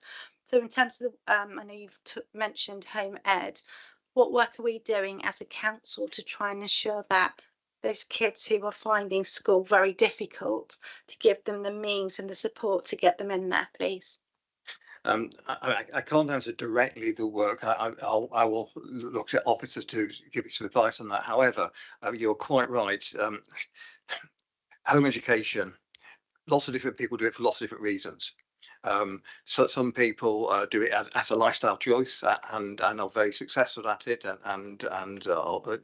So in terms of I know you've mentioned home ed, what work are we doing as a council to try and ensure that those kids who are finding school very difficult, to give them the means and the support to get them in there, please? I can't answer directly the work. I will look at officers to give you some advice on that. However, you're quite right. Home education, lots of different people do it for lots of different reasons. So some people do it as a lifestyle choice and are very successful at it, and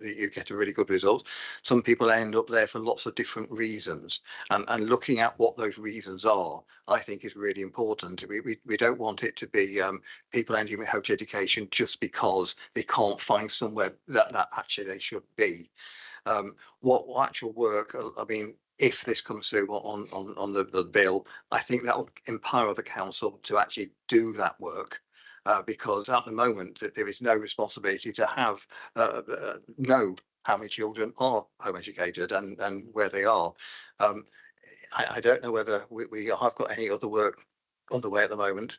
you get a really good result. Some people end up there for lots of different reasons, and looking at what those reasons are, I think, is really important. We don't want it to be people ending with home education just because they can't find somewhere that actually they should be. What actual work, I mean, if this comes through on the bill, I think that will empower the council to actually do that work, because at the moment there is no responsibility to have know how many children are home educated and where they are. I don't know whether we have got any other work underway at the moment.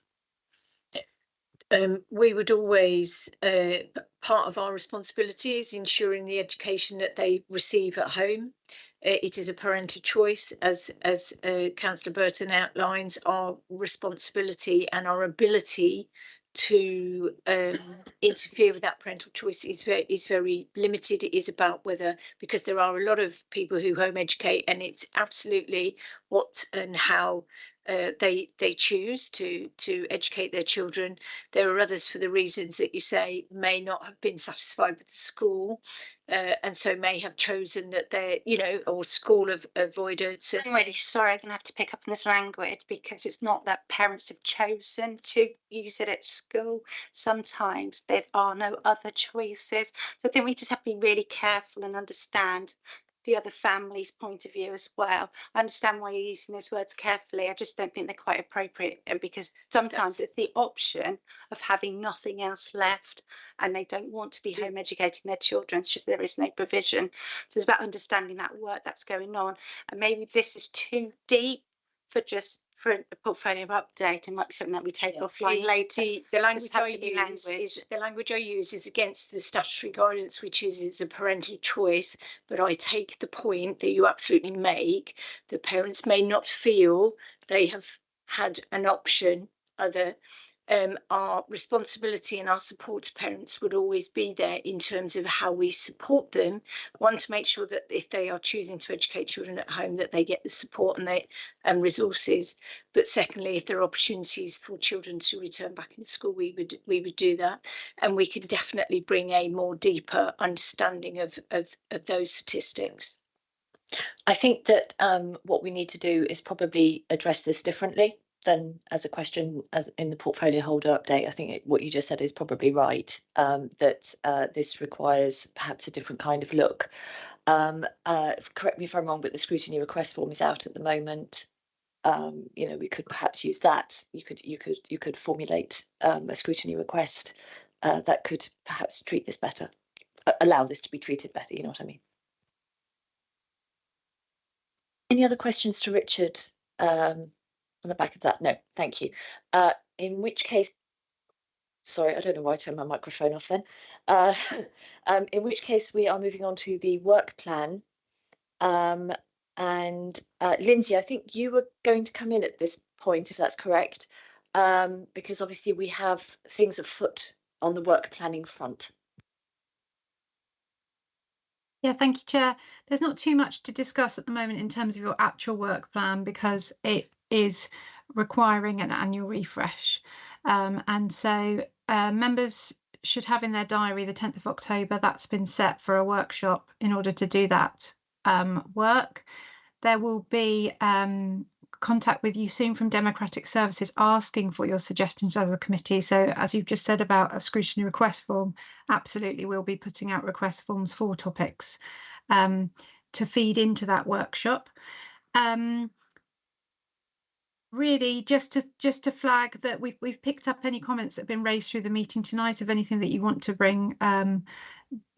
We would always, part of our responsibility is ensuring the education that they receive at home. It is a parental choice, as Councillor Burton outlines. Our responsibility and our ability to interfere with that parental choice is very limited. It is about whether, because there are a lot of people who home educate, and it's absolutely what and how they choose to educate their children. There are others for the reasons that you say may not have been satisfied with the school, and so may have chosen that they're, or school of avoidance. I'm really sorry, I'm going to have to pick up on this language, because it's not that parents have chosen to use it at school. Sometimes there are no other choices. So I think we just have to be really careful and understand the other family's point of view as well. I understand why you're using those words carefully. I just don't think they're quite appropriate, because sometimes it's the option of having nothing else left, and they don't want to be home educating their children. It's just there is no provision. So it's about understanding that work that's going on, and maybe this is too deep for a portfolio update, it might be something that we take offline later. The language have I to be use is against the statutory guidance, which is it's a parental choice. But I take the point that you absolutely make. The parents may not feel they have had an option other. Our responsibility and our support to parents would always be there in terms of how we support them. One, to make sure that if they are choosing to educate children at home, that they get the support and resources. But secondly, if there are opportunities for children to return back into school, we would do that, and we could definitely bring a more deeper understanding of those statistics. I think that what we need to do is probably address this differently than as a question as in the portfolio holder update. I think what you just said is probably right, that this requires perhaps a different kind of look. Correct me if I'm wrong, but the scrutiny request form is out at the moment. You know, we could perhaps use that. You could formulate a scrutiny request that could perhaps treat this better, allow this to be treated better. You know what I mean? Any other questions to Richard on the back of that? No, thank you. In which case, sorry, I don't know why I turned my microphone off then. In which case we are moving on to the work plan. And Lindsay, I think you were going to come in at this point, if that's correct, because obviously we have things afoot on the work planning front. Yeah, thank you, Chair. There's not too much to discuss at the moment in terms of your actual work plan because it is requiring an annual refresh. And so members should have in their diary the 10th of October. That's been set for a workshop in order to do that work. There will be contact with you soon from Democratic Services asking for your suggestions as a committee. So as you've just said about a scrutiny request form, absolutely we'll be putting out request forms for topics to feed into that workshop. Really just to flag that we've picked up any comments that have been raised through the meeting tonight of anything that you want to bring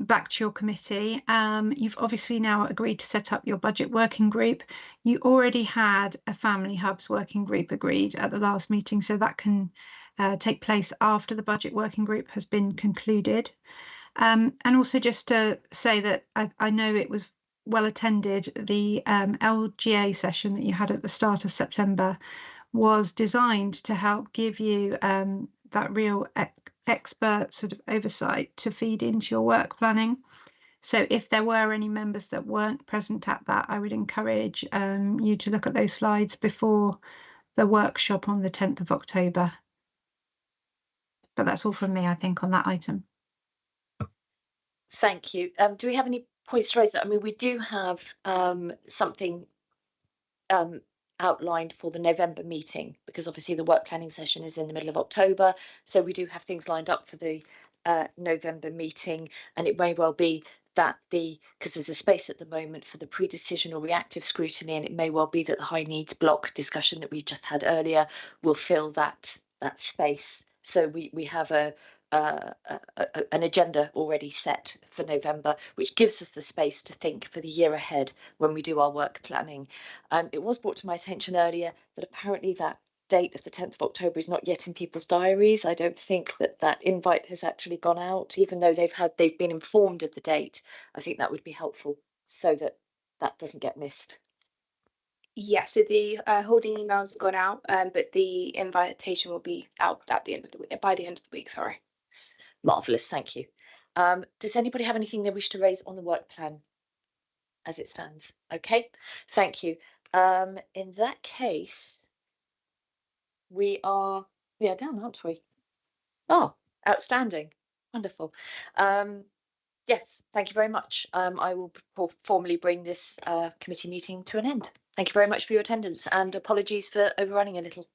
back to your committee. You've obviously now agreed to set up your budget working group. You already had a family hubs working group agreed at the last meeting, so that can take place after the budget working group has been concluded. And also just to say that I know it was well attended, the LGA session that you had at the start of September was designed to help give you that real expert sort of oversight to feed into your work planning. So if there were any members that weren't present at that, I would encourage you to look at those slides before the workshop on the 10th of October. But that's all from me, I think, on that item. Thank you. Do we have any points to raise? I mean, we do have something outlined for the November meeting, because obviously the work planning session is in the middle of October. So we do have things lined up for the November meeting, and it may well be that because there's a space at the moment for the pre-decision or reactive scrutiny, and it may well be that the high needs block discussion that we just had earlier will fill that space. So we have an agenda already set for November, which gives us the space to think for the year ahead when we do our work planning. It was brought to my attention earlier that apparently that date of the 10th of October is not yet in people's diaries. I don't think that invite has actually gone out, even though they've been informed of the date. I think that would be helpful so that doesn't get missed. Yes, so the holding email's gone out, but the invitation will be out at the end of the week, by the end of the week, sorry. Marvellous, thank you. Does anybody have anything they wish to raise on the work plan as it stands? Okay, thank you. In that case, we are done, aren't we? Oh, outstanding. Wonderful. Yes, thank you very much. I will formally bring this committee meeting to an end. Thank you very much for your attendance, and apologies for overrunning a little.